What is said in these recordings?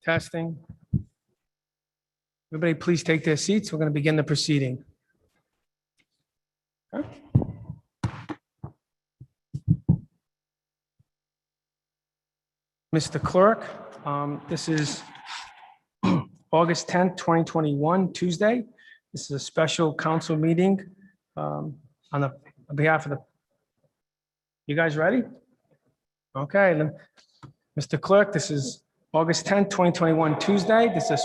Testing. Everybody, please take their seats. We're going to begin the proceeding. Okay. Mr. Clerk, this is August 10th, 2021, Tuesday. This is a special council meeting on behalf of the, you guys ready? Okay, then, Mr. Clerk, this is August 10th, 2021, Tuesday. This is a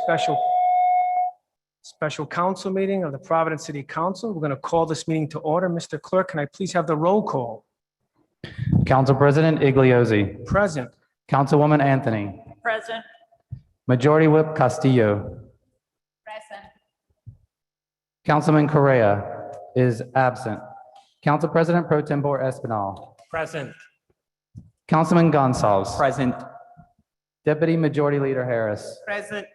special council meeting of the Providence City Council. We're going to call this meeting to order. Mr. Clerk, can I please have the roll call? Council President Igliozzi. Present. Councilwoman Anthony. Present. Majority Whip Castillo. Present. Councilman Correa is absent. Council President Pro Tempore Espinal. Present. Councilman Gonsalves. Present. Deputy Majority Leader Harris. Present.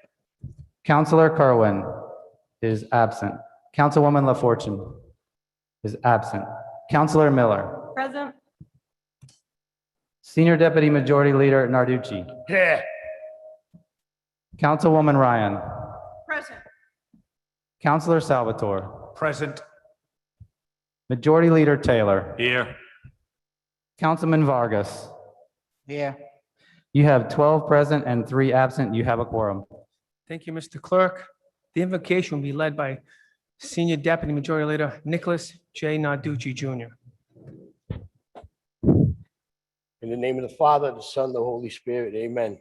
Councilor Kerwin is absent. Councilwoman LaFortune is absent. Councilor Miller. Present. Senior Deputy Majority Leader Narducci. Here. Councilwoman Ryan. Present. Councilor Salvatore. Present. Majority Leader Taylor. Here. Councilman Vargas. Here. You have 12 present and 3 absent. You have a quorum. Thank you, Mr. Clerk. The invocation will be led by Senior Deputy Majority Leader Nicholas J. Narducci Jr. In the name of the Father, the Son, the Holy Spirit, amen.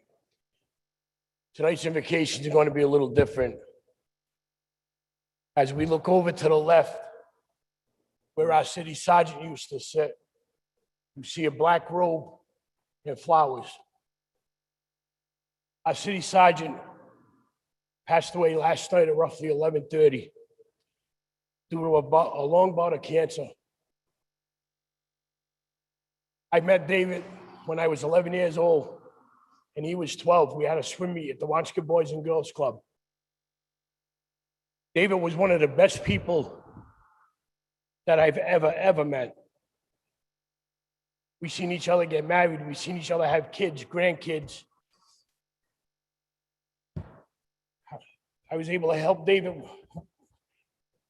Tonight's invocations are going to be a little different. As we look over to the left, where our city sergeant used to sit, you see a black robe and flowers. Our city sergeant passed away last night at roughly 11:30 due to a long bout of cancer. I met David when I was 11 years old and he was 12. We had a swim meet at the Wanska Boys and Girls Club. David was one of the best people that I've ever met. We've seen each other get married. We've seen each other have kids, grandkids. I was able to help David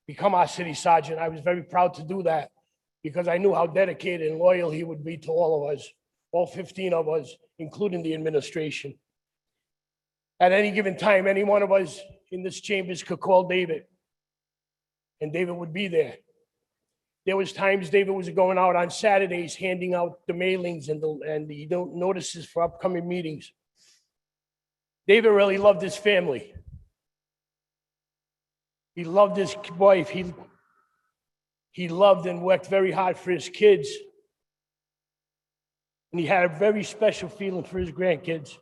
become our city sergeant. I was very proud to do that because I knew how dedicated and loyal he would be to all of us, all 15 of us, including the administration. At any given time, any one of us in this chambers could call David, and David would be there. There was times David was going out on Saturdays handing out the mailings and the notices for upcoming meetings. David really loved his family. He loved his wife. He loved and worked very hard for his kids. And he had a very special feeling for his grandkids.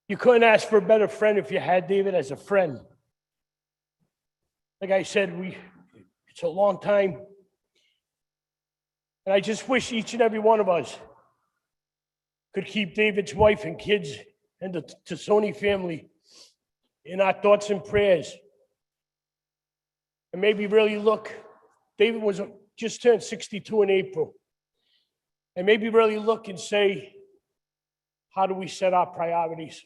You couldn't ask for a better friend if you had David as a friend. Like I said, it's a long time. And I just wish each and every one of us could keep David's wife and kids and the Tassone family in our thoughts and prayers. And maybe really look, David was just turned 62 in April. And maybe really look and say, how do we set our priorities?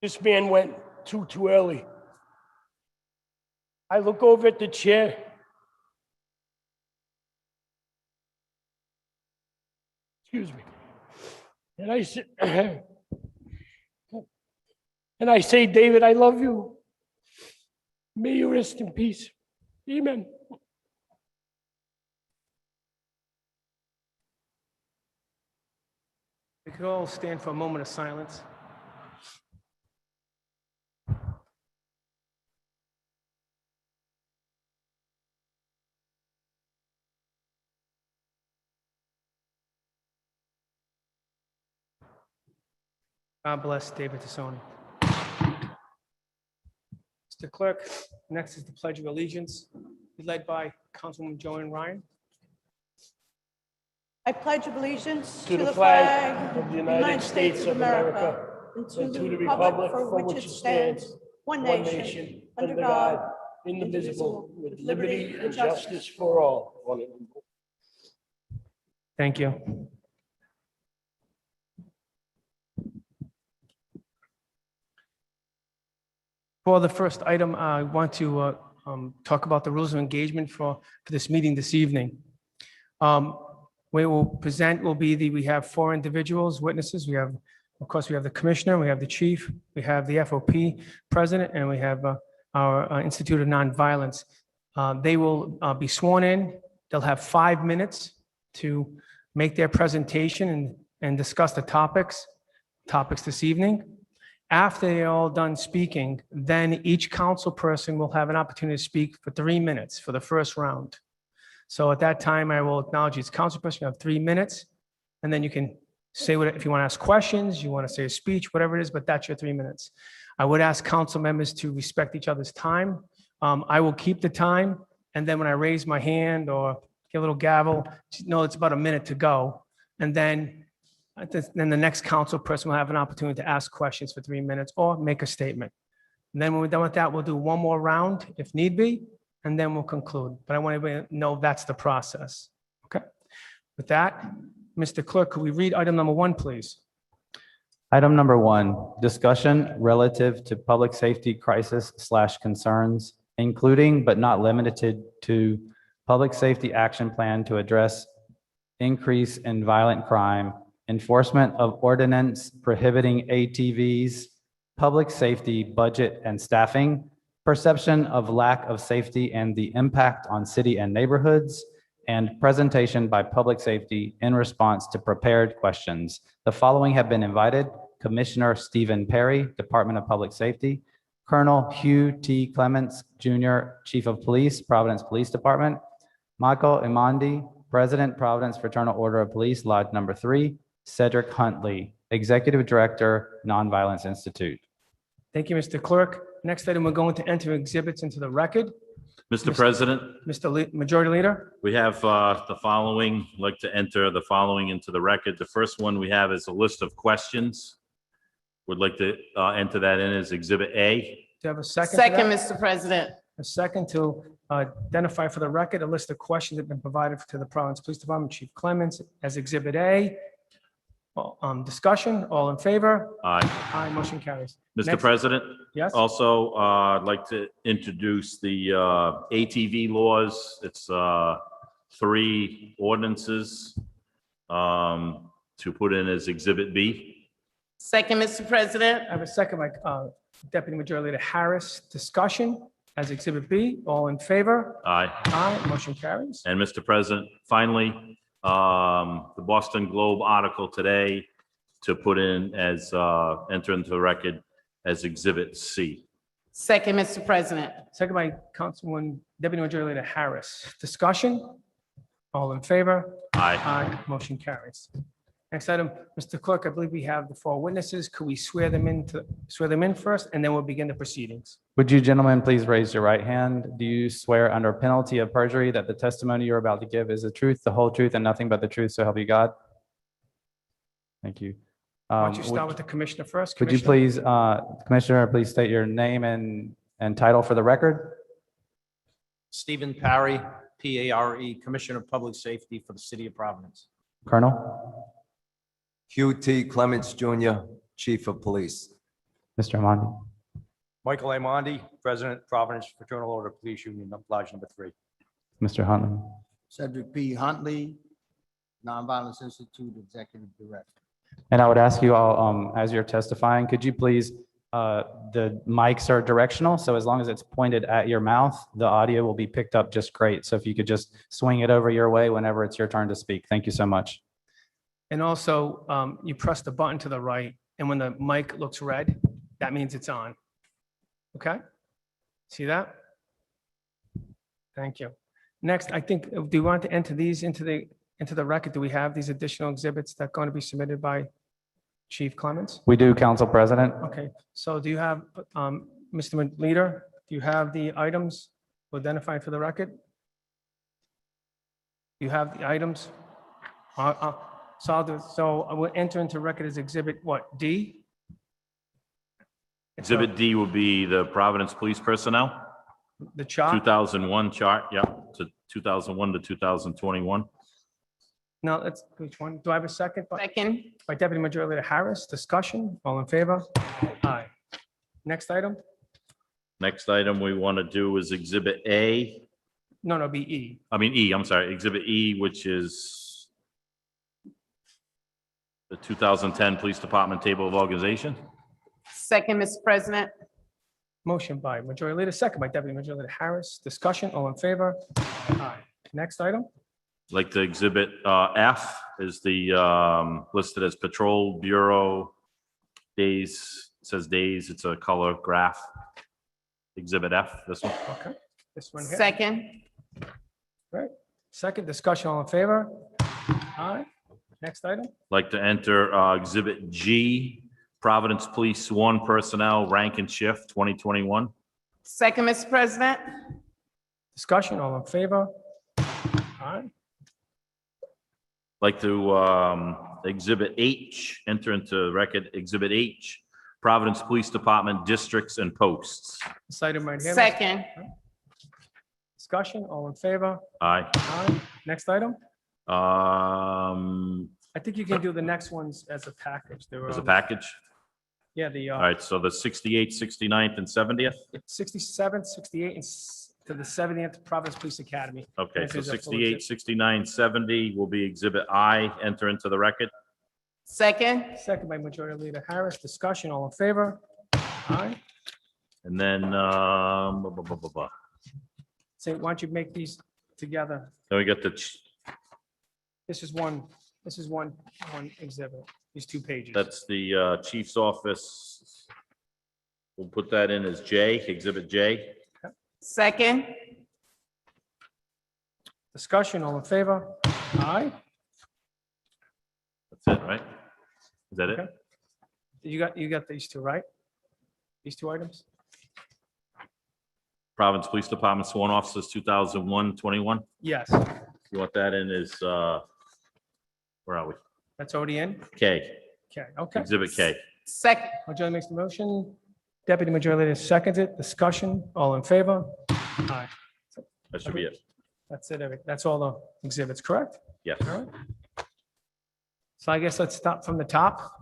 This man went too early. I look over at the chair. Excuse me. And I said, and I say, David, I love you. May you rest in peace. Amen. We could all stand for a moment of silence. God bless David Tassone. Mr. Clerk, next is the Pledge of Allegiance, led by Councilwoman Joanne Ryan. I pledge allegiance To the flag of the United States of America and to the republic for which it stands, one nation, under God, indivisible, with liberty and justice for all. Thank you. For the first item, I want to talk about the rules of engagement for this meeting this evening. We have 4 individuals, witnesses. We have, of course, we have the commissioner, we have the chief, we have the FOP president, and we have our Institute of Nonviolence. They will be sworn in. They'll have 5 minutes to make their presentation and discuss the topics this evening. After they're all done speaking, then each council person will have an opportunity to speak for 3 minutes for the first round. So at that time, I will acknowledge each council person. You have 3 minutes, and then you can say what, if you want to ask questions, you want to say a speech, whatever it is, but that's your 3 minutes. I would ask council members to respect each other's time. I will keep the time, and then when I raise my hand or get a little gavel, know it's about a minute to go. And then the next council person will have an opportunity to ask questions for 3 minutes or make a statement. And then when we're done with that, we'll do one more round if need be, and then we'll conclude. But I want everybody to know that's the process. Okay. With that, Mr. Clerk, could we read item number 1, please? Item number 1, discussion relative to public safety crisis/concerns, including but not limited to public safety action plan to address increase in violent crime, enforcement of ordinance prohibiting ATVs, public safety budget and staffing, perception of lack of safety and the impact on city and neighborhoods, and presentation by public safety in response to prepared questions. The following have been invited: Commissioner Stephen Parry, Department of Public Safety; Colonel Hugh T. Clements Jr., Chief of Police, Providence Police Department; Michael Amond, President, Providence Fraternal Order of Police, Lodge Number 3; Cedric Huntley, Executive Director, Nonviolence Institute. Thank you, Mr. Clerk. Next item, we're going to enter exhibits into the record. Mr. President, Mr. Majority Leader, we have the following, I'd like to enter the following into the record. The first one we have is a list of questions. Would like to enter that in as Exhibit A. do you have a second? to Second, that? Mr. President. A second to identify for the record a list of questions that have been provided to the Providence Police Department, Chief Clements, as Exhibit A. Discussion, all in favor? Aye. Aye, motion carries. Mr. Next. President, Yes, also, I'd like to introduce the ATV laws. It's 3 ordinances to put in as Exhibit B. Second, Mr. President. I have a second by Deputy Majority Leader Harris. Discussion as Exhibit B, all in favor? Aye. Aye, motion carries. And Mr. President, finally, the Boston Globe article today to put in as, enter into the record as Exhibit C. Second, Mr. President. Second by Councilwoman Deputy Majority Leader Harris. Discussion, all in favor? Aye. Aye, motion carries. Next item, Mr. Clerk, I believe we have the 4 witnesses. Could we swear them in first, and then we'll begin the proceedings? Would you gentlemen please raise your right hand? Do you swear under penalty of perjury that the testimony you're about to give is the truth, the whole truth, and nothing but the truth, so help you God? Thank you. Why don't you start with the commissioner first? Would you Commissioner? please, Commissioner, please state your name and title for the record? Stephen Parry, P-A-R-E, Commissioner of Public Safety for the City of Providence. Colonel? Hugh T. Clements Jr., Chief of Police. Mr. Amond? Michael Amond, President, Providence Fraternal Order Police Union, Lodge Number 3. Mr. Huntley? Cedric P. Huntley, Nonviolence Institute Executive Director. And I would ask you all, as you're testifying, could you please, the mics are directional, so as long as it's pointed at your mouth, the audio will be picked up just great. So if you could just swing it over your way whenever it's your turn to speak. Thank you so much. And also, you press the button to the right, and when the mic looks red, that means it's on. Okay? See that? Thank you. Next, I think, do you want to enter these into the record? Do we have these additional exhibits that are going to be submitted by Chief Clements? We do, Council President. Okay, so do you have, Mr. Leader, do you have the items identified for the record? You have the items? So I will enter into record as Exhibit what, D? Exhibit D will be the Providence Police Personnel, The chart? 2001 chart, yeah, to 2001 to 2021. No, that's, which one? Do I have a second? Second. By Deputy Majority Leader Harris. Discussion, all in favor? Aye. Next item? Next item we want to do is Exhibit A, No, be E. I mean E, I'm sorry, Exhibit E, which is the 2010 Police Department Table of Organization. Second, Mr. President. Motion by Majority Leader, second by Deputy Majority Leader Harris. Discussion, all in favor? Aye. Next item? Like the Exhibit F is the listed as Patrol Bureau days, it says days, it's a color graph. Exhibit F, this one. Okay. This one here. Second. Right. Second, discussion, all in favor? Aye. Next item? Like to enter Exhibit G, Providence Police Sworn Personnel Rank and Shift 2021. Second, Mr. President. Discussion, all in favor? Aye. Like to Exhibit H, enter into record Exhibit H, Providence Police Department Districts and Posts. This item right here. Second. Discussion, all in favor? Aye. Aye. Next item? Um, I think you can do the next ones as a package. There were, As a package. Yeah, the All right, so the 68th, 69th, and 70th. 67th, 68th, and to the 70th Providence Police Academy. Okay, This so is a full 68, 69, 70 will be Exhibit I, enter into the record. Second. Second by Majority Leader Harris. Discussion, all in favor? Aye. And then, Say, why don't you make these together? then we got the, This is one exhibit, these 2 pages. that's the Chief's Office. We'll put that in as J, Exhibit J. Second. Discussion, all in favor? Aye. That's it, right? Is that it? Okay. You got these 2, right? These 2 items? Providence Police Department Sworn Officers 2001-21. Yes, You want that in as, where are we? that's already in. K, Okay. Exhibit K. Second. Majority makes the motion. Deputy Majority Leader seconds it. Discussion, all in favor? Aye. That should be it. That's it, Eric. That's all the exhibits, correct? Yes. All right. So I guess let's start from the top.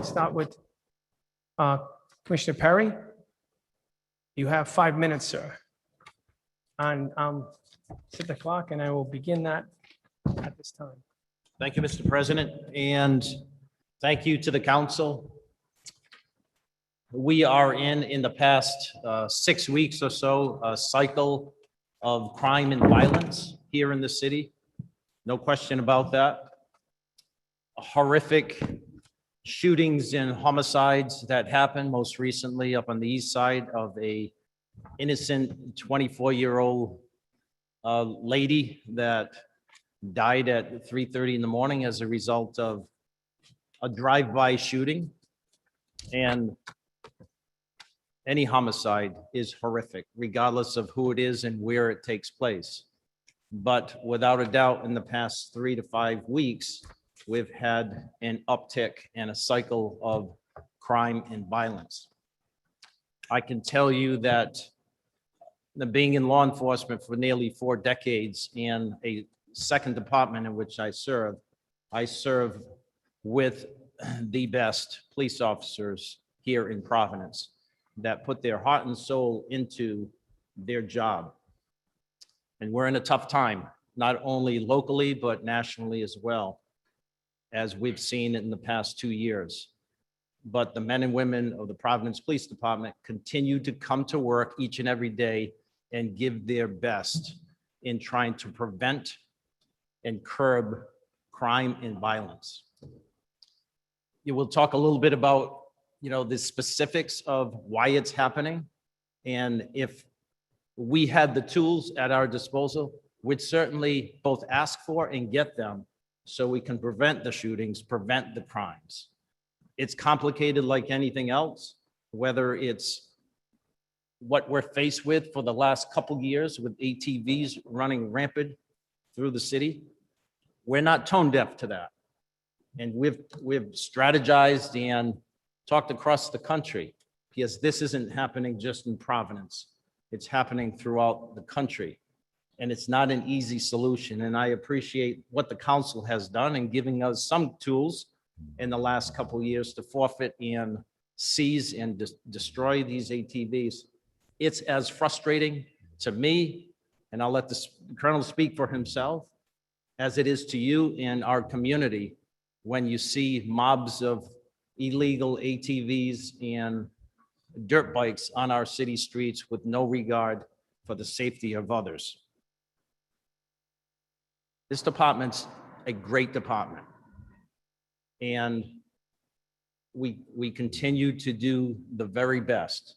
Start with Commissioner Parry. You have 5 minutes, sir. And set the clock and I will begin that at this time. Thank you, Mr. President, and thank you to the council. We are in the past 6 weeks or so, a cycle of crime and violence here in the city. No question about that. Horrific shootings and homicides that happened most recently up on the east side of a innocent 24-year-old lady that died at 3:30 in the morning as a result of a drive-by shooting. And any homicide is horrific, regardless of who it is and where it takes place. But without a doubt, in the past 3 to 5 weeks, we've had an uptick and a cycle of crime and violence. I can tell you that being in law enforcement for nearly 4 decades and a second department in which I serve with the best police officers here in Providence that put their heart and soul into their job. And we're in a tough time, not only locally, but nationally as well, as we've seen in the past 2 years. But the men and women of the Providence Police Department continue to come to work each and every day and give their best in trying to prevent and curb crime and violence. You will talk a little bit about, the specifics of why it's happening. And if we had the tools at our disposal, we'd certainly both ask for and get them so we can prevent the shootings, prevent the crimes. It's complicated like anything else, whether it's what we're faced with for the last couple years with ATVs running rampant through the city. We're not tone deaf to that. And we've strategized and talked across the country, because this isn't happening just in Providence. It's happening throughout the country. And it's not an easy solution. And I appreciate what the council has done in giving us some tools in the last couple of years to forfeit and seize and destroy these ATVs. it's as frustrating to me, and I'll let the Colonel speak for himself, as it is to you in our community when you see mobs of illegal ATVs and dirt bikes on our city streets with no regard for the safety of others. This department's a great department. And we continue to do the very best.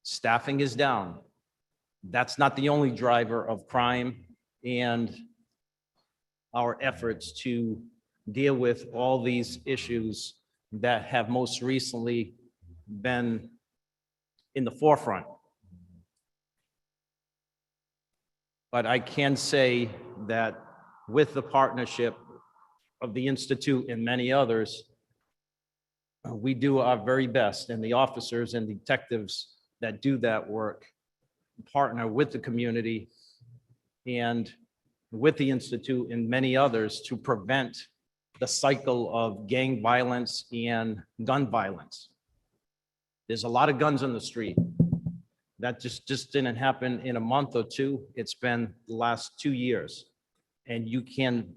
Staffing is down. That's not the only driver of crime and our efforts to deal with all these issues that have most recently been in the forefront. But I can say that with the partnership of the Institute and many others, we do our very best, and the officers and detectives that do that work partner with the community and with the Institute and many others to prevent the cycle of gang violence and gun violence. There's a lot of guns on the street. That just didn't happen in a month or two. It's been the last 2 years. And you can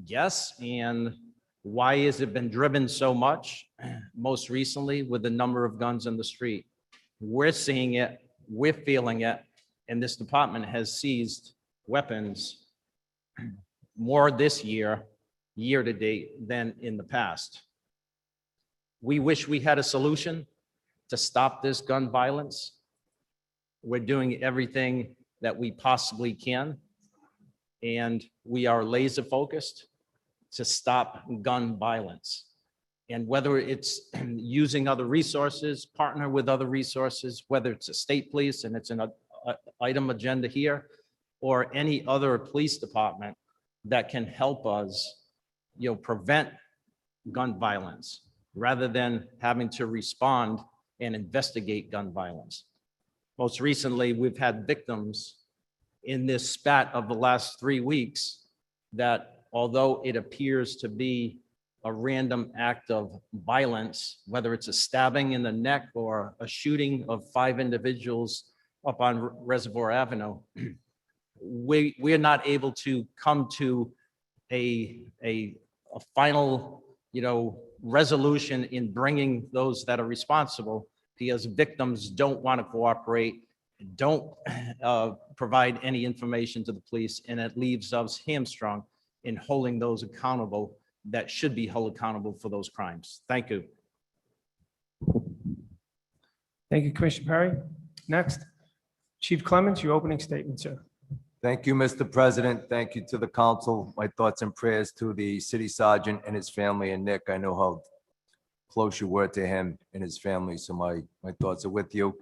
guess, and why has it been driven so much? Most recently with the number of guns in the street. We're seeing it, we're feeling it, and this department has seized weapons more this year to date, than in the past. We wish we had a solution to stop this gun violence. We're doing everything that we possibly can, and we are laser focused to stop gun violence. And whether it's using other resources, partner with other resources, whether it's a state police and it's an item agenda here, or any other police department that can help us, prevent gun violence rather than having to respond and investigate gun violence. Most recently, we've had victims in this spat of the last 3 weeks that, although it appears to be a random act of violence, whether it's a stabbing in the neck or a shooting of 5 individuals up on Reservoir Avenue, we're not able to come to a final, resolution in bringing those that are responsible, because victims don't want to cooperate, don't provide any information to the police, and it leaves us hamstrung in holding those accountable that should be held accountable for those crimes. Thank you. Thank you, Commissioner Parry. Next, Chief Clements, your opening statement, sir. Thank you, Mr. President. Thank you to the council. My thoughts and prayers to the city sergeant and his family, and Nick. I know how close you were to him and his family, so my thoughts are with you.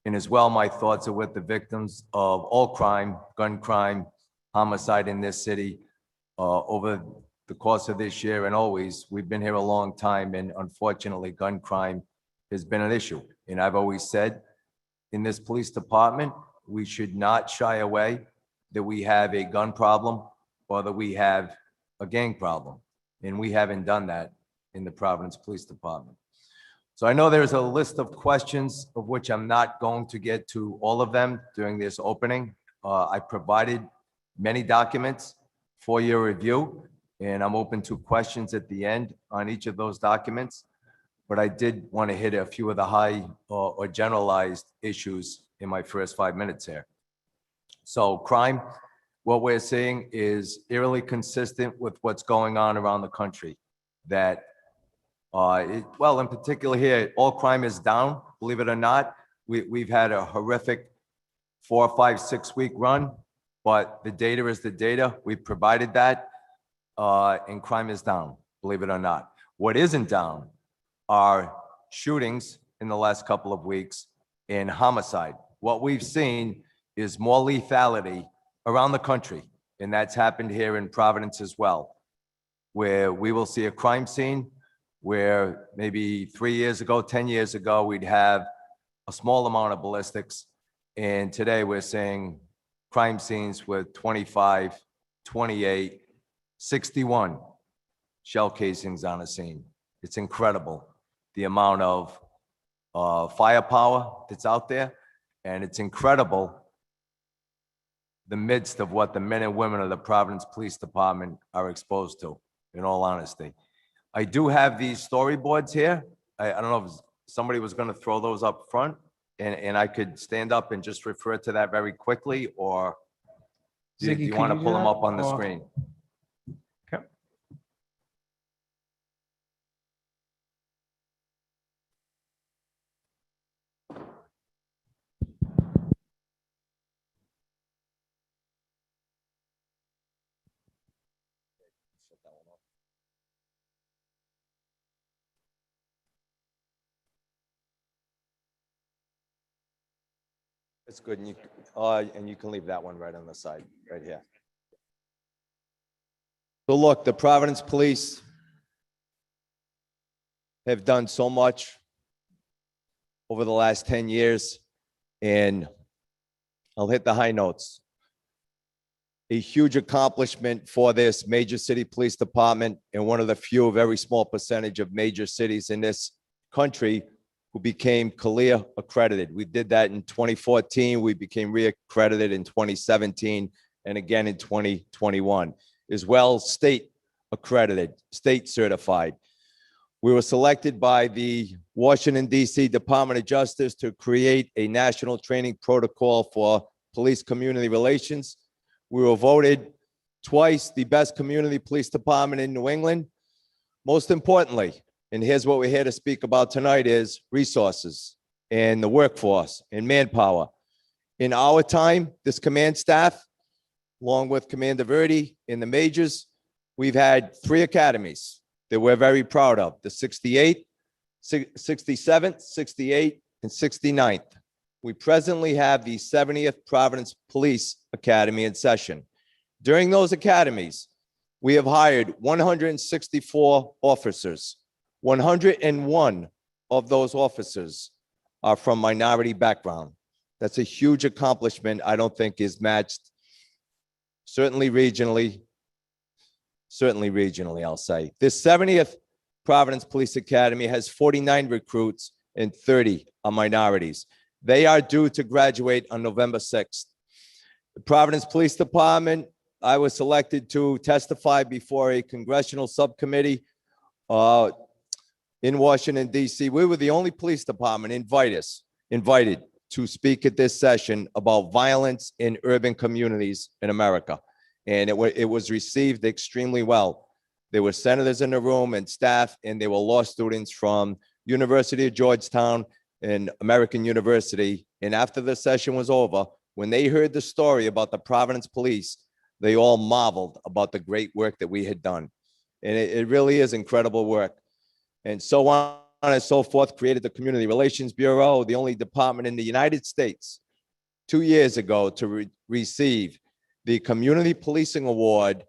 And as well, my thoughts are with the victims of all crime, gun crime, homicide in this city. Over the course of this year and always, we've been here a long time, and unfortunately, gun crime has been an issue. And I've always said, in this police department, we should not shy away that we have a gun problem or that we have a gang problem. And we haven't done that in the Providence Police Department. So I know there's a list of questions of which I'm not going to get to all of them during this opening. I provided many documents for your review, and I'm open to questions at the end on each of those documents. But I did want to hit a few of the high or generalized issues in my first 5 minutes here. So crime, what we're seeing is eerily consistent with what's going on around the country. That, well, in particular here, all crime is down, believe it or not. We've had a horrific 4, 5, 6 week run, but the data is the data. We've provided that, and crime is down, believe it or not. What isn't down are shootings in the last couple of weeks and homicide. What we've seen is more lethality around the country, and that's happened here in Providence as well, where we will see a crime scene where maybe 3 years ago, 10 years ago, we'd have a small amount of ballistics, and today we're seeing crime scenes with 25, 28, 61 shell casings on a scene. It's incredible the amount of firepower that's out there. And it's incredible the midst of what the men and women of the Providence Police Department are exposed to, in all honesty. I do have these storyboards here. I don't know if somebody was going to throw those up front, and I could stand up and just refer to that very quickly, or do Ziggy, you could want to you do pull them that? up on the Or- screen? Okay. It's good, and you can leave that one right on the side, right here. So look, the Providence Police have done so much over the last 10 years, and I'll hit the high notes. A huge accomplishment for this major city police department, and one of the few, very small percentage of major cities in this country who became CALEA accredited. We did that in 2014. We became reaccredited in 2017 and again in 2021. As well, state accredited, state certified. We were selected by the Washington, D.C. Department of Justice to create a national training protocol for police community relations. We were voted twice the best community police department in New England. Most importantly, and here's what we're here to speak about tonight, is resources and the workforce and manpower. In our time, this command staff, along with Commander Verdi and the majors, we've had 3 academies that we're very proud of: the 68th, 67th, 68th, and 69th. We presently have the 70th Providence Police Academy in session. During those academies, we have hired 164 officers. 101 of those officers are from minority background. That's a huge accomplishment. I don't think is matched, certainly regionally, I'll say. This 70th Providence Police Academy has 49 recruits and 30 are minorities. They are due to graduate on November 6th. The Providence Police Department, I was selected to testify before a congressional subcommittee in Washington, D.C. We were the only police department invited to speak at this session about violence in urban communities in America. And it was received extremely well. There were senators in the room and staff, and there were law students from University of Georgetown and American University. And after the session was over, when they heard the story about the Providence Police, they all marveled about the great work that we had done. And it really is incredible work. And so on and so forth, created the Community Relations Bureau, the only department in the United States 2 years ago to receive the Community Policing Award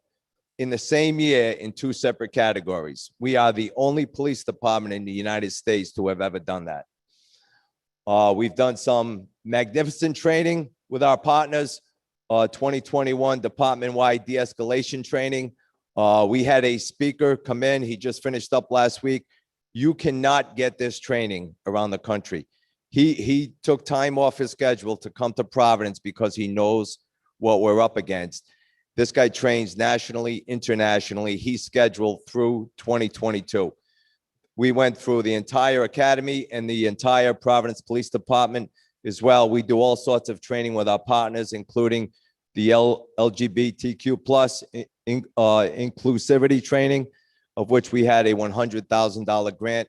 in the same year in 2 separate categories. We are the only police department in the United States to have ever done that. We've done some magnificent training with our partners. 2021 department-wide de-escalation training. We had a speaker come in. He just finished up last week. You cannot get this training around the country. He took time off his schedule to come to Providence because he knows what we're up against. This guy trains nationally, internationally. He's scheduled through 2022. We went through the entire academy and the entire Providence Police Department as well. We do all sorts of training with our partners, including the LGBTQ plus inclusivity training, of which we had a $100,000 grant.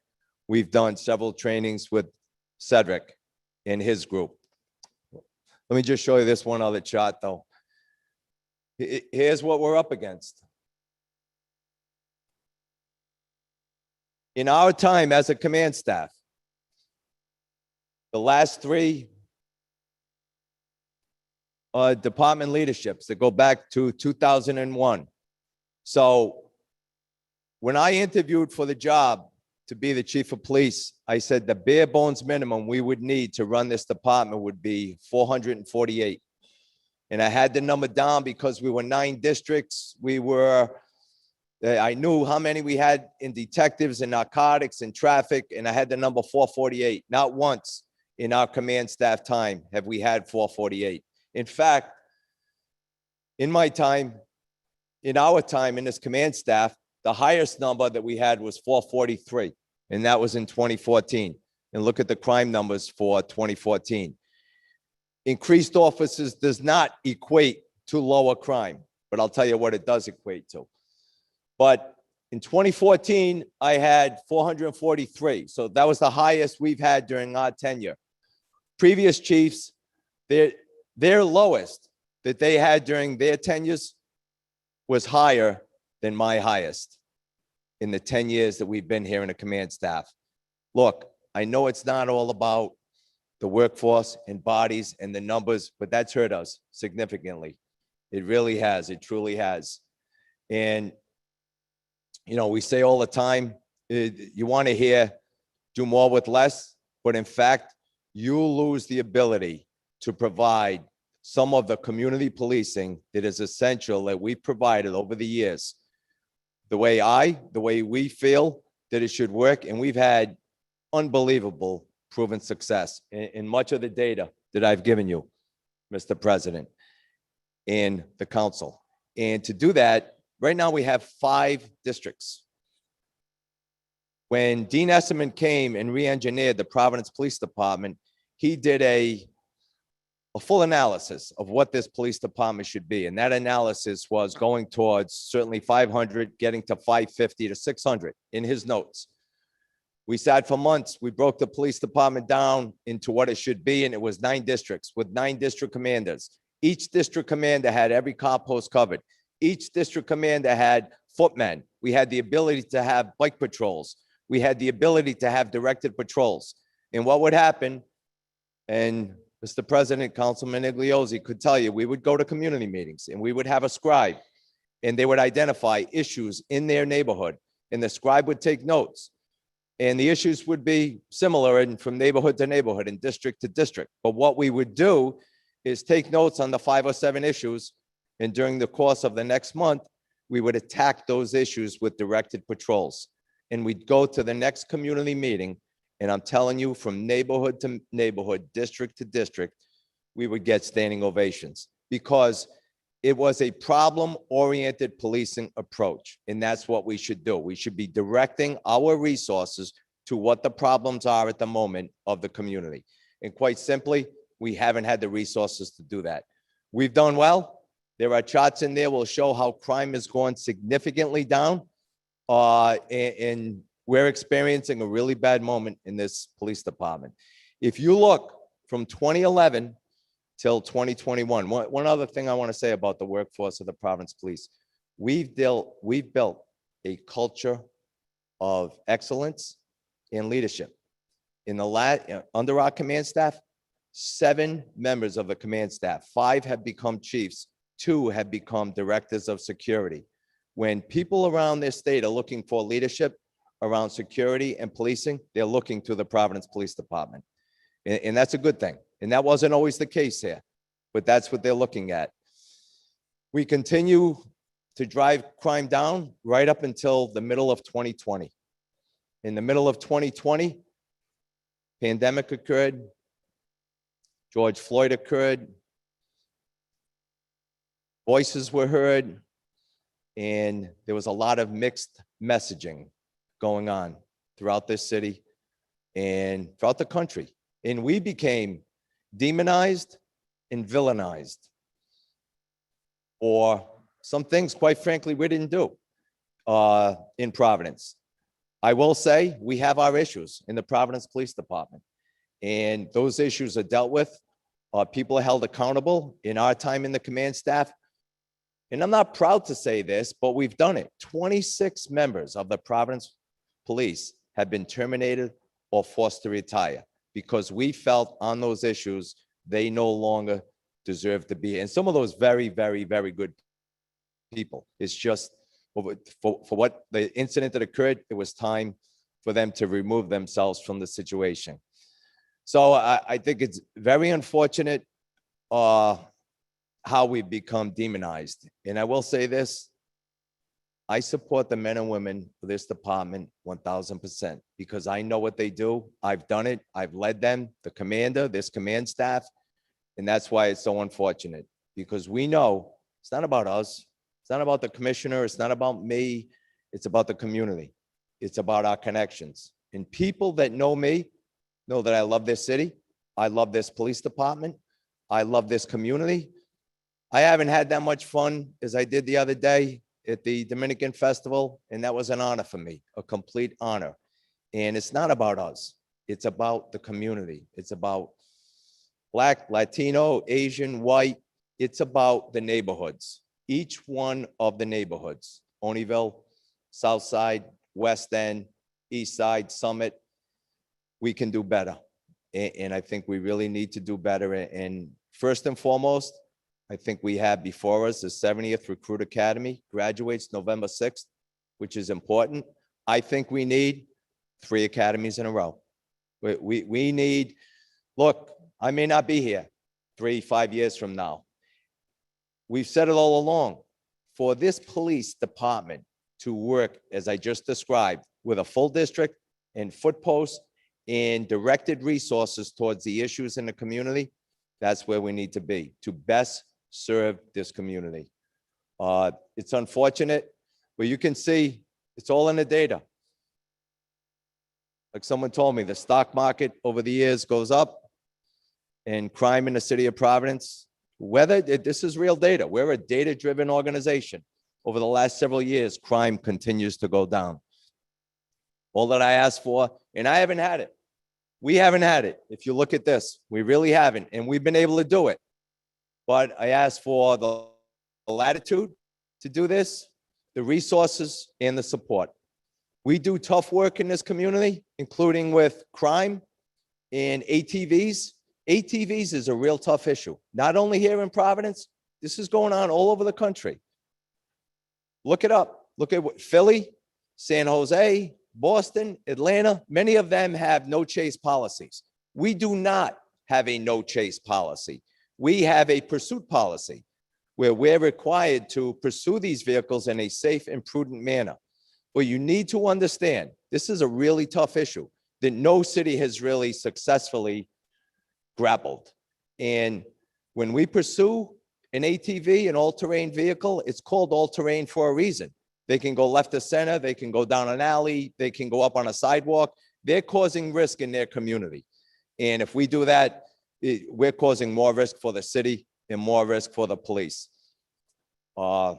We've done several trainings with Cedric and his group. Let me just show you this one other chart, though. Here's what we're up against. In our time as a command staff, the last 3 department leaderships that go back to 2001. So when I interviewed for the job to be the chief of police, I said the bare bones minimum we would need to run this department would be 448. And I had the number down because we were 9 districts. We were I knew how many we had in detectives and narcotics and traffic, and I had the number 448. Not once in our command staff time have we had 448. In fact, in my time, in our time in this command staff, the highest number that we had was 443, and that was in 2014. And look at the crime numbers for 2014. Increased officers does not equate to lower crime, but I'll tell you what it does equate to. But in 2014, I had 443. So that was the highest we've had during our tenure. Previous chiefs, their lowest that they had during their tenures was higher than my highest in the 10 years that we've been here in the command staff. Look, I know it's not all about the workforce and bodies and the numbers, but that's hurt us significantly. It really has. It truly has. And, you know, we say all the time, you want to hear do more with less, but in fact, you lose the ability to provide some of the community policing that is essential that we've provided over the years. The way we feel that it should work, and we've had unbelievable proven success in much of the data that I've given you, Mr. President, and the council. And to do that, right now we have 5 districts. When Dean Esserman came and re-engineered the Providence Police Department, he did a full analysis of what this police department should be. And that analysis was going towards certainly 500, getting to 550 to 600 in his notes. We sat for months. We broke the police department down into what it should be, and it was 9 districts with 9 district commanders. Each district commander had every car post covered. Each district commander had footmen. We had the ability to have bike patrols. We had the ability to have directed patrols. And what would happen, and Mr. President, Councilman Igliozzi could tell you, we would go to community meetings and we would have a scribe, and they would identify issues in their neighborhood, and the scribe would take notes. And the issues would be similar and from neighborhood to neighborhood and district to district. But what we would do is take notes on the 5 or 7 issues, and during the course of the next month, we would attack those issues with directed patrols. And we'd go to the next community meeting, and I'm telling you, from neighborhood to neighborhood, district to district, we would get standing ovations because it was a problem-oriented policing approach, and that's what we should do. We should be directing our resources to what the problems are at the moment of the community. And quite simply, we haven't had the resources to do that. We've done well. There are charts in there will show how crime has gone significantly down, and we're experiencing a really bad moment in this police department. If you look from 2011 till 2021, one other thing I want to say about the workforce of the Providence Police, we've built a culture of excellence and leadership. Under our command staff, 7 members of the command staff, 5 have become chiefs, 2 have become directors of security. When people around this state are looking for leadership around security and policing, they're looking to the Providence Police Department. And that's a good thing. And that wasn't always the case here, but that's what they're looking at. We continue to drive crime down right up until the middle of 2020. In the middle of 2020, pandemic occurred, George Floyd occurred, voices were heard, and there was a lot of mixed messaging going on throughout this city and throughout the country. And we became demonized and villainized for some things, quite frankly, we didn't do in Providence. I will say we have our issues in the Providence Police Department, and those issues are dealt with. People are held accountable in our time in the command staff. And I'm not proud to say this, but we've done it. 26 members of the Providence Police have been terminated or forced to retire because we felt on those issues they no longer deserve to be. And some of those very, very, very good people. It's just for what the incident that occurred, it was time for them to remove themselves from the situation. So I think it's very unfortunate how we've become demonized. And I will say this, I support the men and women of this department 1000% because I know what they do. I've done it. I've led them, the commander, this command staff. And that's why it's so unfortunate, because we know it's not about us. It's not about the commissioner. It's not about me. It's about the community. It's about our connections. And people that know me know that I love this city. I love this police department. I love this community. I haven't had that much fun as I did the other day at the Dominican Festival, and that was an honor for me, a complete honor. And it's not about us. It's about the community. It's about Black, Latino, Asian, white. It's about the neighborhoods, each one of the neighborhoods, Oneyville, South Side, West End, East Side, Summit. We can do better. And I think we really need to do better. And first and foremost, I think we have before us the 70th Recruit Academy, graduates November 6th, which is important. I think we need 3 academies in a row. We need, look, I may not be here 3-5 years from now. We've said it all along. For this police department to work, as I just described, with a full district and foot posts and directed resources towards the issues in the community, that's where we need to be, to best serve this community. It's unfortunate, but you can see it's all in the data. Like someone told me, the stock market over the years goes up and crime in the city of Providence, this is real data. We're a data-driven organization. Over the last several years, crime continues to go down. All that I asked for, and I haven't had it. We haven't had it. If you look at this, we really haven't, and we've been able to do it. But I asked for the latitude to do this, the resources, and the support. We do tough work in this community, including with crime and ATVs. ATVs is a real tough issue, not only here in Providence. This is going on all over the country. Look it up. Look at what Philly, San Jose, Boston, Atlanta, many of them have no chase policies. We do not have a no chase policy. We have a pursuit policy where we're required to pursue these vehicles in a safe and prudent manner. But you need to understand, this is a really tough issue that no city has really successfully grappled. And when we pursue an ATV, an all-terrain vehicle, it's called all-terrain for a reason. They can go left to center, they can go down an alley, they can go up on a sidewalk. They're causing risk in their community. And if we do that, we're causing more risk for the city and more risk for the police. I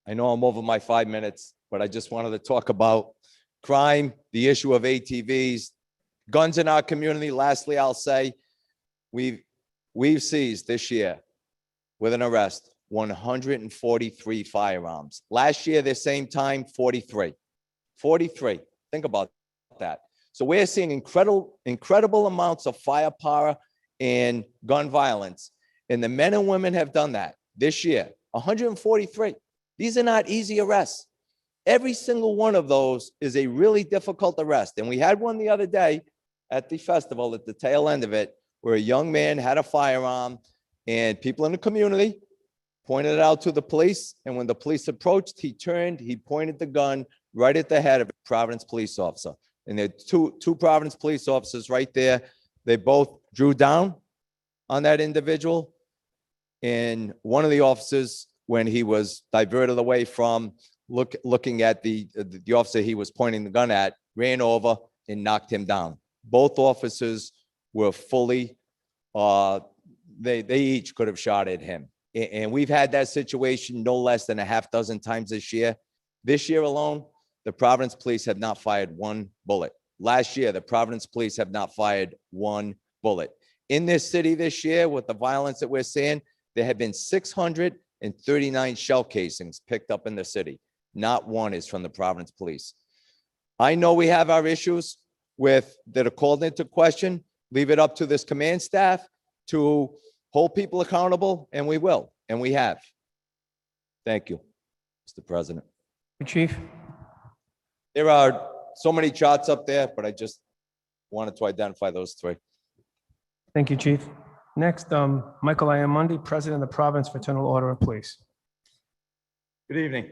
know I'm over my 5 minutes, but I just wanted to talk about crime, the issue of ATVs, guns in our community. Lastly, I'll say we've seized this year with an arrest 143 firearms. Last year, the same time, 43. 43. Think about that. So we're seeing incredible amounts of firepower and gun violence. And the men and women have done that this year, 143. These are not easy arrests. Every single one of those is a really difficult arrest. And we had one the other day at the festival, at the tail end of it, where a young man had a firearm and people in the community pointed it out to the police. And when the police approached, he turned, he pointed the gun right at the head of a Providence police officer. And there are two Providence police officers right there. They both drew down on that individual. And one of the officers, when he was diverted away from looking at the officer he was pointing the gun at, ran over and knocked him down. Both officers were fully, they each could have shot at him. And we've had that situation no less than a half dozen times this year. This year alone, the Providence police have not fired one bullet. Last year, the Providence police have not fired one bullet. In this city this year, with the violence that we're seeing, there have been 639 shell casings picked up in the city. Not one is from the Providence police. I know we have our issues that are called into question. Leave it up to this command staff to hold people accountable, and we will, and we have. Thank you, Mr. President. Chief. There are so many charts up there, but I just wanted to identify those 3. Thank you, Chief. Next, Michael Amond, President of the Providence Fraternal Order of Police. Good evening.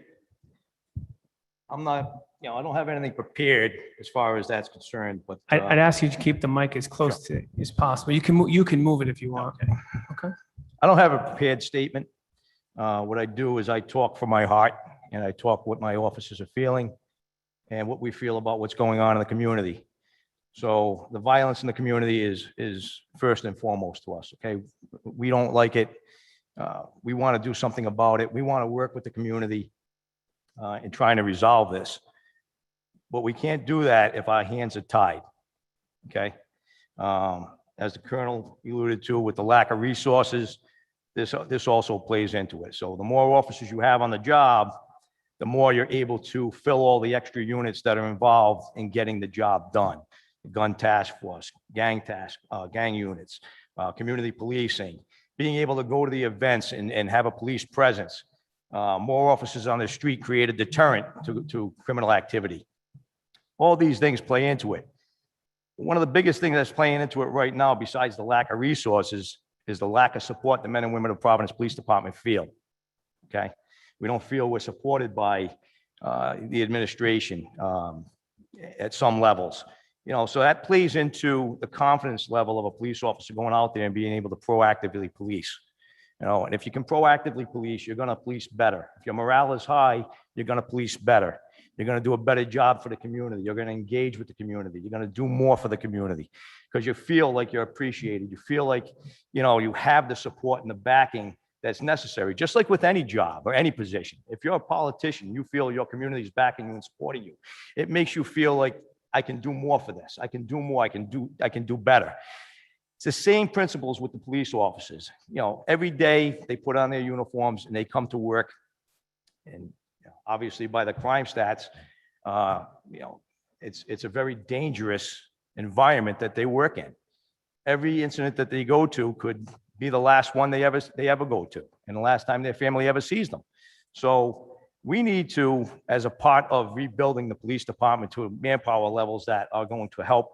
I'm not, I don't have anything prepared as far as that's concerned, but I'd ask you to keep the mic as close to as possible. You can move it if you want. Okay. I don't have a prepared statement. What I do is I talk from my heart and I talk what my officers are feeling and what we feel about what's going on in the community. So the violence in the community is first and foremost to us, okay? We don't like it. We want to do something about it. We want to work with the community in trying to resolve this. But we can't do that if our hands are tied, okay? As the Colonel alluded to, with the lack of resources, this also plays into it. So the more officers you have on the job, the more you're able to fill all the extra units that are involved in getting the job done. Gun task force, gang units, community policing, being able to go to the events and have a police presence. More officers on the street create a deterrent to criminal activity. All these things play into it. One of the biggest things that's playing into it right now, besides the lack of resources, is the lack of support the men and women of Providence Police Department feel, okay? We don't feel we're supported by the administration at some levels. So that plays into the confidence level of a police officer going out there and being able to proactively police. And if you can proactively police, you're going to police better. If your morale is high, you're going to police better. You're going to do a better job for the community. You're going to engage with the community. You're going to do more for the community because you feel like you're appreciated. You feel like, you have the support and the backing that's necessary, just like with any job or any position. If you're a politician, you feel your community is backing you and supporting you. It makes you feel like I can do more for this. I can do more. I can do better. It's the same principles with the police officers. Every day they put on their uniforms and they come to work. And obviously by the crime stats, it's a very dangerous environment that they work in. Every incident that they go to could be the last one they ever go to, and the last time their family ever sees them. So we need to, as a part of rebuilding the police department to manpower levels that are going to help,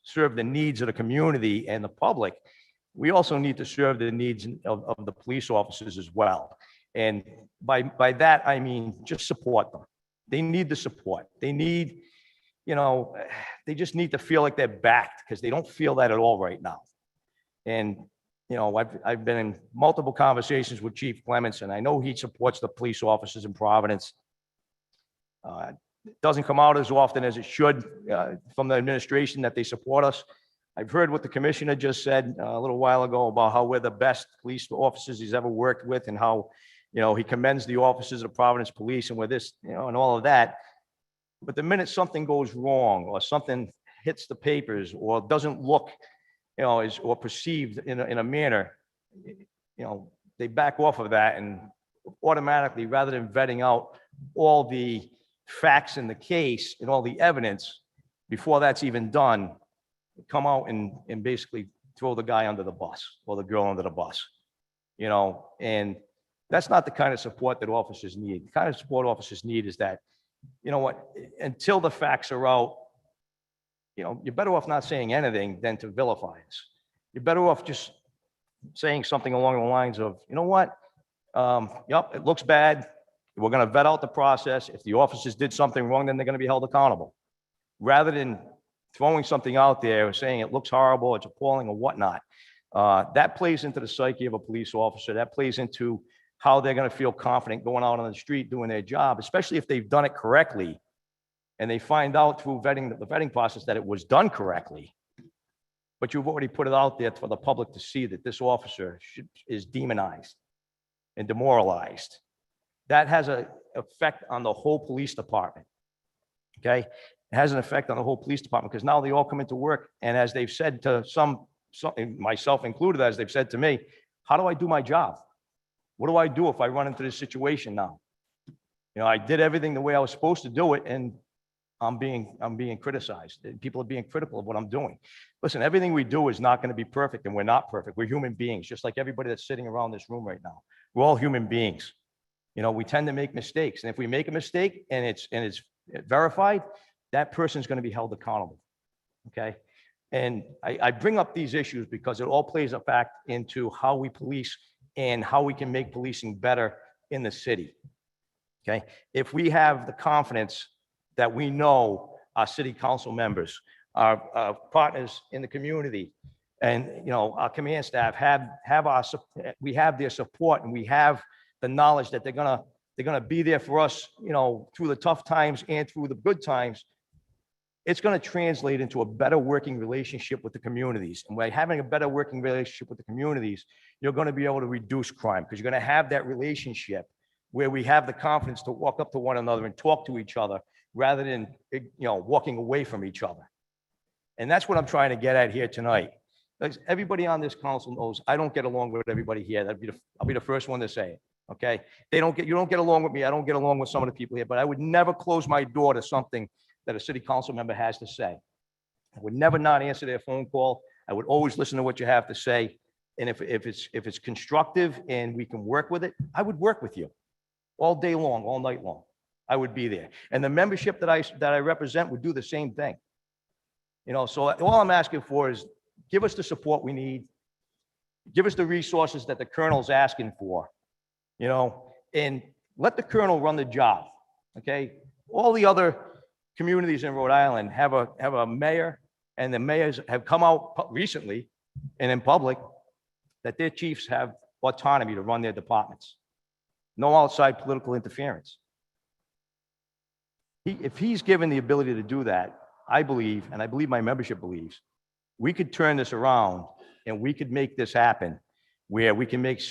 serve the needs of the community and the public, we also need to serve the needs of the police officers as well. And by that, I mean, just support them. They need the support. They need, they just need to feel like they're backed because they don't feel that at all right now. And, I've been in multiple conversations with Chief Clements, and I know he supports the police officers in Providence. It doesn't come out as often as it should from the administration that they support us. I've heard what the commissioner just said a little while ago about how we're the best police officers he's ever worked with and how, he commends the officers of Providence Police and with this, and all of that. But the minute something goes wrong or something hits the papers or doesn't look, or perceived in a manner, they back off of that and automatically, rather than vetting out all the facts in the case and all the evidence before that's even done, come out and basically throw the guy under the bus or the girl under the bus, and that's not the kind of support that officers need. The kind of support officers need is that, until the facts are out, you're better off not saying anything than to vilify us. You're better off just saying something along the lines of, yep, it looks bad. We're going to vet out the process. If the officers did something wrong, then they're going to be held accountable. Rather than throwing something out there and saying it looks horrible, it's appalling or whatnot. That plays into the psyche of a police officer. That plays into how they're going to feel confident going out on the street doing their job, especially if they've done it correctly. And they find out through the vetting process that it was done correctly, but you've already put it out there for the public to see that this officer is demonized and demoralized. That has an effect on the whole police department, okay? It has an effect on the whole police department because now they all come into work, and as they've said to some, myself included, as they've said to me, how do I do my job? What do I do if I run into this situation now? I did everything the way I was supposed to do it, and I'm being criticized. People are being critical of what I'm doing. Listen, everything we do is not going to be perfect, and we're not perfect. We're human beings, just like everybody that's sitting around this room right now. We're all human beings. We tend to make mistakes, and if we make a mistake and it's verified, that person's going to be held accountable. Okay, and I bring up these issues because it all plays a fact into how we police and how we can make policing better in the city. Okay? If we have the confidence that we know our city council members, our partners in the community, and, you know, our command staff we have their support, and we have the knowledge that they're gonna be there for us, you know, through the tough times and through the good times, it's going to translate into a better working relationship with the communities. And by having a better working relationship with the communities, you're going to be able to reduce crime, because you're going to have that relationship where we have the confidence to walk up to one another and talk to each other rather than, you know, walking away from each other. And that's what I'm trying to get at here tonight. Because everybody on this council knows I don't get along with everybody here. I'll be the first one to say it. Okay? You don't get along with me. I don't get along with some of the people here, but I would never close my door to something that a city council member has to say. I would never not answer their phone call. I would always listen to what you have to say. And if it's constructive and we can work with it, I would work with you all day long, all night long. I would be there. And the membership that I represent would do the same thing. You know, so all I'm asking for is give us the support we need. Give us the resources that the colonel's asking for, you know, and let the colonel run the job. Okay? All the other communities in Rhode Island have a mayor, and the mayors have come out recently and in public that their chiefs have autonomy to run their departments. No outside political interference. If he's given the ability to do that, I believe, and I believe my membership believes, we could turn this around and we could make this happen, where we can make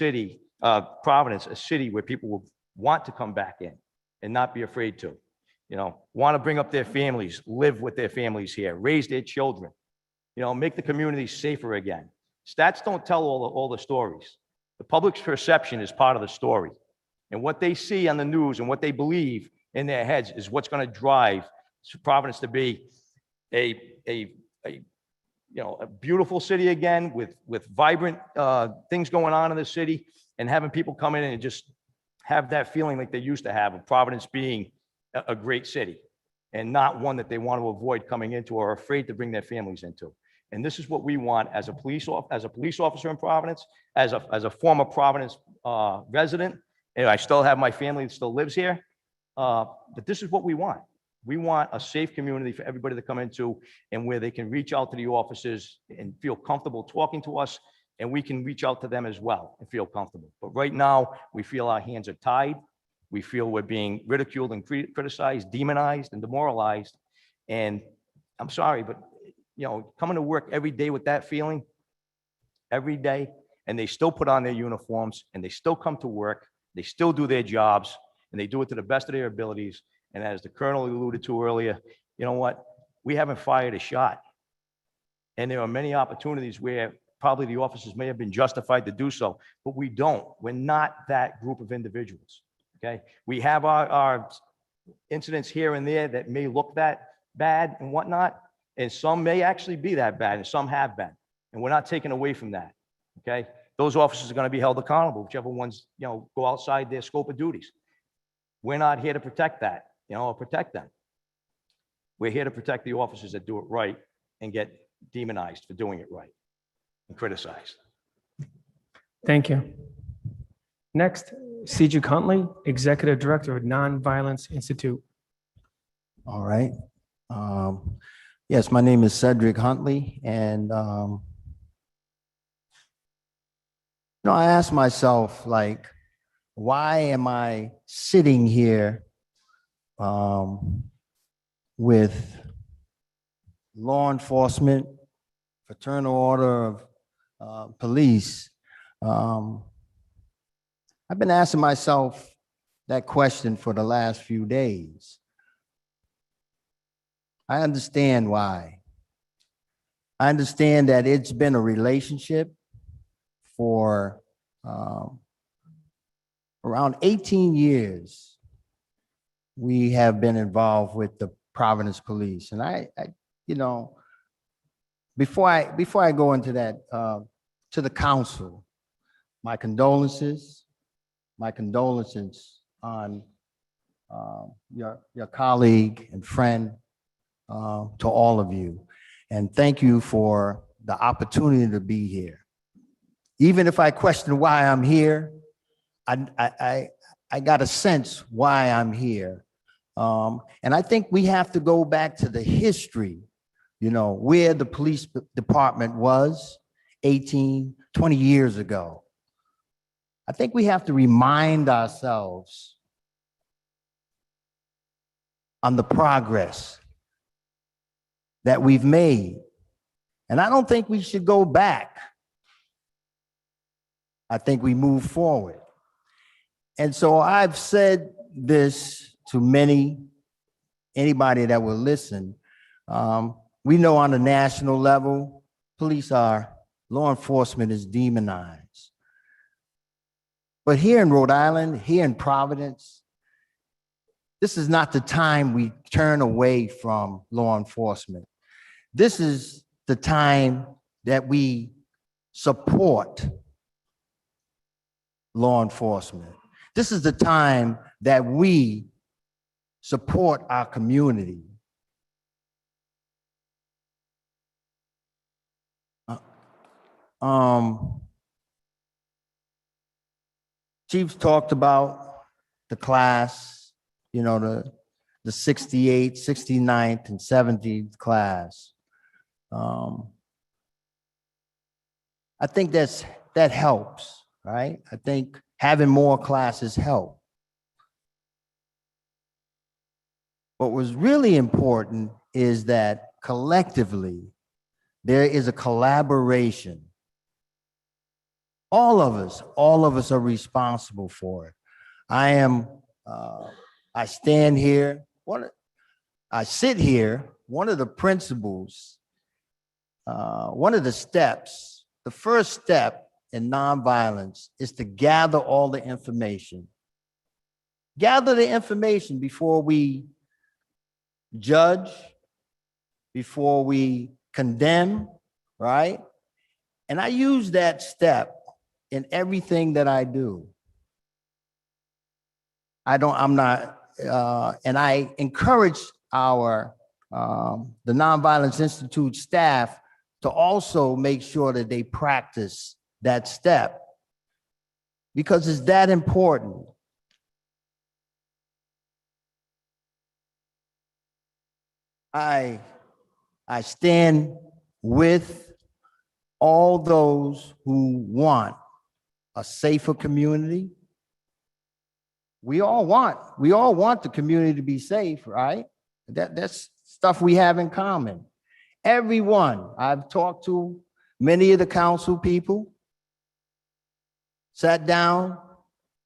Providence a city where people will want to come back in and not be afraid to. You know, want to bring up their families, live with their families here, raise their children, you know, make the community safer again. Stats don't tell all the stories. The public's perception is part of the story. And what they see on the news and what they believe in their heads is what's going to drive Providence to be a beautiful city again with vibrant things going on in the city, and having people come in and just have that feeling like they used to have of Providence being a great city and not one that they want to avoid coming into or are afraid to bring their families into. And this is what we want as a police officer in Providence, as a former Providence resident. And I still have my family that still lives here. But this is what we want. We want a safe community for everybody to come into, and where they can reach out to the officers and feel comfortable talking to us, and we can reach out to them as well and feel comfortable. But right now, we feel our hands are tied. We feel we're being ridiculed and criticized, demonized and demoralized. And I'm sorry, but, you know, coming to work every day with that feeling, every day, and they still put on their uniforms and they still come to work, they still do their jobs, and they do it to the best of their abilities. And as the colonel alluded to earlier, you know what? We haven't fired a shot. And there are many opportunities where probably the officers may have been justified to do so, but we don't. We're not that group of individuals. Okay, we have our incidents here and there that may look that bad and whatnot, and some may actually be that bad, and some have been, and we're not taking away from that. Okay, those officers are going to be held accountable, whichever ones, you know, go outside their scope of duties. We're not here to protect that, you know, or protect them. We're here to protect the officers that do it right and get demonized for doing it right and criticized. Thank you. Next, Cedric Huntley, Executive Director of Nonviolence Institute. All right. Yes, my name is Cedric Huntley, and I asked myself, like, why am I sitting here with law enforcement, Fraternal Order of Police? I've been asking myself that question for the last few days. I understand why. I understand that it's been a relationship for around 18 years. We have been involved with the Providence Police. And I before I go into that, to the council, my condolences on your colleague and friend, to all of you. And thank you for the opportunity to be here. Even if I question why I'm here, I I got a sense why I'm here. And I think we have to go back to the history, you know, where the police department was 18, 20 years ago. I think we have to remind ourselves on the progress that we've made. And I don't think we should go back. I think we move forward. And so I've said this to anybody that will listen. We know on a national level, law enforcement is demonized. But here in Rhode Island, here in Providence, this is not the time we turn away from law enforcement. This is the time that we support law enforcement. This is the time that we support our community. Chiefs talked about the class, you know, the 68th, 69th, and 70th class. I think that helps, right? I think having more classes help. What was really important is that collectively, there is a collaboration. All of us are responsible for it. I stand here, I sit here, one of the principles, one of the steps, the first step in nonviolence is to gather all the information. Gather the information before we judge, before we condemn, right? And I use that step in everything that I do. And I encourage the Nonviolence Institute staff to also make sure that they practice that step because it's that important. I stand with all those who want a safer community. We all want the community to be safe, right? That's stuff we have in common. Everyone, I've talked to many of the council people, sat down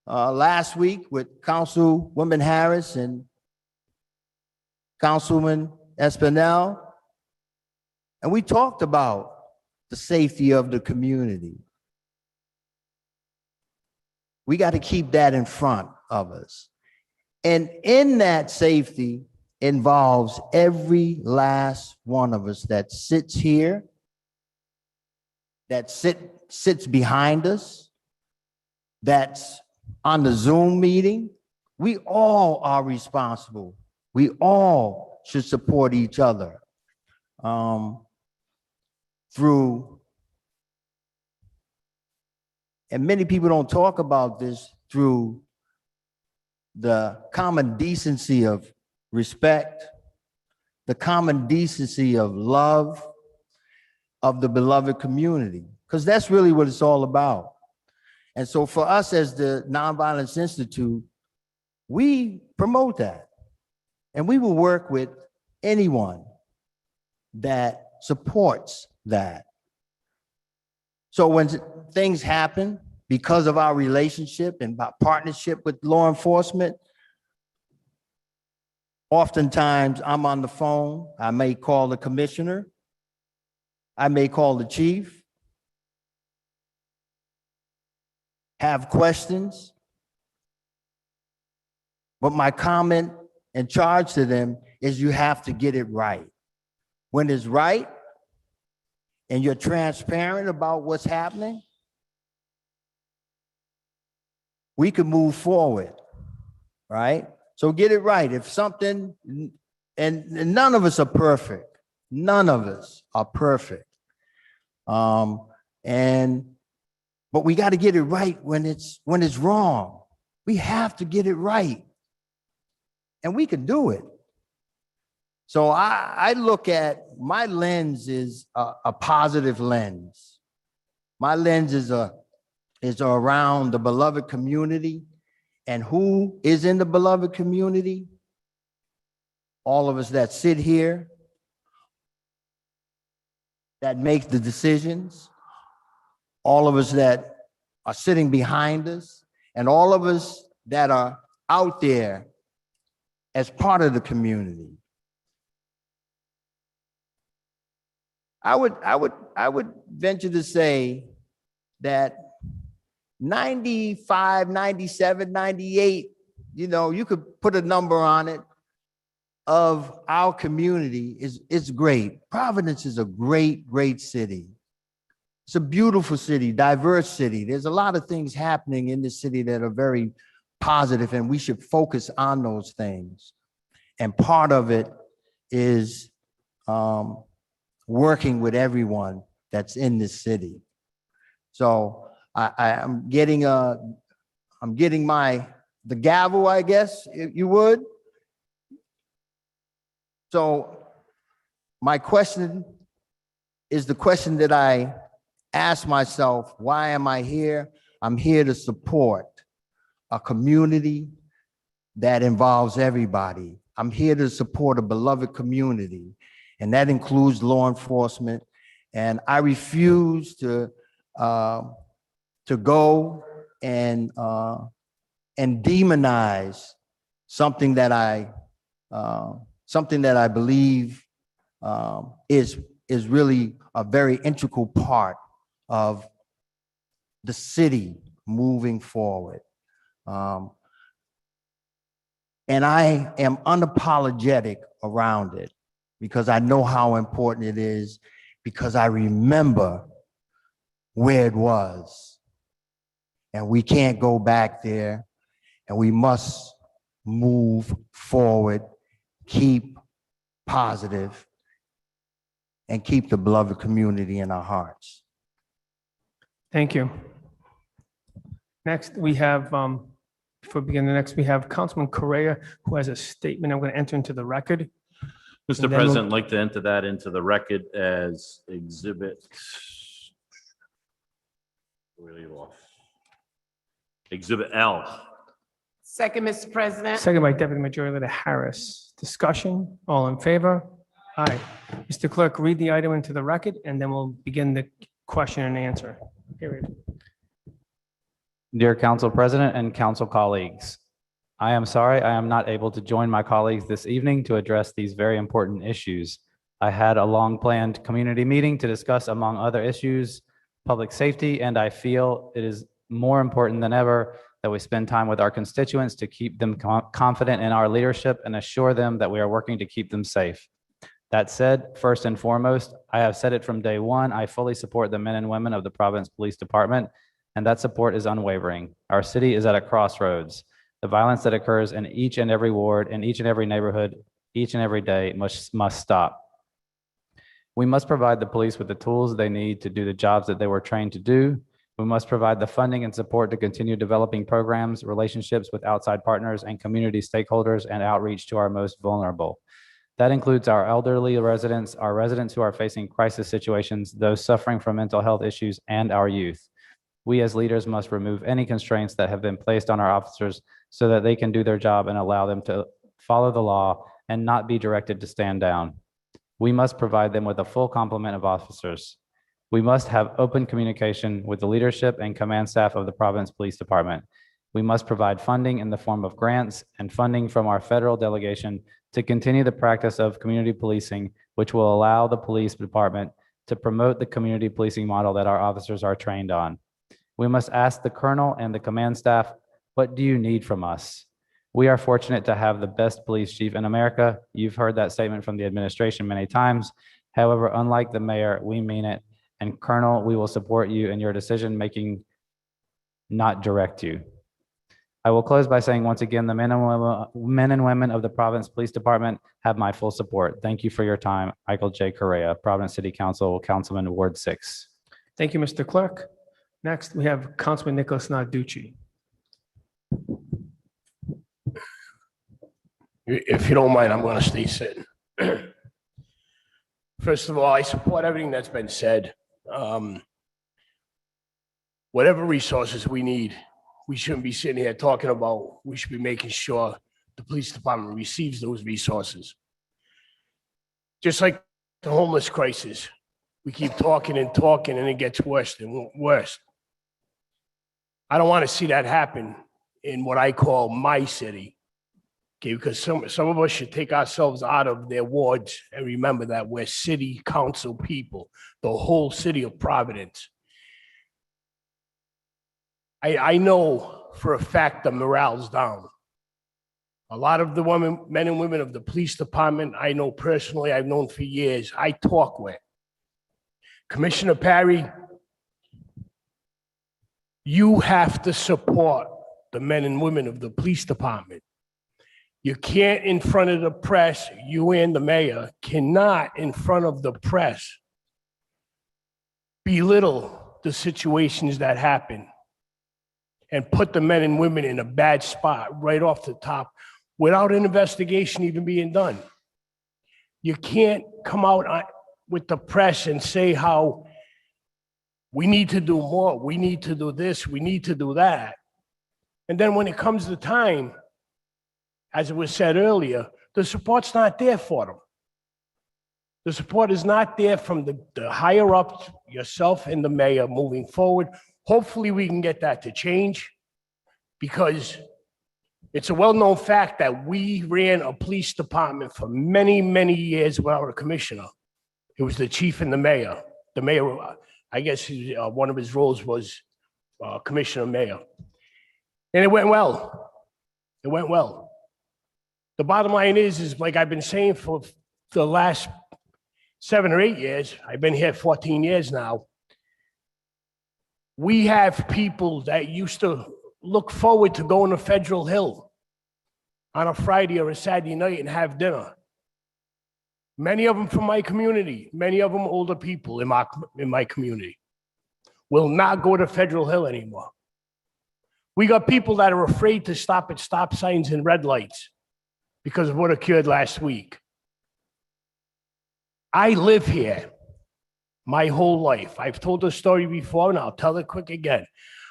last week with Councilwoman Harris and Councilman Espinel, and we talked about the safety of the community. We got to keep that in front of us. And in that safety involves every last one of us that sits here, that sits behind us, that's on the Zoom meeting. We all are responsible. We all should support each other and many people don't talk about this, through the common decency of respect, the common decency of love of the beloved community, because that's really what it's all about. And so for us as the Nonviolence Institute, we promote that. And we will work with anyone that supports that. So when things happen because of our relationship and our partnership with law enforcement, oftentimes I'm on the phone. I may call the commissioner. I may call the chief, have questions. But my comment and charge to them is you have to get it right. When it's right and you're transparent about what's happening, we can move forward, right? So get it right. If something, and none of us are perfect. None of us are perfect. But we got to get it right when it's wrong. We have to get it right. And we can do it. So I look at, my lens is a positive lens. My lens is around the beloved community. And who is in the beloved community? All of us that sit here, that make the decisions, all of us that are sitting behind us, and all of us that are out there as part of the community. I would venture to say that 95, 97, 98, you could put a number on it, of our community is great. Providence is a great, great city. It's a beautiful city, diverse city. There's a lot of things happening in the city that are very positive, and we should focus on those things. And part of it is working with everyone that's in this city. So I'm getting the gavel, I guess, if you would. So my question is the question that I ask myself: why am I here? I'm here to support a community that involves everybody. I'm here to support a beloved community, and that includes law enforcement. And I refuse to go and demonize something that I believe is really a very integral part of the city moving forward. And I am unapologetic around it because I know how important it is, because I remember where it was. And we can't go back there, and we must move forward, keep positive, and keep the beloved community in our hearts. Thank you. Next, we have, before beginning, we have Councilman Correa, who has a statement I'm going to enter into the record. Mr. And then President, I'd like to enter that into the record as exhibit. Where are you off? Exhibit L. Second, Mr. President. Second by Deputy Majority Leader Harris. Discussion, all in favor? Aye. Mr. Clerk, read the item into the record, and then we'll begin the question and answer period. Dear Council President and Council colleagues, I am sorry I am not able to join my colleagues this evening to address these very important issues. I had a long-planned community meeting to discuss, among other issues, public safety, and I feel it is more important than ever that we spend time with our constituents to keep them confident in our leadership and assure them that we are working to keep them safe. That said, first and foremost, I have said it from day one, I fully support the men and women of the Providence Police Department, and that support is unwavering. Our city is at a crossroads. The violence that occurs in each and every ward, in each and every neighborhood, each and every day must stop. We must provide the police with the tools they need to do the jobs that they were trained to do. We must provide the funding and support to continue developing programs, relationships with outside partners and community stakeholders, and outreach to our most vulnerable. That includes our elderly residents, our residents who are facing crisis situations, those suffering from mental health issues, and our youth. We as leaders must remove any constraints that have been placed on our officers so that they can do their job and allow them to follow the law and not be directed to stand down. We must provide them with a full complement of officers. We must have open communication with the leadership and command staff of the Providence Police Department. We must provide funding in the form of grants and funding from our federal delegation to continue the practice of community policing, which will allow the police department to promote the community policing model that our officers are trained on. We must ask the colonel and the command staff, what do you need from us? We are fortunate to have the best police chief in America. You've heard that statement from the administration many times. However, unlike the mayor, we mean it. And Colonel, we will support you in your decision-making, not direct you. I will close by saying once again, the men and women of the Providence Police Department have my full support. Thank you for your time. Michael J. Correa, Providence City Council, Councilman, Ward 6. Thank you, Mr. Clerk. Next, we have Councilman Nicholas Narducci. If you don't mind, I'm going to stay sitting. First of all, I support everything that's been said. Whatever resources we need, we shouldn't be sitting here talking about. We should be making sure the police department receives those resources. Just like the homeless crisis, we keep talking and talking and it gets worse and worse. I don't want to see that happen in what I call my city. Okay, because some of us should take ourselves out of their wards and remember that we're city council people, the whole city of Providence. I know for a fact the morale's down. A lot of the men and women of the police department, I know personally, I've known for years, I talk with. Commissioner Parry, you have to support the men and women of the police department. You can't in front of the press, you and the mayor cannot in front of the press belittle the situations that happen and put the men and women in a bad spot right off the top without an investigation even being done. You can't come out with the press and say how we need to do more, we need to do this, we need to do that. And then when it comes to time, as it was said earlier, the support's not there for them. The support is not there from the higher ups, yourself and the mayor moving forward. Hopefully we can get that to change, because it's a well-known fact that we ran a police department for many, many years without a commissioner. It was the chief and the mayor. The mayor, I guess one of his roles was commissioner mayor. And it went well. It went well. The bottom line is like I've been saying for the last 7 or 8 years, I've been here 14 years now. We have people that used to look forward to going to Federal Hill on a Friday or a Saturday night and have dinner. Many of them from my community, many of them older people in my community, will not go to Federal Hill anymore. We got people that are afraid to stop at stop signs and red lights because of what occurred last week. I live here my whole life. I've told the story before and I'll tell it quick again.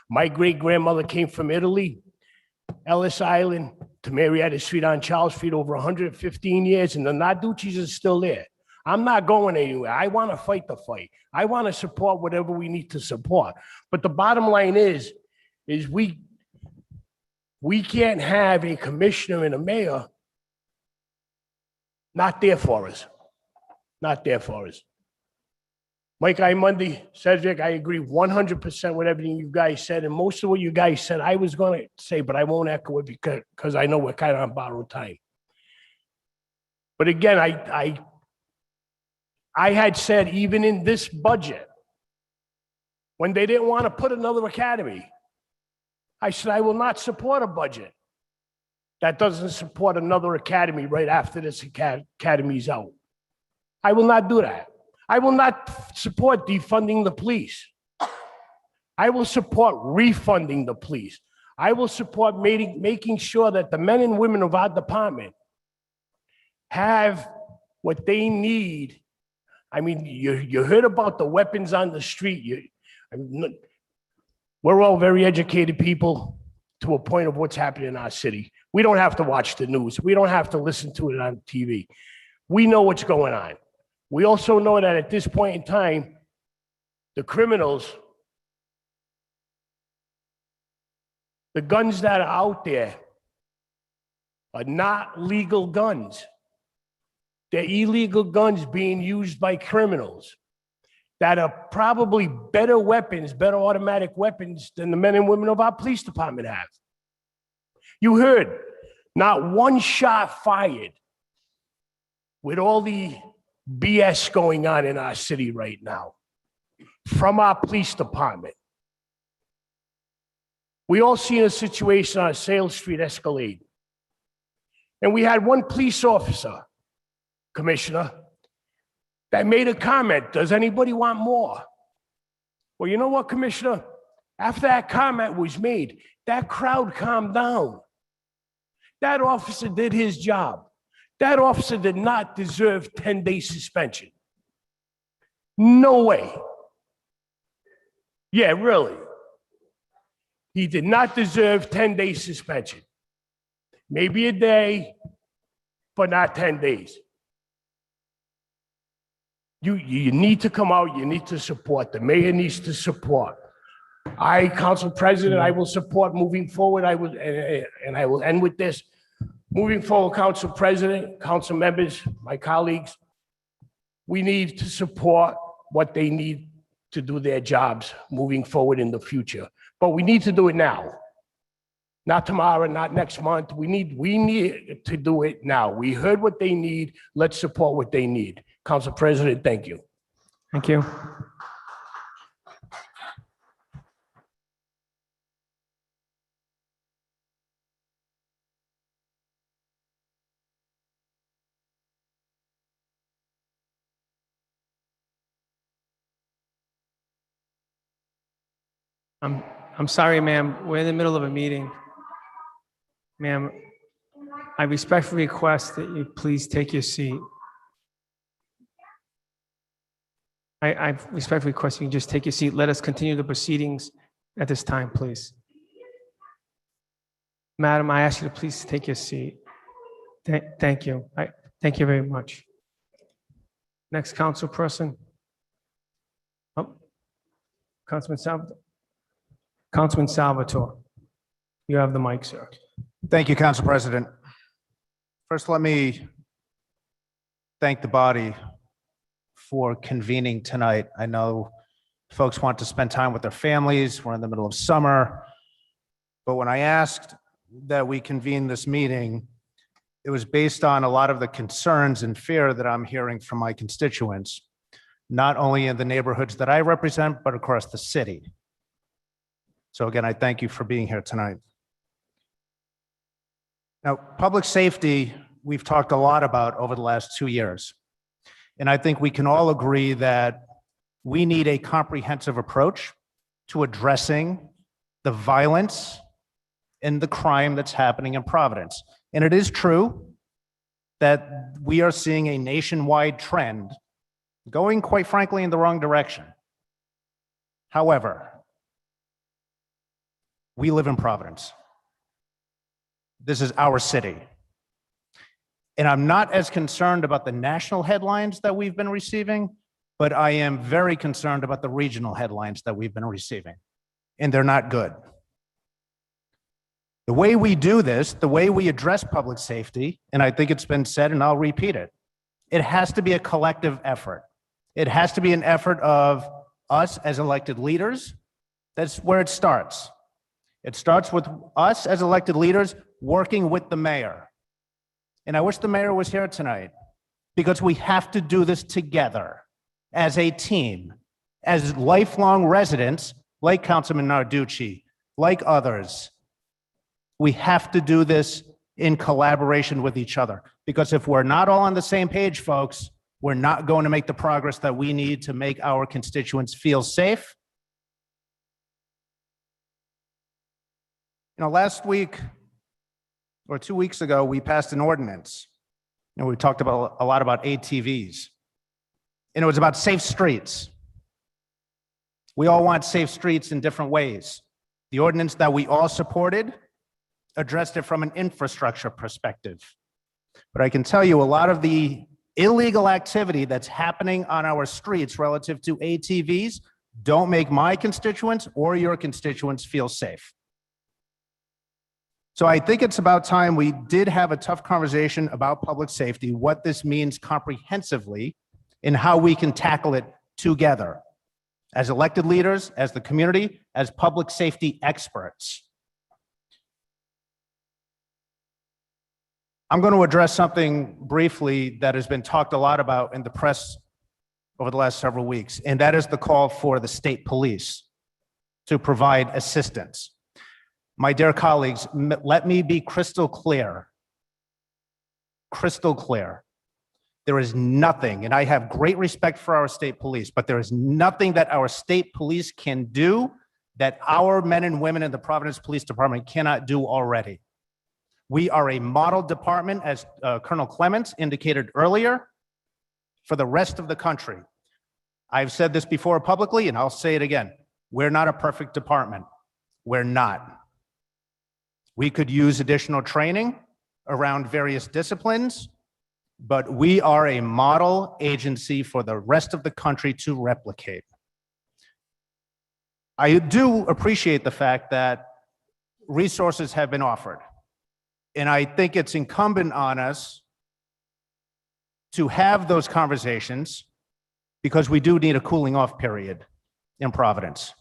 My great-grandmother came from Italy, Ellis Island, to Marietta Street on Charles Street over 115 years, and the Narducci's is still there. I'm not going anywhere. I want to fight the fight. I want to support whatever we need to support. But the bottom line is we can't have a commissioner and a mayor not there for us. Not there for us. Mike, Monday, Cedric, I agree 100% with everything you guys said. And most of what you guys said, I was going to say, but I won't echo it because I know we're kind of on borrowed time. But again, I had said, even in this budget, when they didn't want to put another academy, I said, I will not support a budget that doesn't support another academy right after this academy's out. I will not do that. I will not support defunding the police. I will support refunding the police. I will support making sure that the men and women of our department have what they need. I mean, you heard about the weapons on the street. We're all very educated people to a point of what's happening in our city. We don't have to watch the news. We don't have to listen to it on TV. We know what's going on. We also know that at this point in time, the criminals, the guns that are out there are not legal guns. They're illegal guns being used by criminals that are probably better weapons, better automatic weapons than the men and women of our police department have. You heard, not one shot fired with all the BS going on in our city right now from our police department. We all seen a situation on Sales Street escalate. And we had one police officer, Commissioner, that made a comment, does anybody want more? Well, you know what, Commissioner? After that comment was made, that crowd calmed down. That officer did his job. That officer did not deserve 10-day suspension. No way. Yeah, really. He did not deserve 10-day suspension. Maybe a day, but not 10 days. You need to come out, you need to support. The mayor needs to support. Council President, I will support moving forward. I will end with this. Moving forward, Council President, council members, my colleagues, we need to support what they need to do their jobs moving forward in the future. But we need to do it now. Not tomorrow, not next month. We need to do it now. We heard what they need. Let's support what they need. Council President, thank you. Thank you. I'm sorry, ma'am. We're in the middle of a meeting. Ma'am, I respectfully request that you please take your seat. I respectfully request you just take your seat. Let us continue the proceedings at this time, please. Madam, I ask you to please take your seat. Thank you. Thank you very much. Next council person. Oh, Councilman Salvatore. You have the mic, sir. Thank you, Council President. First, let me thank the body for convening tonight. I know folks want to spend time with their families. We're in the middle of summer. But when I asked that we convene this meeting, it was based on a lot of the concerns and fear that I'm hearing from my constituents, not only in the neighborhoods that I represent, but across the city. So again, I thank you for being here tonight. Now, public safety, we've talked a lot about over the last 2 years. And I think we can all agree that we need a comprehensive approach to addressing the violence and the crime that's happening in Providence. And it is true that we are seeing a nationwide trend going, quite frankly, in the wrong direction. However, we live in Providence. This is our city. And I'm not as concerned about the national headlines that we've been receiving, but I am very concerned about the regional headlines that we've been receiving. And they're not good. The way we do this, the way we address public safety, and I think it's been said and I'll repeat it, it has to be a collective effort. It has to be an effort of us as elected leaders. That's where it starts. It starts with us as elected leaders working with the mayor. And I wish the mayor was here tonight because we have to do this together as a team, as lifelong residents like Councilman Narducci, like others. We have to do this in collaboration with each other because if we're not all on the same page, folks, we're not going to make the progress that we need to make our constituents feel safe. You know, last week or 2 weeks ago, we passed an ordinance. You know, we talked about a lot about ATVs, and it was about safe streets. We all want safe streets in different ways. The ordinance that we all supported addressed it from an infrastructure perspective. But I can tell you a lot of the illegal activity that's happening on our streets relative to ATVs don't make my constituents or your constituents feel safe. So I think it's about time we did have a tough conversation about public safety, what this means comprehensively, and how we can tackle it together as elected leaders, as the community, as public safety experts. I'm going to address something briefly that has been talked a lot about in the press over the last several weeks, and that is the call for the state police to provide assistance. My dear colleagues, let me be crystal clear. Crystal clear. There is nothing, and I have great respect for our state police, but there is nothing that our state police can do that our men and women in the Providence Police Department cannot do already. We are a model department, as Colonel Clements indicated earlier, for the rest of the country. I've said this before publicly, and I'll say it again. We're not a perfect department. We're not. We could use additional training around various disciplines, but we are a model agency for the rest of the country to replicate. I do appreciate the fact that resources have been offered. And I think it's incumbent on us to have those conversations because we do need a cooling off period in Providence.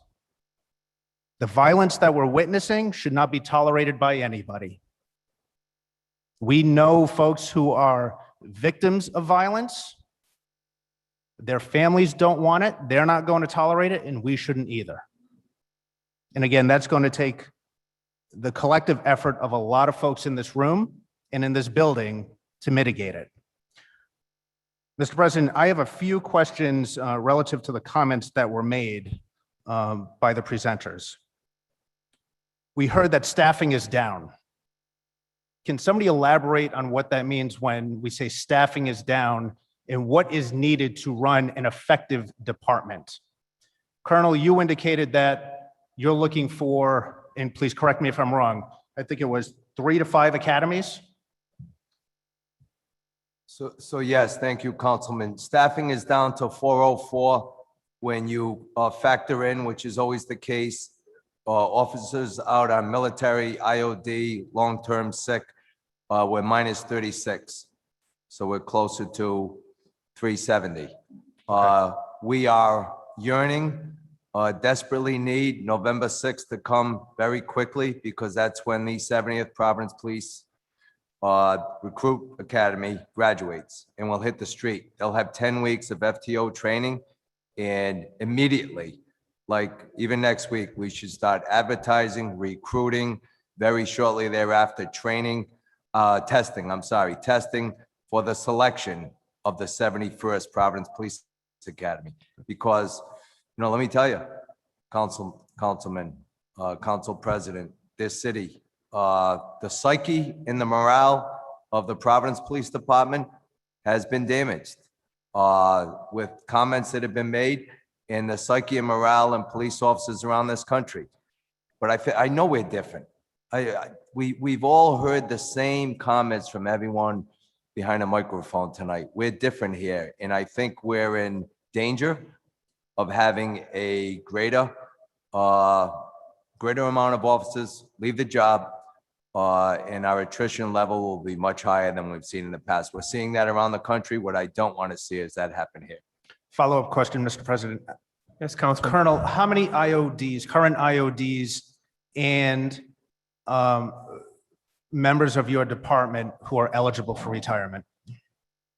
The violence that we're witnessing should not be tolerated by anybody. We know folks who are victims of violence. Their families don't want it. They're not going to tolerate it, and we shouldn't either. And again, that's going to take the collective effort of a lot of folks in this room and in this building to mitigate it. Mr. President, I have a few questions relative to the comments that were made by the presenters. We heard that staffing is down. Can somebody elaborate on what that means when we say staffing is down and what is needed to run an effective department? Colonel, you indicated that you're looking for, and please correct me if I'm wrong, I think it was 3 to 5 academies? So yes, thank you, Councilman. Staffing is down to 404 when you factor in, which is always the case, officers out on military, IOD, long-term sick, we're minus 36. So we're closer to 370. We are yearning, desperately need November 6th to come very quickly because that's when the 70th Providence Police Recruit Academy graduates and will hit the street. They'll have 10 weeks of FTO training and immediately, like even next week, we should start advertising, recruiting, very shortly thereafter, testing for the selection of the 71st Providence Police Academy. Because, let me tell you, Councilman, Council President, this city, the psyche and the morale of the Providence Police Department has been damaged with comments that have been made in the psyche and morale and police officers around this country. But I know we're different. We've all heard the same comments from everyone behind a microphone tonight. We're different here. And I think we're in danger of having a greater amount of officers leave the job, and our attrition level will be much higher than we've seen in the past. We're seeing that around the country. What I don't want to see is that happen here. Follow-up question, Mr. President. Yes, Councilman. Colonel, how many IODs, current IODs, and members of your department who are eligible for retirement?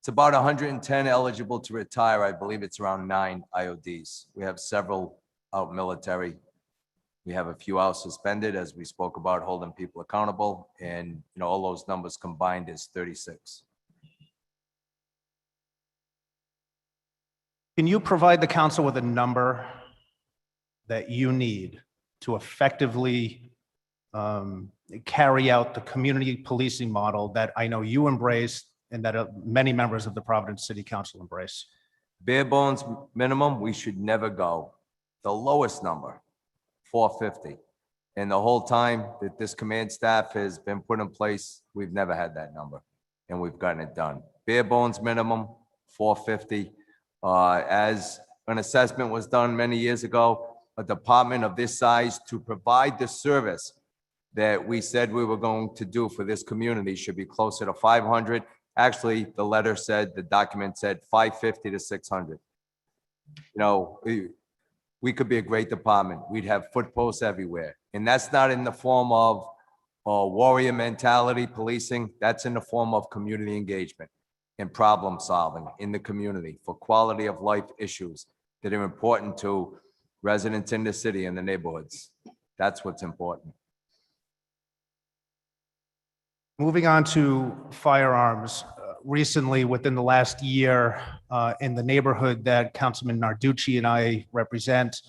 It's about 110 eligible to retire. I believe it's around 9 IODs. We have several out military. We have a few out suspended, as we spoke about, holding people accountable. And, all those numbers combined is 36. Can you provide the council with a number that you need to effectively carry out the community policing model that I know you embrace and that many members of the Providence City Council embrace? Bare bones minimum, we should never go. The lowest number, 450. And the whole time that this command staff has been put in place, we've never had that number, and we've gotten it done. Bare bones minimum, 450. As an assessment was done many years ago, a department of this size to provide the service that we said we were going to do for this community should be closer to 500. Actually, the document said 550 to 600. We could be a great department. We'd have foot posts everywhere. And that's not in the form of warrior mentality policing. That's in the form of community engagement and problem solving in the community for quality of life issues that are important to residents in the city and the neighborhoods. That's what's important. Moving on to firearms, recently within the last year in the neighborhood that Councilman Narducci and I represent,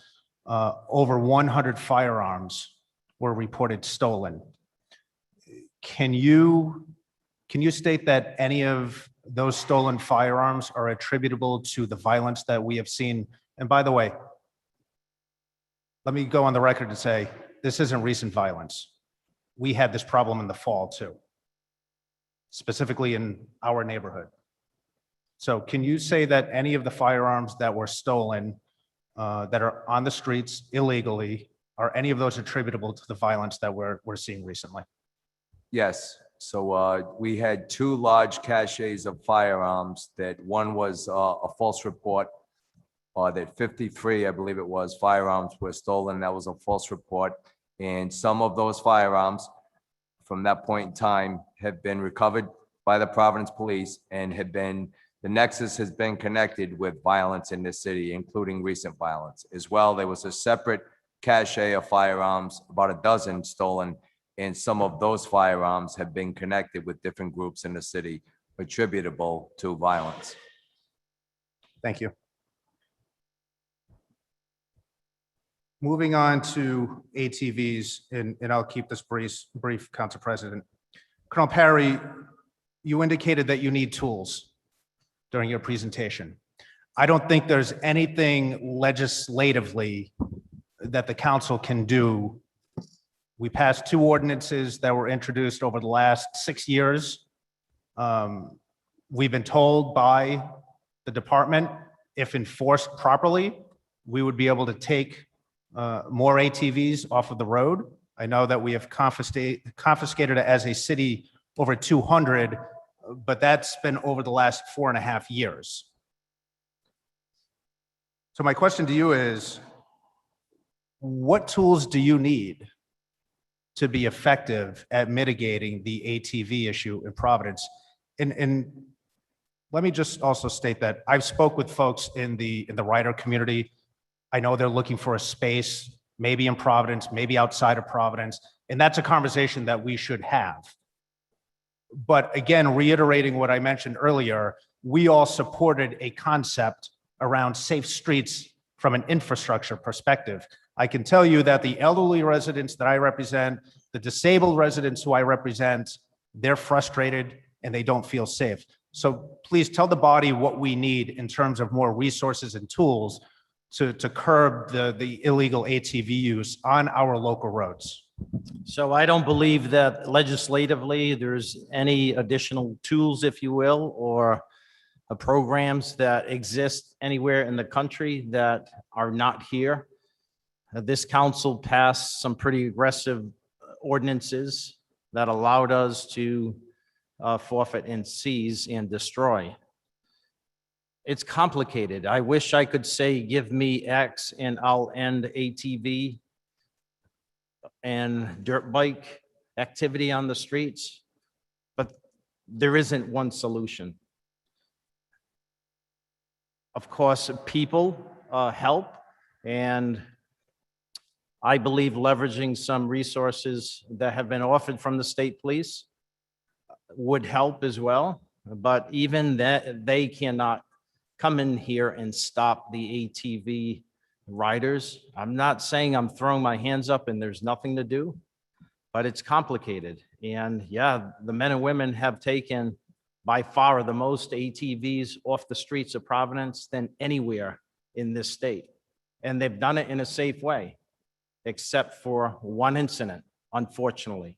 over 100 firearms were reported stolen. Can you state that any of those stolen firearms are attributable to the violence that we have seen? And by the way, let me go on the record and say, this isn't recent violence. We had this problem in the fall too, specifically in our neighborhood. So can you say that any of the firearms that were stolen that are on the streets illegally, are any of those attributable to the violence that we're seeing recently? Yes. So we had two large caches of firearms that one was a false report, that 53, I believe it was, firearms were stolen. That was a false report. And some of those firearms from that point in time have been recovered by the Providence Police and have been, the nexus has been connected with violence in this city, including recent violence. As well, there was a separate cache of firearms, about a dozen stolen, and some of those firearms have been connected with different groups in the city attributable to violence. Thank you. Moving on to ATVs, and I'll keep this brief, Council President. Colonel Parry, you indicated that you need tools during your presentation. I don't think there's anything legislatively that the council can do. We passed two ordinances that were introduced over the last 6 years. We've been told by the department, if enforced properly, we would be able to take more ATVs off of the road. I know that we have confiscated as a city over 200, but that's been over the last 4.5 years. So my question to you is, what tools do you need to be effective at mitigating the ATV issue in Providence? And let me just also state that I've spoke with folks in the rider community. I know they're looking for a space, maybe in Providence, maybe outside of Providence, and that's a conversation that we should have. But again, reiterating what I mentioned earlier, we all supported a concept around safe streets from an infrastructure perspective. I can tell you that the elderly residents that I represent, the disabled residents who I represent, they're frustrated and they don't feel safe. So please tell the body what we need in terms of more resources and tools to curb the illegal ATV use on our local roads. So I don't believe that legislatively there's any additional tools, if you will, or programs that exist anywhere in the country that are not here. This council passed some pretty aggressive ordinances that allowed us to forfeit and seize and destroy. It's complicated. I wish I could say, give me X and I'll end ATV and dirt bike activity on the streets, but there isn't one solution. Of course, people help, and I believe leveraging some resources that have been offered from the state police would help as well, but even that, they cannot come in here and stop the ATV riders. I'm not saying I'm throwing my hands up and there's nothing to do, but it's complicated. And yeah, the men and women have taken by far the most ATVs off the streets of Providence than anywhere in this state. And they've done it in a safe way, except for one incident, unfortunately.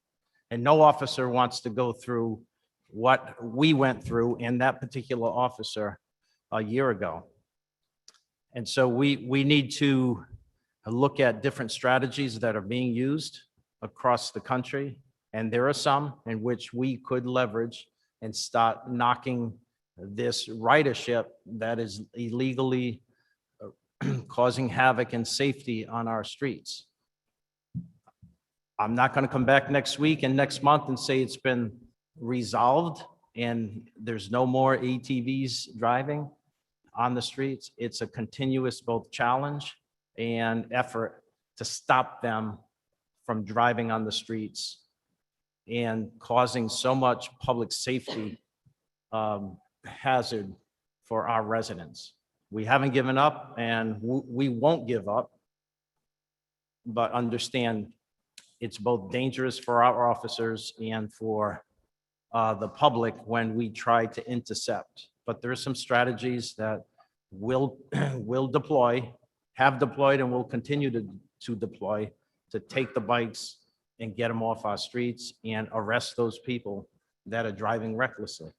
And no officer wants to go through what we went through and that particular officer a year ago. And so we need to look at different strategies that are being used across the country. And there are some in which we could leverage and start knocking this ridership that is illegally causing havoc and safety on our streets. I'm not going to come back next week and next month and say it's been resolved and there's no more ATVs driving on the streets. It's a continuous both challenge and effort to stop them from driving on the streets and causing so much public safety hazard for our residents. We haven't given up and we won't give up, but understand it's both dangerous for our officers and for the public when we try to intercept. But there are some strategies that will deploy, have deployed, and will continue to deploy to take the bikes and get them off our streets and arrest those people that are driving recklessly.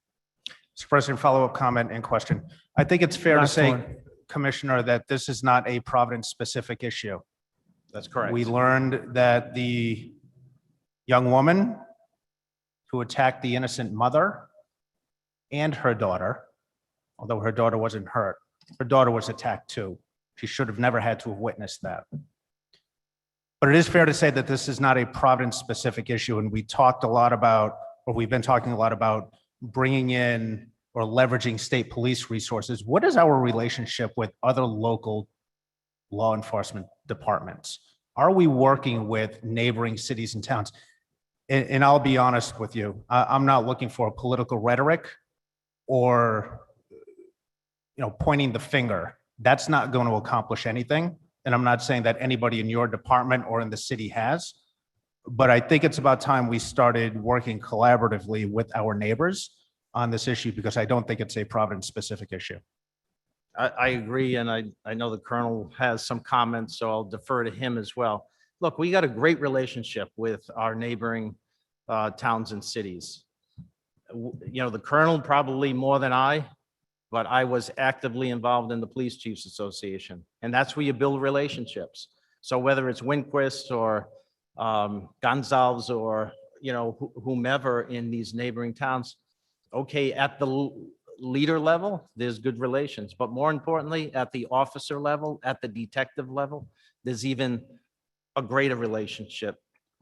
Mr. President, follow-up comment and question. I think it's fair to Last say, one. Commissioner, that this is not a Providence-specific issue. That's correct. We learned that the young woman who attacked the innocent mother and her daughter, although her daughter wasn't hurt, her daughter was attacked too. She should have never had to have witnessed that. But it is fair to say that this is not a Providence-specific issue, and we've been talking a lot about bringing in or leveraging state police resources. What is our relationship with other local law enforcement departments? Are we working with neighboring cities and towns? And I'll be honest with you, I'm not looking for political rhetoric or, pointing the finger. That's not going to accomplish anything. And I'm not saying that anybody in your department or in the city has, but I think it's about time we started working collaboratively with our neighbors on this issue, because I don't think it's a Providence-specific issue. I agree, and I know the Colonel has some comments, so I'll defer to him as well. Look, we got a great relationship with our neighboring towns and cities. The Colonel probably more than I, but I was actively involved in the Police Chiefs Association, and that's where you build relationships. So whether it's Winquist or Gonzalez or whomever in these neighboring towns, okay, at the leader level, there's good relations, but more importantly, at the officer level, at the detective level, there's even a greater relationship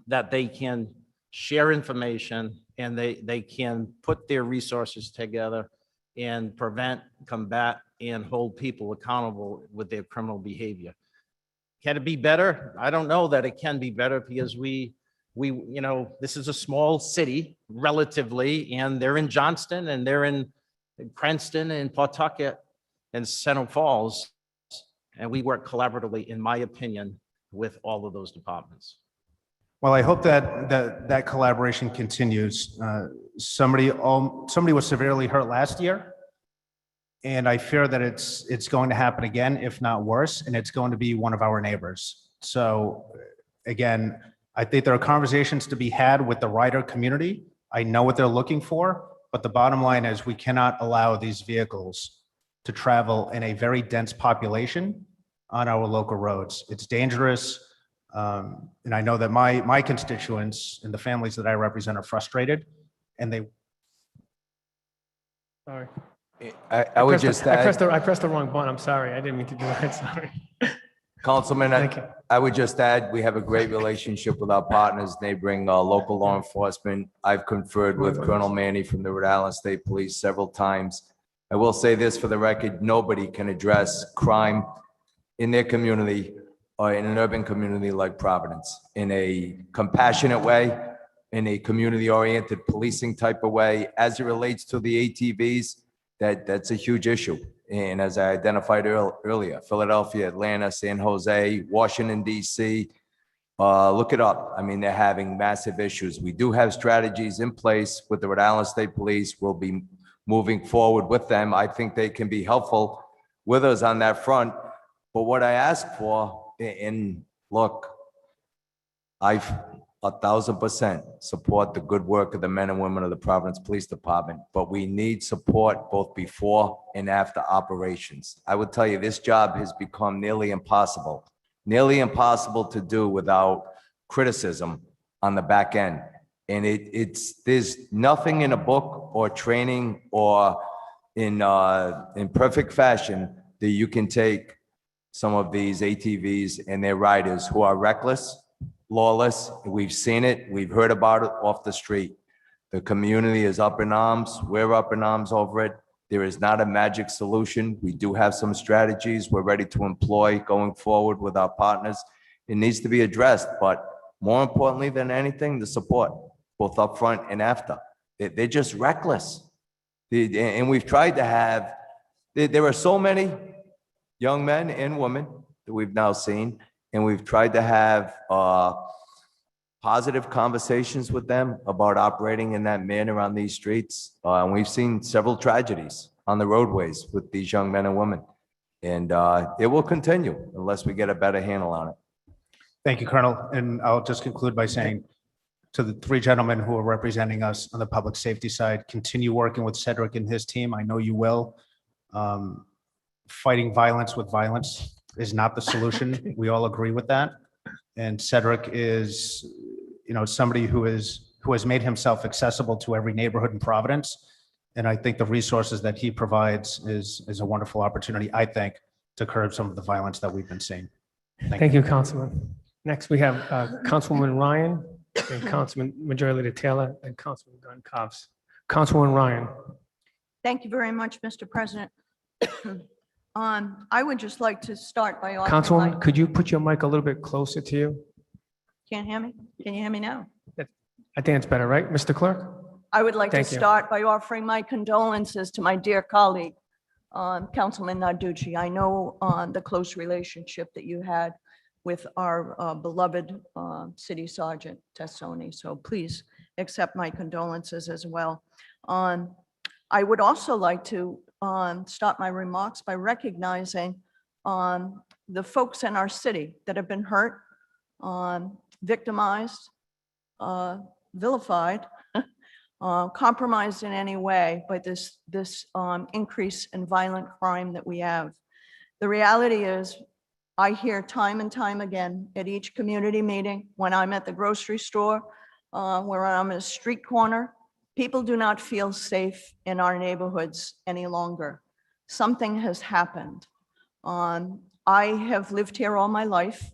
that they can share information and they can put their resources together and prevent, combat, and hold people accountable with their criminal behavior. Can it be better? I don't know that it can be better, because this is a small city relatively, and they're in Johnston and they're in Cranston and Pawtucket and Center Falls. And we work collaboratively, in my opinion, with all of those departments. Well, I hope that collaboration continues. Somebody was severely hurt last year, and I fear that it's going to happen again, if not worse, and it's going to be one of our neighbors. So again, I think there are conversations to be had with the rider community. I know what they're looking for, but the bottom line is we cannot allow these vehicles to travel in a very dense population on our local roads. It's dangerous. And I know that my constituents and the families that I represent are frustrated, and they. Sorry. I would just I add, pressed the wrong button. I'm sorry. I didn't mean to do that. Sorry. Councilman, Thank you. I would just add, we have a great relationship with our partners, neighboring local law enforcement. I've conferred with Colonel Manny from the Rhode Island State Police several times. I will say this for the record: nobody can address crime in their community or in an urban community like Providence in a compassionate way, in a community-oriented policing type of way. As it relates to the ATVs, that's a huge issue. And as I identified earlier, Philadelphia, Atlanta, San Jose, Washington, D.C., look it up. I mean, they're having massive issues. We do have strategies in place with the Rhode Island State Police. We'll be moving forward with them. I think they can be helpful with us on that front. But what I ask for, and look, I 1,000% support the good work of the men and women of the Providence Police Department, but we need support both before and after operations. I would tell you, this job has become nearly impossible to do without criticism on the back end. And there's nothing in a book or training or in perfect fashion that you can take some of these ATVs and their riders who are reckless, lawless. We've seen it. We've heard about it off the street. The community is up in arms. We're up in arms over it. There is not a magic solution. We do have some strategies we're ready to employ going forward with our partners. It needs to be addressed, but more importantly than anything, the support, both up front and after. They're just reckless. And we've tried to have, there are so many young men and women that we've now seen, and we've tried to have positive conversations with them about operating in that manner on these streets. And we've seen several tragedies on the roadways with these young men and women. And it will continue unless we get a better handle on it. Thank you, Colonel. And I'll just conclude by saying to the three gentlemen who are representing us on the public safety side, continue working with Cedric and his team. I know you will. Fighting violence with violence is not the solution. We all agree with that. And Cedric is, somebody who has made himself accessible to every neighborhood in Providence. And I think the resources that he provides is a wonderful opportunity, I think, to curb some of the violence that we've been seeing. Thank you, Councilman. Next, we have Councilwoman Ryan and Councilman Majority Leader Taylor and Councilman Gunn Cobbs. Councilwoman Ryan. Thank you very much, Mr. President. I would just like to start by offering Councilwoman, could you put your mic a little bit closer to you? Can't hear me? Can you hear me now? I think it's better, right, Mr. Clerk? I would like to Thank you. start by offering my condolences to my dear colleague, Councilman Narducci. I know the close relationship that you had with our beloved City Sergeant Tassone. So please accept my condolences as well. I would also like to start my remarks by recognizing the folks in our city that have been hurt, victimized, vilified, compromised in any way by this increase in violent crime that we have. The reality is, I hear time and time again at each community meeting, when I'm at the grocery store, where I'm at a street corner, people do not feel safe in our neighborhoods any longer. Something has happened. I have lived here all my life.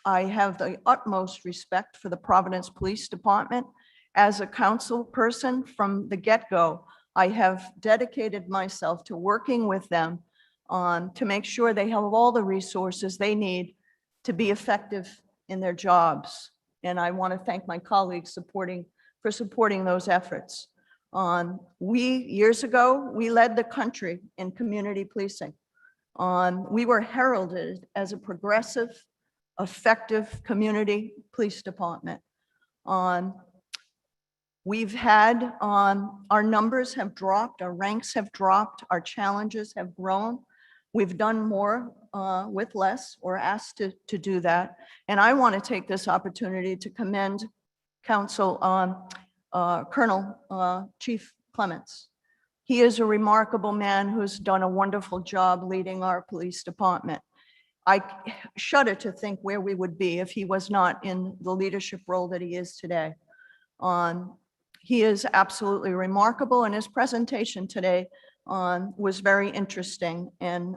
I have the utmost respect for the Providence Police Department. As a council person from the get-go, I have dedicated myself to working with them to make sure they have all the resources they need to be effective in their jobs. And I want to thank my colleagues for supporting those efforts. Years ago, we led the country in community policing. We were heralded as a progressive, effective community police department. We've had, our numbers have dropped, our ranks have dropped, our challenges have grown. We've done more with less, or asked to do that. And I want to take this opportunity to commend Colonel Chief Clements. He is a remarkable man who's done a wonderful job leading our police department. I shudder to think where we would be if he was not in the leadership role that he is today. He is absolutely remarkable, and his presentation today was very interesting, and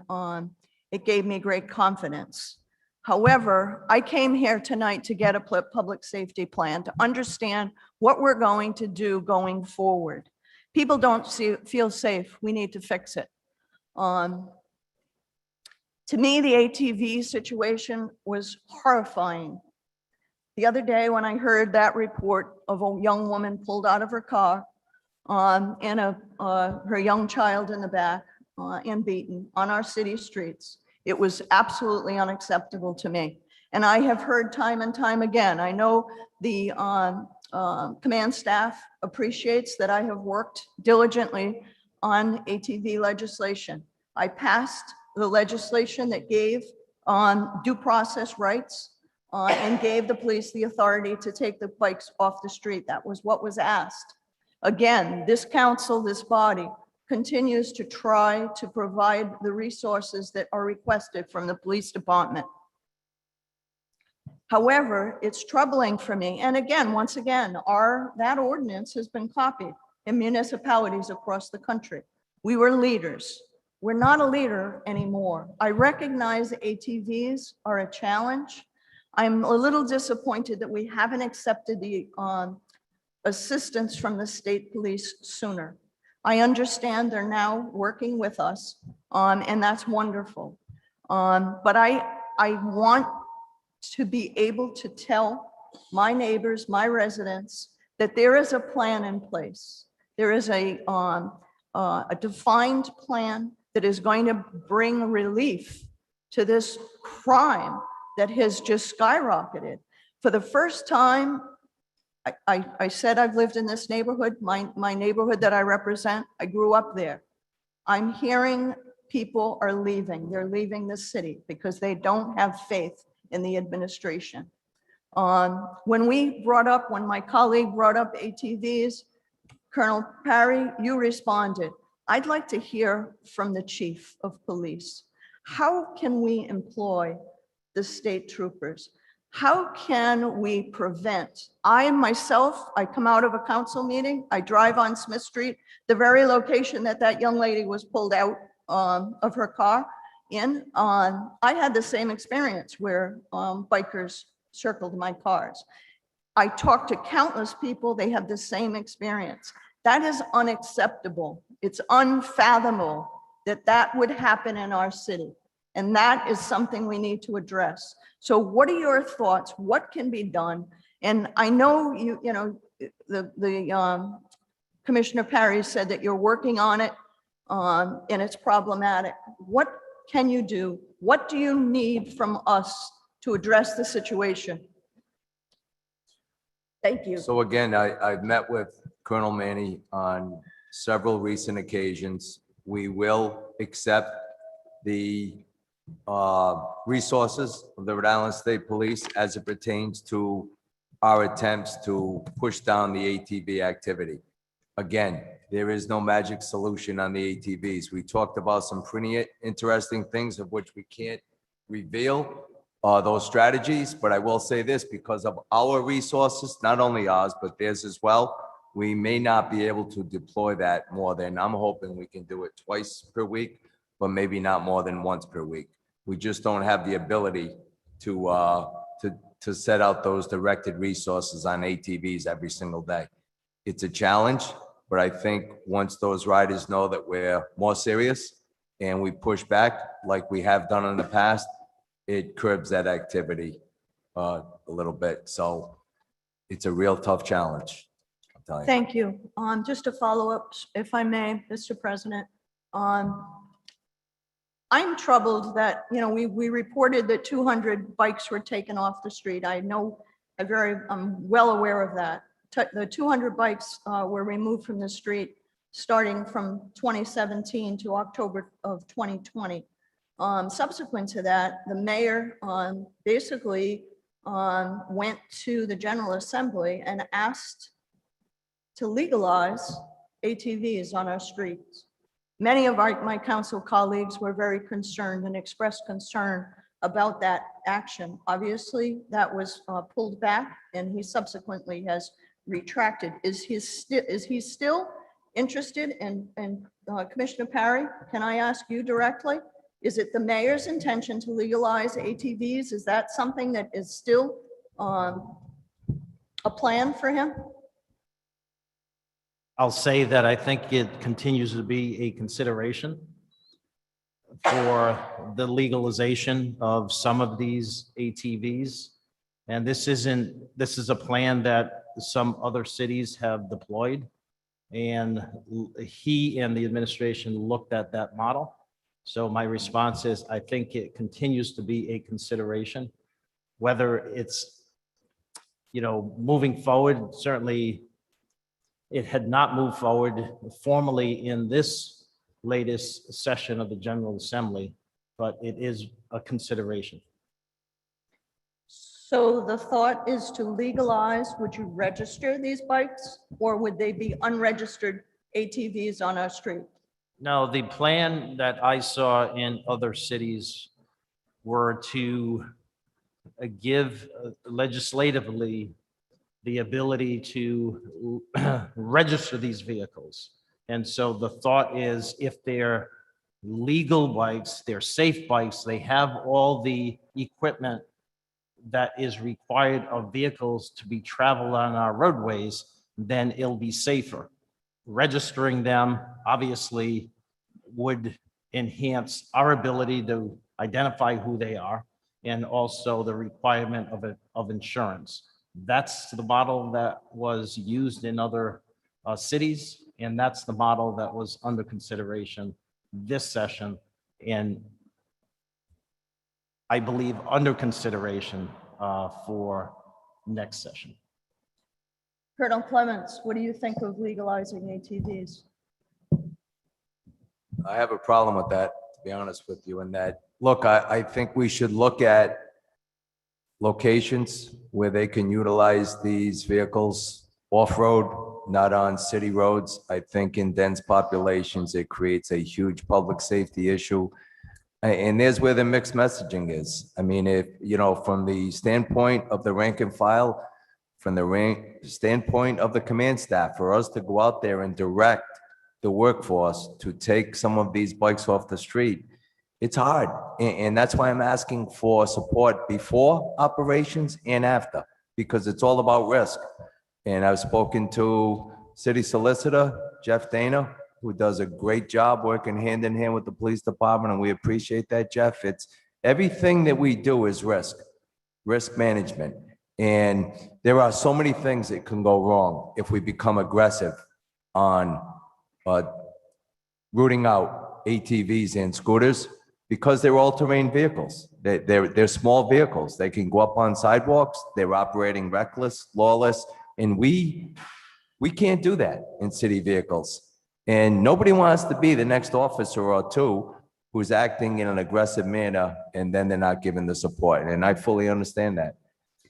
it gave me great confidence. However, I came here tonight to get a public safety plan, to understand what we're going to do going forward. People don't feel safe. We need to fix it. To me, the ATV situation was horrifying. The other day, when I heard that report of a young woman pulled out of her car and her young child in the back and beaten on our city streets, it was absolutely unacceptable to me. And I have heard time and time again, I know the command staff appreciates that I have worked diligently on ATV legislation. I passed the legislation that gave due process rights and gave the police the authority to take the bikes off the street. That was what was asked. Again, this council, this body, continues to try to provide the resources that are requested from the police department. However, it's troubling for me. And again, once again, that ordinance has been copied in municipalities across the country. We were leaders. We're not a leader anymore. I recognize ATVs are a challenge. I'm a little disappointed that we haven't accepted the assistance from the state police sooner. I understand they're now working with us, and that's wonderful. But I want to be able to tell my neighbors, my residents, that there is a plan in place. There is a defined plan that is going to bring relief to this crime that has just skyrocketed. For the first time, I said I've lived in this neighborhood, my neighborhood that I represent, I grew up there. I'm hearing people are leaving. They're leaving the city because they don't have faith in the administration. When my colleague brought up ATVs, Colonel Parry, you responded. I'd like to hear from the chief of police. How can we employ the state troopers? How can we prevent? I come out of a council meeting, I drive on Smith Street, the very location that young lady was pulled out of her car in. I had the same experience where bikers circled my cars. I talked to countless people, they have the same experience. That is unacceptable. It's unfathomable that would happen in our city. And that is something we need to address. So what are your thoughts? What can be done? And I know the Commissioner Parry said that you're working on it and it's problematic. What can you do? What do you need from us to address the situation? Thank you. So again, I've met with Colonel Manny on several recent occasions. We will accept the resources of the Rhode Island State Police as it pertains to our attempts to push down the ATV activity. Again, there is no magic solution on the ATVs. We talked about some pretty interesting things of which we can't reveal those strategies, but I will say this, because of our resources, not only ours, but theirs as well, we may not be able to deploy that more than, I'm hoping we can do it twice per week, but maybe not more than once per week. We just don't have the ability to set out those directed resources on ATVs every single day. It's a challenge, but I think once those riders know that we're more serious and we push back like we have done in the past, it curbs that activity a little bit. So it's a real tough challenge, I'll tell you. Thank you. Just to follow up, if I may, Mr. President, I'm troubled that, we reported that 200 bikes were taken off the street. I'm well aware of that. The 200 bikes were removed from the street starting from 2017 to October of 2020. Subsequent to that, the mayor basically went to the General Assembly and asked to legalize ATVs on our streets. Many of my council colleagues were very concerned and expressed concern about that action. Obviously, that was pulled back and he subsequently has retracted. Is he still interested in Commissioner Parry, can I ask you directly? Is it the mayor's intention to legalize ATVs? Is that something that is still a plan for him? I'll say that I think it continues to be a consideration for the legalization of some of these ATVs. And this is a plan that some other cities have deployed. And he and the administration looked at that model. So my response is, I think it continues to be a consideration. Whether it's, moving forward, certainly it had not moved forward formally in this latest session of the General Assembly, but it is a consideration. So the thought is to legalize, would you register these bikes or would they be unregistered ATVs on our street? No, the plan that I saw in other cities were to give legislatively the ability to register these vehicles. And so the thought is, if they're legal bikes, they're safe bikes, they have all the equipment that is required of vehicles to be traveled on our roadways, then it'll be safer. Registering them obviously would enhance our ability to identify who they are and also the requirement of insurance. That's the model that was used in other cities, and that's the model that was under consideration this session, and I believe under consideration for next session. Colonel Clements, what do you think of legalizing ATVs? I have a problem with that, to be honest with you, in that, look, I think we should look at locations where they can utilize these vehicles off-road, not on city roads. I think in dense populations, it creates a huge public safety issue. And there's where the mixed messaging is. I mean, if, you know, from the standpoint of the rank and file, from the standpoint of the command staff, for us to go out there and direct the workforce to take some of these bikes off the street, it's hard. And that's why I'm asking for support before operations and after, because it's all about risk. And I've spoken to City Solicitor Jeff Dana, who does a great job working hand in hand with the police department, and we appreciate that, Jeff. It's everything that we do is risk management. And there are so many things that can go wrong if we become aggressive on rooting out ATVs and scooters, because they're all-terrain vehicles. They're small vehicles. They can go up on sidewalks. They're operating reckless, lawless, and we can't do that in city vehicles. And nobody wants to be the next officer or two who's acting in an aggressive manner, and then they're not given the support. And I fully understand that.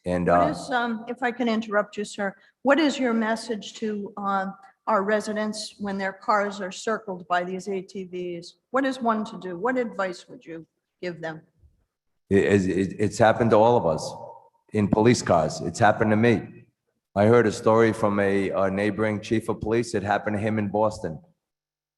And What is, if I can interrupt you, sir, what is your message to our residents when their cars are circled by these ATVs? What is one to do? What advice would you give them? it's happened to all of us in police cars. It's happened to me. I heard a story from a neighboring chief of police. It happened to him in Boston.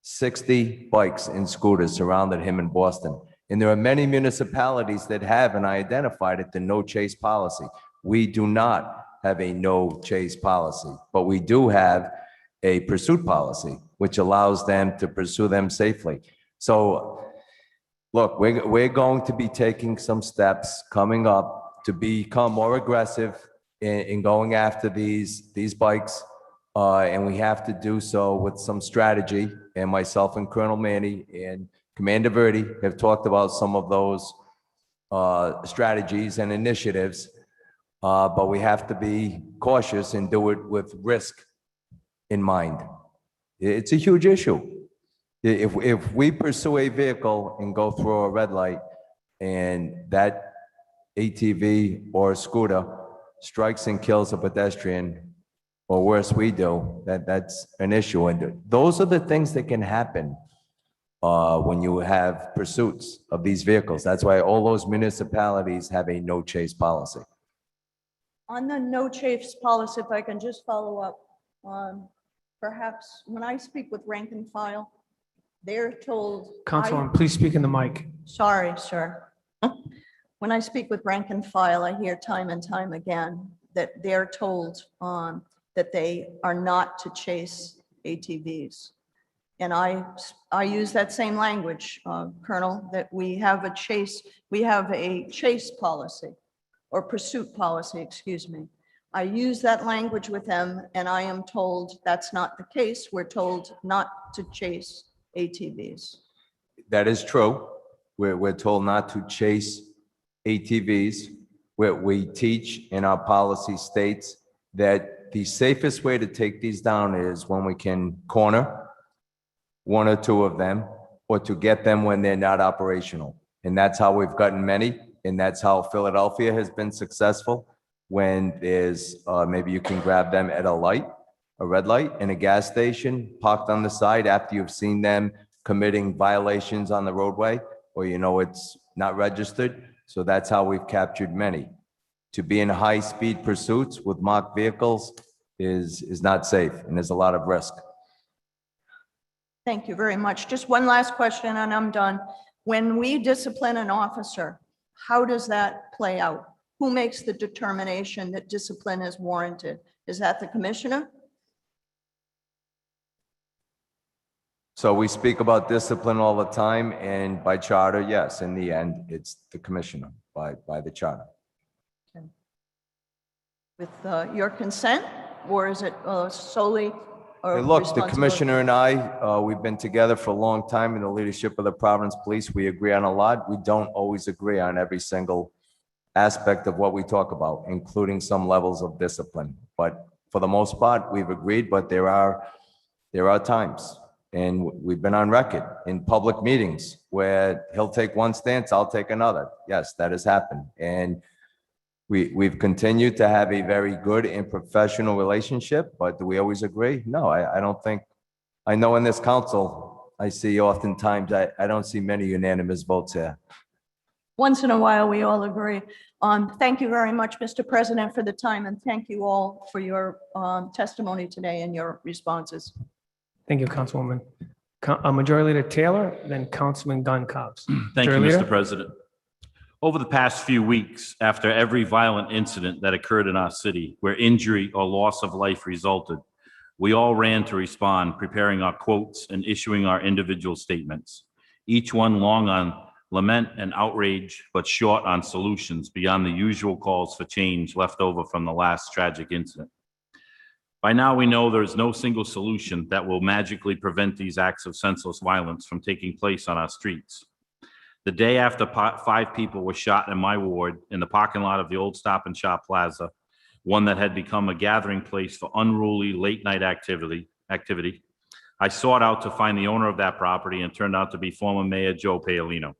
60 bikes and scooters surrounded him in Boston. And there are many municipalities that have, and I identified it, the no chase policy. We do not have a no chase policy, but we do have a pursuit policy, which allows them to pursue them safely. So look, we're going to be taking some steps coming up to become more aggressive in going after these bikes. And we have to do so with some strategy. And myself and Colonel Manny and Commander Verdi have talked about some of those strategies and initiatives. But we have to be cautious and do it with risk in mind. It's a huge issue. If we pursue a vehicle and go through a red light and that ATV or scooter strikes and kills a pedestrian, or worse, we do, that's an issue. And those are the things that can happen when you have pursuits of these vehicles. That's why all those municipalities have a no chase policy. On the no chase policy, if I can just follow up, perhaps when I speak with rank and file, they're told. Councilwoman, please speak in the mic. Sorry, sir. When I speak with rank and file, I hear time and time again that they're told that they are not to chase ATVs. And I use that same language, Colonel, that we have a chase policy, or pursuit policy, excuse me. I use that language with them, and I am told that's not the case. We're told not to chase ATVs. That is true. We're told not to chase ATVs. We teach, in our policy states that the safest way to take these down is when we can corner one or two of them, or to get them when they're not operational. And that's how we've gotten many. And that's how Philadelphia has been successful, when there's, maybe you can grab them at a red light in a gas station, parked on the side after you've seen them committing violations on the roadway, or you know it's not registered. So that's how we've captured many. To be in high-speed pursuits with marked vehicles is not safe, and there's a lot of risk. Thank you very much. Just one last question and I'm done. When we discipline an officer, how does that play out? Who makes the determination that discipline is warranted? Is that the commissioner? So we speak about discipline all the time, and by charter, yes, in the end, it's the commissioner by the charter. With your consent, or is it solely? Hey, look, the commissioner and I, we've been together for a long time in the leadership of the Providence Police. We agree on a lot. We don't always agree on every single aspect of what we talk about, including some levels of discipline. But for the most part, we've agreed, but there are times, and we've been on record in public meetings where he'll take one stance, I'll take another. Yes, that has happened. And we've continued to have a very good and professional relationship, but do we always agree? No, I don't think. I know in this council, I see oftentimes, I don't see many unanimous votes here. Once in a while, we all agree. Thank you very much, Mr. President, for the time, and thank you all for your testimony today and your responses. Thank you, Councilwoman. Majority Leader Taylor, then Councilman Gun Cobbs. Thank you, Majority Mr. Leader? President. Over the past few weeks, after every violent incident that occurred in our city where injury or loss of life resulted, we all ran to respond, preparing our quotes and issuing our individual statements, each one long on lament and outrage, but short on solutions beyond the usual calls for change left over from the last tragic incident. By now, we know there is no single solution that will magically prevent these acts of senseless violence from taking place on our streets. The day after 5 people were shot in my ward in the parking lot of the old Stop and Shop Plaza, one that had become a gathering place for unruly late-night activity, I sought out to find the owner of that property, and turned out to be former Mayor Joe Paolino.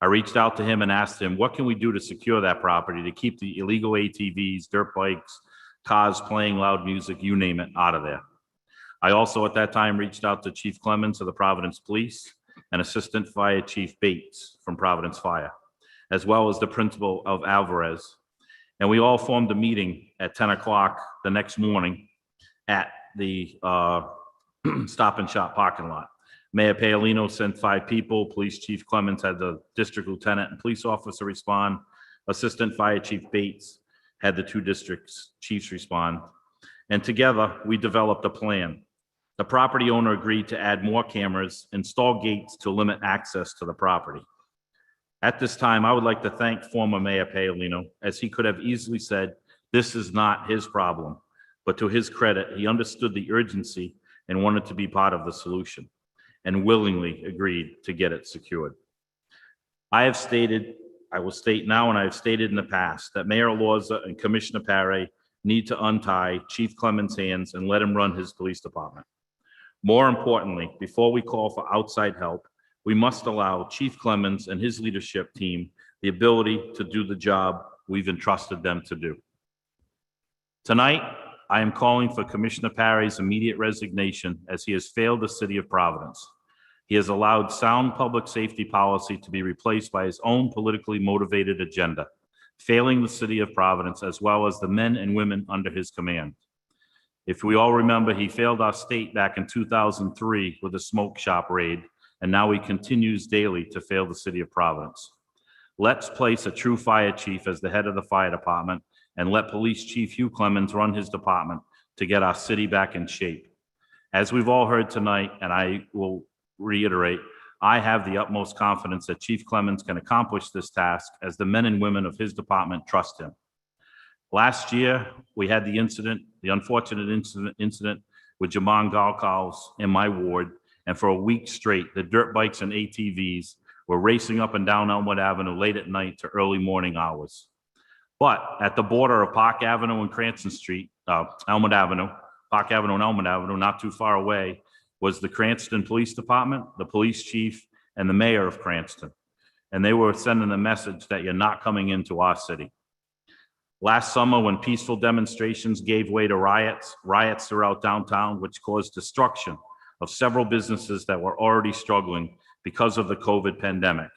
I reached out to him and asked him, what can we do to secure that property to keep the illegal ATVs, dirt bikes, cars playing loud music, you name it, out of there? I also at that time reached out to Chief Clements of the Providence Police and Assistant Fire Chief Bates from Providence Fire, as well as the principal of Atvs. And we all formed a meeting at 10 o'clock the next morning at the Stop and Shop parking lot. Mayor Paolino sent 5 people. Police Chief Clements had the district lieutenant and police officer respond. Assistant Fire Chief Bates had the 2 district chiefs respond. And together, we developed a plan. The property owner agreed to add more cameras, install gates to limit access to the property. At this time, I would like to thank former Mayor Paolino, as he could have easily said, this is not his problem. But to his credit, he understood the urgency and wanted to be part of the solution, and willingly agreed to get it secured. I have stated, I will state now, and I have stated in the past, that Mayor Lorza and Commissioner Parry need to untie Chief Clements' hands and let him run his police department. More importantly, before we call for outside help, we must allow Chief Clements and his leadership team the ability to do the job we've entrusted them to do. Tonight, I am calling for Commissioner Parry's immediate resignation, as he has failed the city of Providence. He has allowed sound public safety policy to be replaced by his own politically motivated agenda, failing the city of Providence as well as the men and women under his command. If we all remember, he failed our state back in 2003 with a smoke shop raid, and now he continues daily to fail the city of Providence. Let's place a true fire chief as the head of the fire department, and let Police Chief Hugh Clements run his department to get our city back in shape. As we've all heard tonight, and I will reiterate, I have the utmost confidence that Chief Clements can accomplish this task, as the men and women of his department trust him. Last year, we had the incident, the unfortunate incident with Jamon Galkals in my ward, and for a week straight, the dirt bikes and ATVs were racing up and down Elmwood Avenue late at night to early morning hours. But at the border of Park Avenue and Cranston Street, Elmwood Avenue, Park Avenue and Elmwood Avenue, not too far away, was the Cranston Police Department, the police chief, and the mayor of Cranston. And they were sending the message that you're not coming into our city. Last summer, when peaceful demonstrations gave way to riots throughout downtown, which caused destruction of several businesses that were already struggling because of the COVID pandemic.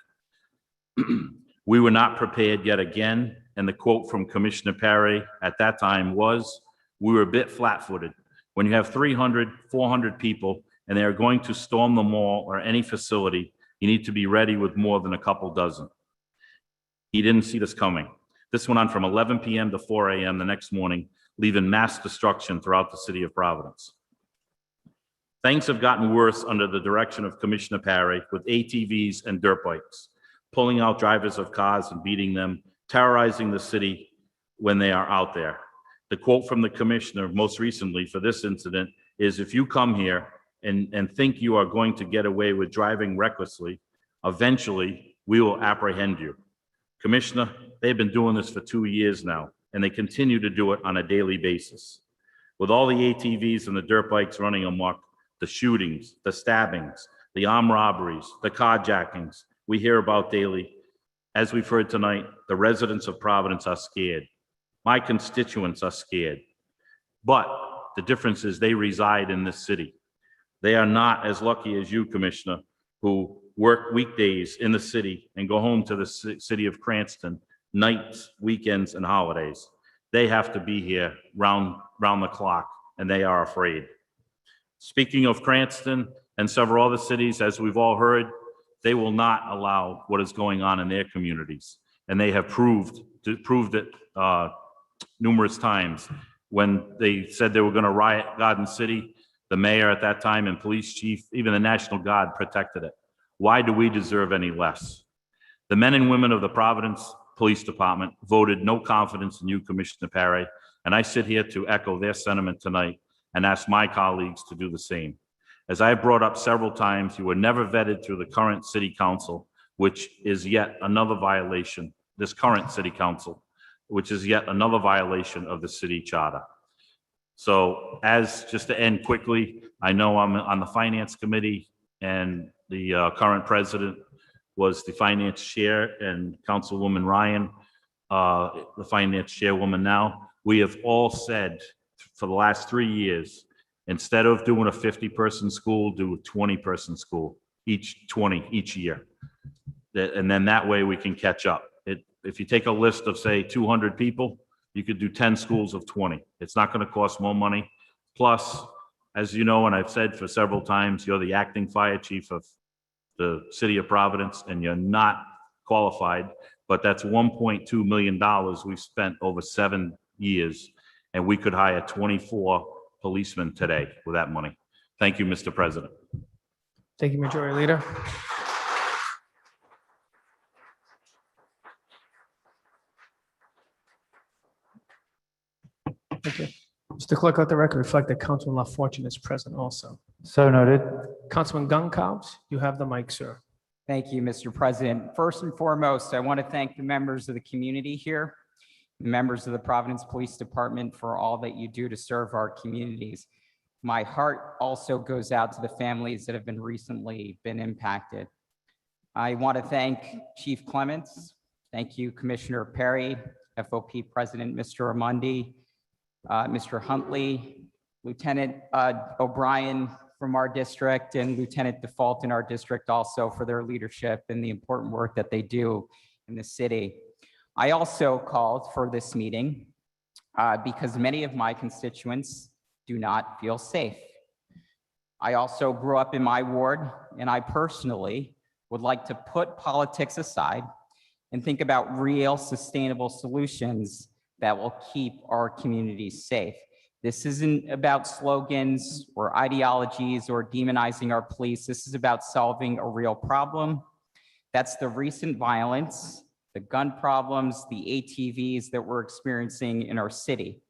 We were not prepared yet again, and the quote from Commissioner Parry at that time was, we were a bit flat-footed. When you have 300, 400 people, and they are going to storm the mall or any facility, you need to be ready with more than a couple dozen. He didn't see this coming. This went on from 11 p.m. to 4 a.m. the next morning, leaving mass destruction throughout the city of Providence. Things have gotten worse under the direction of Commissioner Parry, with ATVs and dirt bikes, pulling out drivers of cars and beating them, terrorizing the city when they are out there. The quote from the commissioner most recently for this incident is, if you come here and think you are going to get away with driving recklessly, eventually we will apprehend you. Commissioner, They've been doing this for 2 years now, and they continue to do it on a daily basis. With all the ATVs and the dirt bikes running amok, the shootings, the stabbings, the armed robberies, the carjackings we hear about daily, as we've heard tonight, the residents of Providence are scared. My constituents are scared. But the difference is they reside in this city. They are not as lucky as you, Commissioner, who work weekdays in the city and go home to the city of Cranston, nights, weekends, and holidays. They have to be here round the clock, and they are afraid. Speaking of Cranston and several other cities, as we've all heard, they will not allow what is going on in their communities. And they have proved it numerous times. When they said they were going to riot Garden City, the mayor at that time and police chief, even the National Guard protected it. Why do we deserve any less? The men and women of the Providence Police Department voted no confidence in you, Commissioner Parry, and I sit here to echo their sentiment tonight and ask my colleagues to do the same. As I brought up several times, you were never vetted through the current city council, which is yet another violation, this current city council, which is yet another violation of the city charter. So just to end quickly, I know I'm on the finance committee and the current president was the finance chair and Councilwoman Ryan, the finance chairwoman now. We have all said for the last 3 years, instead of doing a 50-person school, do a 20-person school, each year. And then that way we can catch up. If you take a list of, say, 200 people, you could do 10 schools of 20. It's not going to cost more money. Plus, as you know, and I've said for several times, you're the acting fire chief of the city of Providence, and you're not qualified, but that's $1.2 million we've spent over 7 years, and we could hire 24 policemen today with that money. Thank you, Mr. President. Thank you, Majority Leader. Thank you. Mr. Clerk, let the record reflect that Councilman LaFortune is present also. So noted. Councilman Goncalves, you have the mic, sir. Thank you, Mr. President. First and foremost, I want to thank the members of the community here, the members of the Providence Police Department for all that you do to serve our communities. My heart also goes out to the families that have been recently impacted. I want to thank Chief Clements. Thank you, Commissioner Parry, FOP President Mr. Amond, Mr. Huntley, Lieutenant O'Brien from our district, and Lieutenant Default in our district also for their leadership and the important work that they do in the city. I also called for this meeting because many of my constituents do not feel safe. I also grew up in my ward, and I personally would like to put politics aside and think about real sustainable solutions that will keep our communities safe. This isn't about slogans or ideologies or demonizing our police. This is about solving a real problem. That's the recent violence, the gun problems, the ATVs that we're experiencing in our city.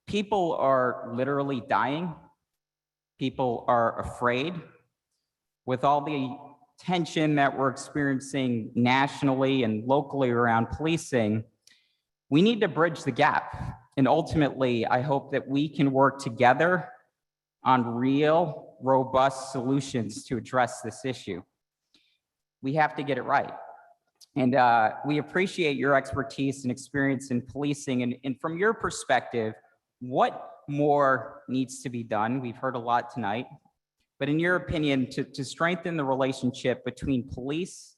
People are literally dying. People are afraid. With all the tension that we're experiencing nationally and locally around policing, we need to bridge the gap. And ultimately, I hope that we can work together on real, robust solutions to address this issue. We have to get it right. And we appreciate your expertise and experience in policing. And from your perspective, what more needs to be done? We've heard a lot tonight. But in your opinion, to strengthen the relationship between police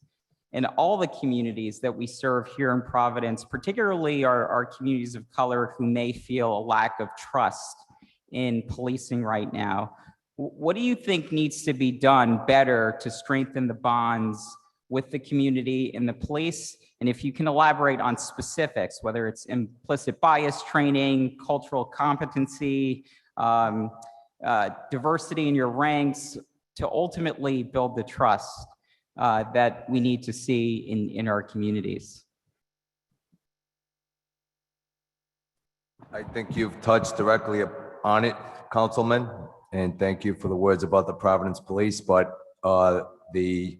and all the communities that we serve here in Providence, particularly our communities of color who may feel a lack of trust in policing right now, what do you think needs to be done better to strengthen the bonds with the community and the police? And if you can elaborate on specifics, whether it's implicit bias training, cultural competency, diversity in your ranks, to ultimately build the trust that we need to see in our communities. I think you've touched directly on it, Councilman, and thank you for the words about the Providence Police, but the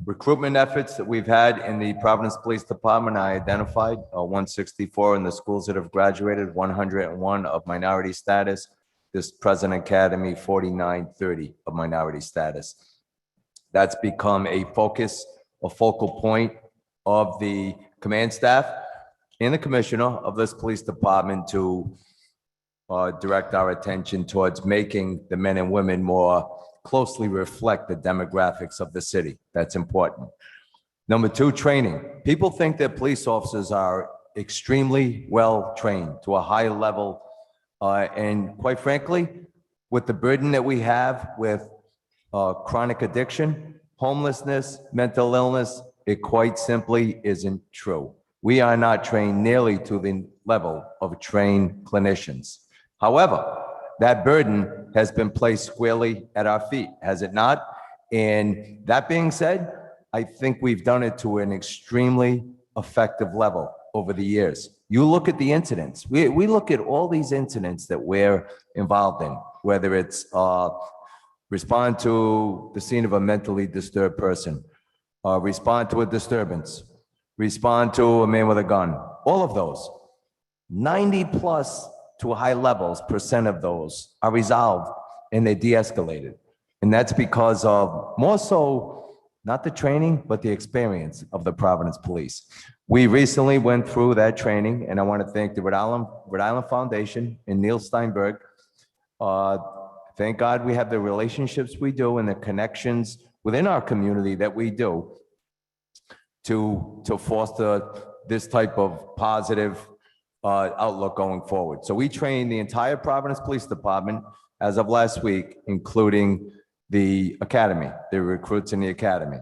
recruitment efforts that we've had in the Providence Police Department, I identified 164 in the schools that have graduated, 101 of minority status. This present academy, 4930 of minority status. That's become a focus, a focal point of the command staff and the commissioner of this police department to direct our attention towards making the men and women more closely reflect the demographics of the city. That's important. Number two, training. People think that police officers are extremely well trained to a high level. And quite frankly, with the burden that we have with chronic addiction, homelessness, mental illness, it quite simply isn't true. We are not trained nearly to the level of trained clinicians. However, that burden has been placed squarely at our feet, has it not? And that being said, I think we've done it to an extremely effective level over the years. You look at the incidents. We look at all these incidents that we're involved in, whether it's respond to the scene of a mentally disturbed person, respond to a disturbance, respond to a man with a gun, all of those. 90+ to high levels % of those are resolved and they're de-escalated. And that's because of more so, not the training, but the experience of the Providence Police. We recently went through that training, and I want to thank the Rhode Island Foundation and Neil Steinberg. Thank God we have the relationships we do and the connections within our community that we do to foster this type of positive outlook going forward. So we trained the entire Providence Police Department as of last week, including the academy, the recruits in the academy.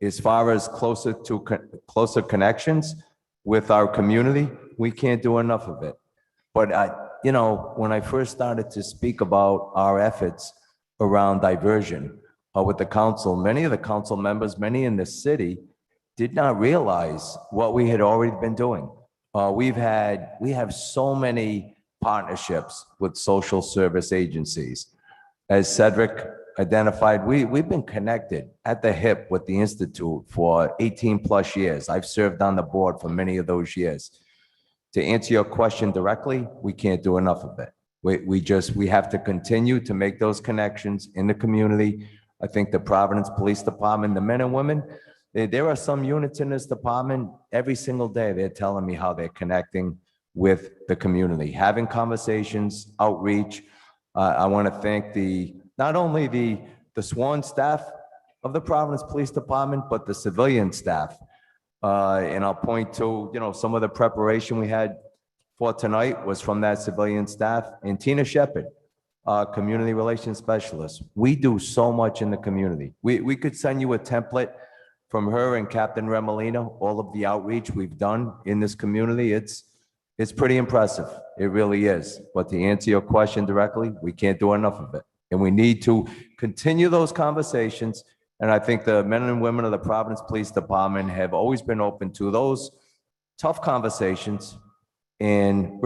As far as closer connections with our community, we can't do enough of it. But you know, when I first started to speak about our efforts around diversion with the council, many of the council members, many in the city, did not realize what we had already been doing. We have so many partnerships with social service agencies. As Cedric identified, we've been connected at the hip with the Institute for 18+ years. I've served on the board for many of those years. To answer your question directly, we can't do enough of it. We have to continue to make those connections in the community. I think the Providence Police Department, the men and women, there are some units in this department, every single day, they're telling me how they're connecting with the community, having conversations, outreach. I want to thank not only the sworn staff of the Providence Police Department, but the civilian staff. And I'll point to, some of the preparation we had for tonight was from that civilian staff. And Tina Shepard, community relations specialist. We do so much in the community. We could send you a template from her and Captain Remolino, all of the outreach we've done in this community. It's pretty impressive. It really is. But to answer your question directly, we can't do enough of it. And we need to continue those conversations. And I think the men and women of the Providence Police Department have always been open to those tough conversations and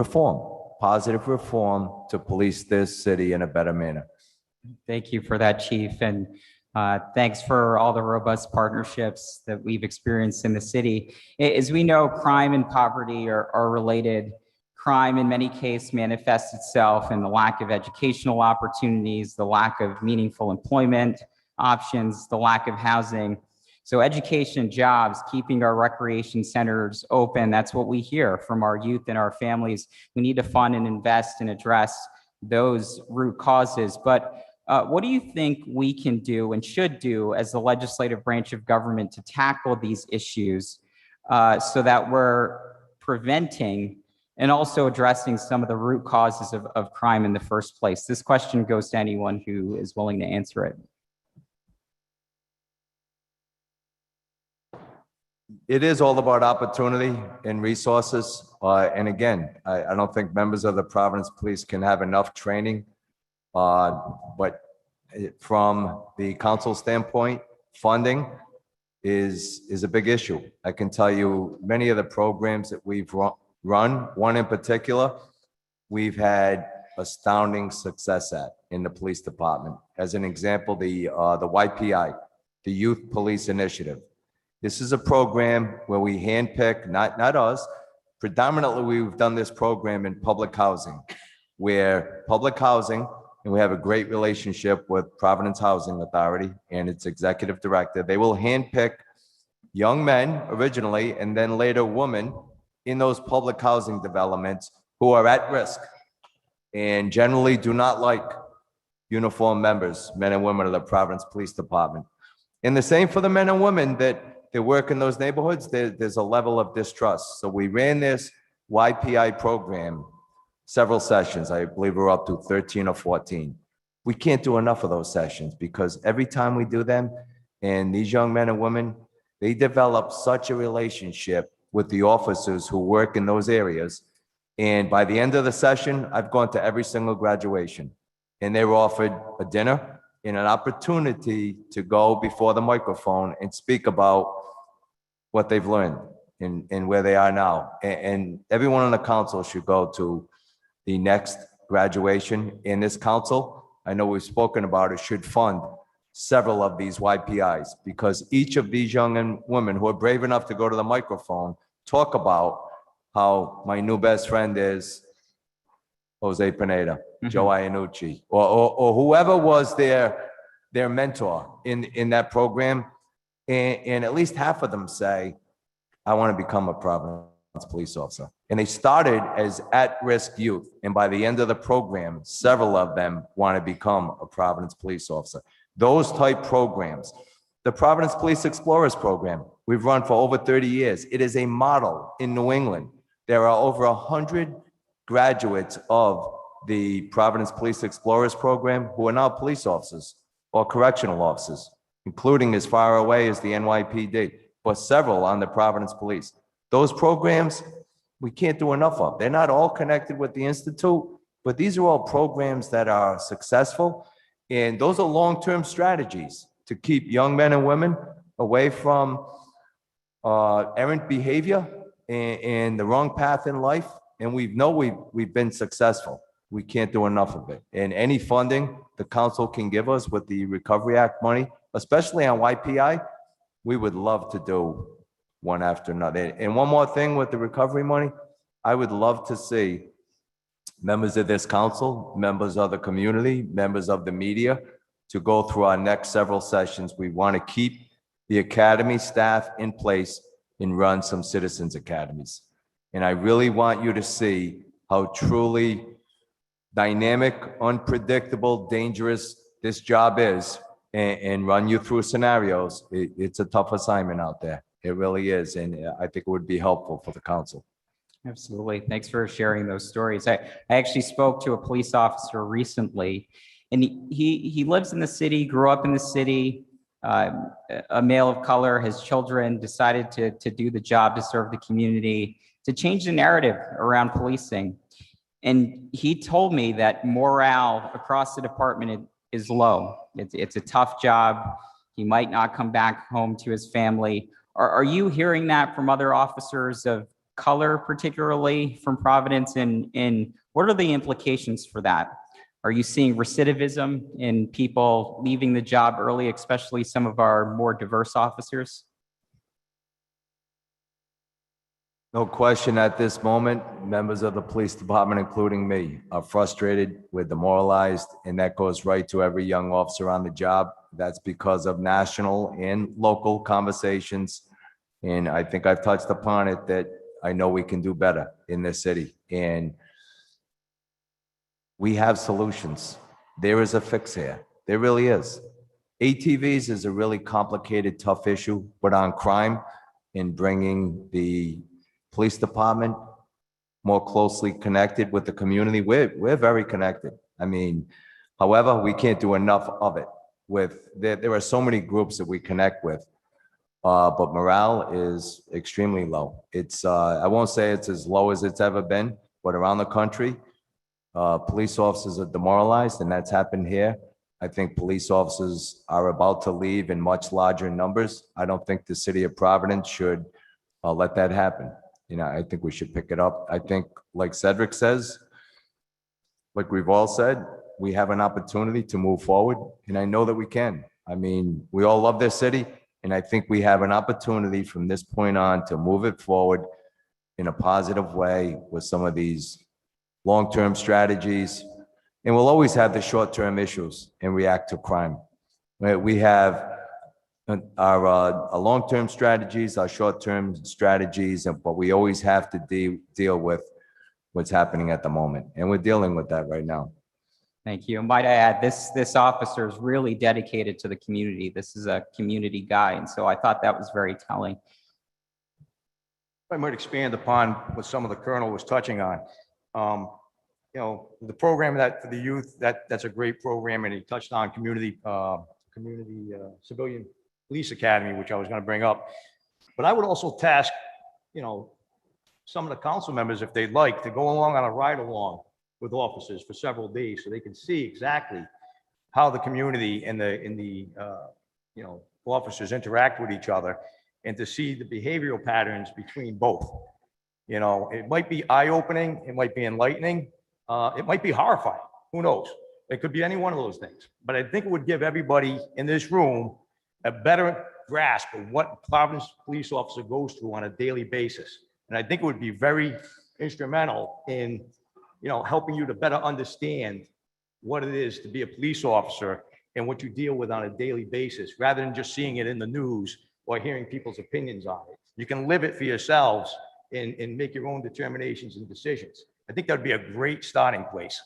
positive reform to police this city in a better manner. Thank you for that, Chief. And thanks for all the robust partnerships that we've experienced in the city. As we know, crime and poverty are related. Crime in many cases manifests itself in the lack of educational opportunities, the lack of meaningful employment options, the lack of housing. So education, jobs, keeping our recreation centers open, that's what we hear from our youth and our families. We need to fund and invest and address those root causes. But what do you think we can do and should do as the legislative branch of government to tackle these issues so that we're preventing and also addressing some of the root causes of crime in the first place? This question goes to anyone who is willing to answer it. It is all about opportunity and resources. And again, I don't think members of the Providence Police can have enough training. But from the council standpoint, funding is a big issue. I can tell you many of the programs that we've run, one in particular, we've had astounding success at in the police department. As an example, the YPI, the Youth Police Initiative. This is a program where we handpick, not us, predominantly we've done this program in public housing, where public housing, and we have a great relationship with Providence Housing Authority and its executive director, they will handpick young men originally, and then later women in those public housing developments who are at risk and generally do not like uniformed members, men and women of the Providence Police Department. And the same for the men and women that work in those neighborhoods, there's a level of distrust. So we ran this YPI program, several sessions. I believe we're up to 13 or 14. We can't do enough of those sessions because every time we do them, and these young men and women, they develop such a relationship with the officers who work in those areas. And by the end of the session, I've gone to every single graduation, and they were offered a dinner and an opportunity to go before the microphone and speak about what they've learned and where they are now. And everyone on the council should go to the next graduation. In this council, I know we've spoken about it, should fund several of these YPIs, because each of these young women who are brave enough to go to the microphone talk about how my new best friend is Jose Pineda, Joe Iannucci, or whoever was their mentor in that program. And at least half of them say, I want to become a Providence police officer. And they started as at-risk youth. And by the end of the program, several of them want to become a Providence police officer. Those type programs. The Providence Police Explorers program, we've run for over 30 years. It is a model in New England. There are over 100 graduates of the Providence Police Explorers program who are now police officers or correctional officers, including as far away as the NYPD, but several on the Providence Police. Those programs, we can't do enough of. They're not all connected with the Institute, but these are all programs that are successful. And those are long-term strategies to keep young men and women away from errant behavior and the wrong path in life. And we've been successful. We can't do enough of it. And any funding the council can give us with the Recovery Act money, especially on YPI, we would love to do one after another. And one more thing with the recovery money, I would love to see members of this council, members of the community, members of the media, to go through our next several sessions. We want to keep the academy staff in place and run some citizens academies. And I really want you to see how truly dynamic, unpredictable, dangerous this job is, and run you through scenarios. It's a tough assignment out there. It really is. And I think it would be helpful for the council. Absolutely. Thanks for sharing those stories. I actually spoke to a police officer recently, and he lives in the city, grew up in the city, a male of color, has children, decided to do the job, to serve the community, to change the narrative around policing. And he told me that morale across the department is low. It's a tough job. He might not come back home to his family. Are you hearing that from other officers of color, particularly from Providence? And what are the implications for that? Are you seeing recidivism in people leaving the job early, especially some of our more diverse officers? No question at this moment, members of the police department, including me, are frustrated, we're demoralized, and that goes right to every young officer on the job. That's because of national and local conversations. And I think I've touched upon it, that I know we can do better in this city. And we have solutions. There is a fix here. There really is. ATVs is a really complicated, tough issue, but on crime and bringing the police department more closely connected with the community. We're very connected. I mean, however, we can't do enough of it. There are so many groups that we connect with, but morale is extremely low. It's I won't say it's as low as it's ever been, but around the country, police officers are demoralized, and that's happened here. I think police officers are about to leave in much larger numbers. I don't think the city of Providence should let that happen. You know, I think we should pick it up. I think, like Cedric says, like we've all said, we have an opportunity to move forward, and I know that we can. I mean, we all love this city, And I think we have an opportunity from this point on to move it forward in a positive way with some of these long-term strategies. And we'll always have the short-term issues and react to crime. Right? We have our long-term strategies, our short-term strategies, but we always have to deal with what's happening at the moment. And we're dealing with that right now. Thank you. And might I add, this officer is really dedicated to the community. This is a community guy, and so I thought that was very telling. I might expand upon what some of the colonel was touching on. You know, the program that for the youth, that's a great program, and he touched on community civilian police academy, which I was going to bring up. But I would also task, you know, some of the council members, if they'd like, to go along on a ride along with officers for several days so they can see exactly how the community and the you know, officers interact with each other, and to see the behavioral patterns between both. You know, it might be eye-opening, it might be enlightening, it might be horrifying, who knows? It could be any one of those things. But I think it would give everybody in this room a better grasp of what Providence police officer goes through on a daily basis. And I think it would be very instrumental in, you know, helping you to better understand what it is to be a police officer and what you deal with on a daily basis, rather than just seeing it in the news or hearing people's opinions on it. You can live it for yourselves and make your own determinations and decisions. I think that'd be a great starting place.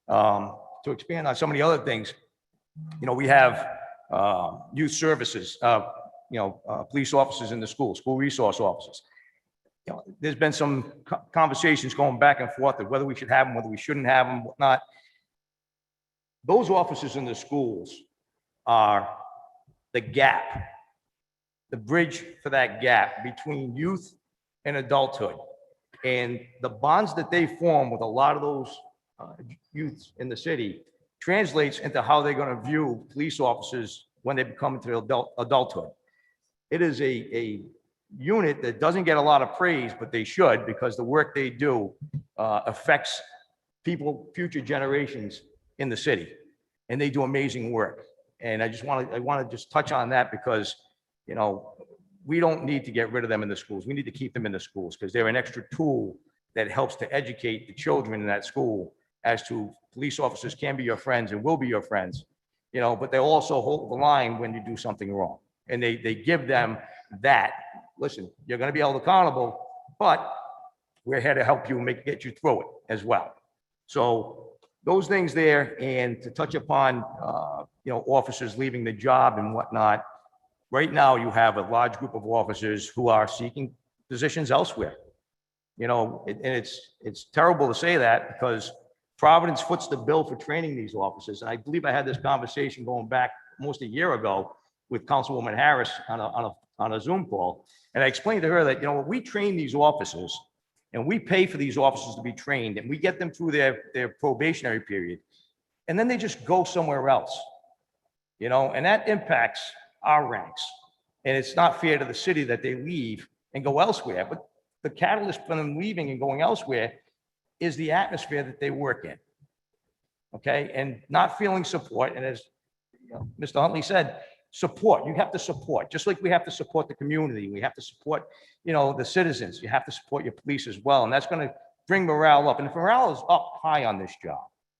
To expand on some of the other things, you know, we have youth services, you know, police officers in the school resource officers. You know, there's been some conversations going back and forth of whether we should have them, whether we shouldn't have them, whatnot. Those officers in the schools are the gap, the bridge for that gap between youth and adulthood. And the bonds that they form with a lot of those youths in the city translates into how they're going to view police officers when they become into adulthood. It is a unit that doesn't get a lot of praise, but they should, because the work they do affects people, future generations in the city, and they do amazing work. And I want to just touch on that because, you know, we don't need to get rid of them in the schools. We need to keep them in the schools because they're an extra tool that helps to educate the children in that school as to police officers can be your friends and will be your friends, you know, but they'll also hold the line when you do something wrong. And they give them that, listen, you're going to be held accountable, but we're here to help you get you through it as well. So those things there, and to touch upon, you know, officers leaving the job and whatnot. Right now, you have a large group of officers who are seeking positions elsewhere. You know, and it's terrible to say that because Providence foots the bill for training these officers. And I believe I had this conversation going back almost a year ago with Councilwoman Harris on a Zoom call. And I explained to her that, you know, we train these officers and we pay for these officers to be trained and we get them through their probationary period. And then they just go somewhere else, you know, and that impacts our ranks. And it's not fair to the city that they leave and go elsewhere. But the catalyst for them leaving and going elsewhere is the atmosphere that they work in. Okay, and not feeling support. And as you know, Mr. Huntley said, support. You have to support, just like we have to support the community. We have to support, you know, the citizens. You have to support your police as well. And that's going to bring morale up. And if morale is up high on this job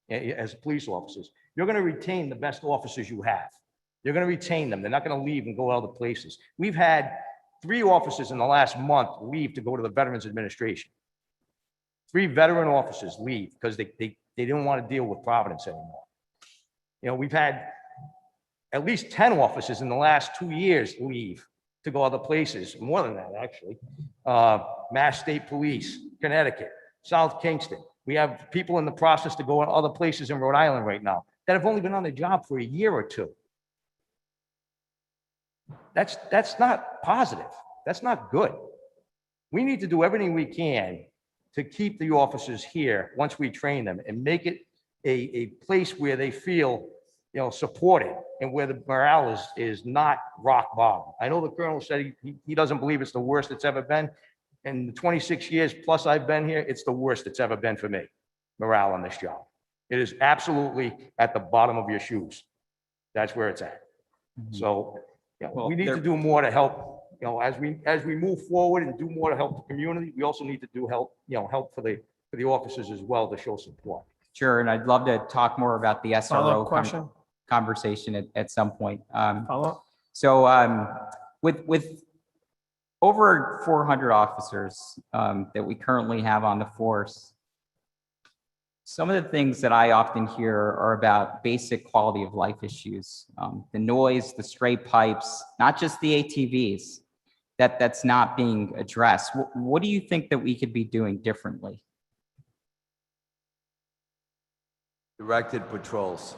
as police officers, you're going to retain the best officers you have. You're going to retain them. They're not going to leave and go other places. We've had 3 officers in the last month leave to go to the Veterans Administration. 3 veteran officers leave because they didn't want to deal with Providence anymore. You know, we've had at least 10 officers in the last 2 years leave to go other places, more than that, actually. Mass State Police, Connecticut, South Kingston. We have people in the process to go to other places in Rhode Island right now that have only been on the job for a year or 2. That's not positive. That's not good. We need to do everything we can to keep the officers here once we train them and make it a place where they feel, you know, supported and where the morale is not rock bottom. I know the colonel said he doesn't believe it's the worst it's ever been. In the 26 years plus I've been here, it's the worst it's ever been for me, morale on this job. It is absolutely at the bottom of your shoes. That's where it's at. So Yeah, Well, we need to there- do more to help, as we move forward and do more to help the community, we also need to do help for the officers as well to show support. Sure, and I'd love to talk more about the Follow-up SRO question? conversation at some point. Follow-up? So with over 400 officers that we currently have on the force, some of the things that I often hear are about basic quality of life issues, the noise, the stray pipes, not just the ATVs, that's not being addressed. What do you think that we could be doing differently? Directed patrols.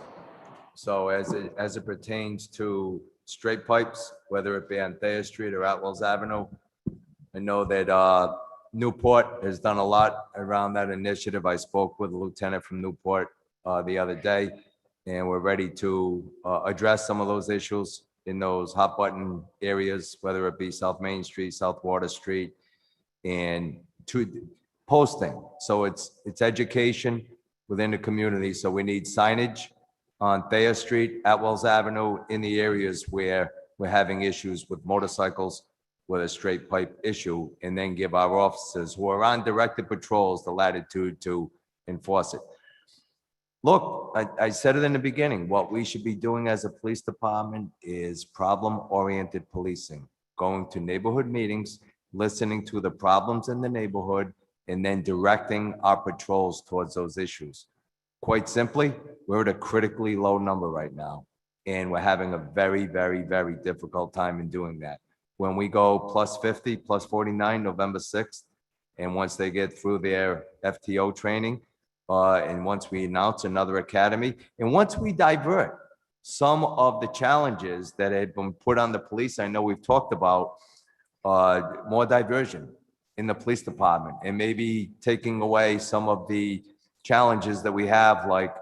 So as it pertains to straight pipes, whether it be on Thayer Street or Atwells Avenue, I know that Newport has done a lot around that initiative. I spoke with a lieutenant from Newport the other day, and we're ready to address some of those issues in those hot button areas, whether it be South Main Street, South Water Street, and to posting. So it's education within the community. So we need signage on Thayer Street, Atwells Avenue, in the areas where we're having issues with motorcycles with a straight pipe issue, and then give our officers who are on directed patrols the latitude to enforce it. Look, I said it in the beginning, what we should be doing as a police department is problem-oriented policing, going to neighborhood meetings, listening to the problems in the neighborhood, and then directing our patrols towards those issues. Quite simply, we're at a critically low number right now, and we're having a very, very, very difficult time in doing that. When we go plus 50, plus 49, November 6th, and once they get through their FTO training, and once we announce another academy, and once we divert some of the challenges that have been put on the police, I know we've talked about more diversion in the police department, and maybe taking away some of the challenges that we have, like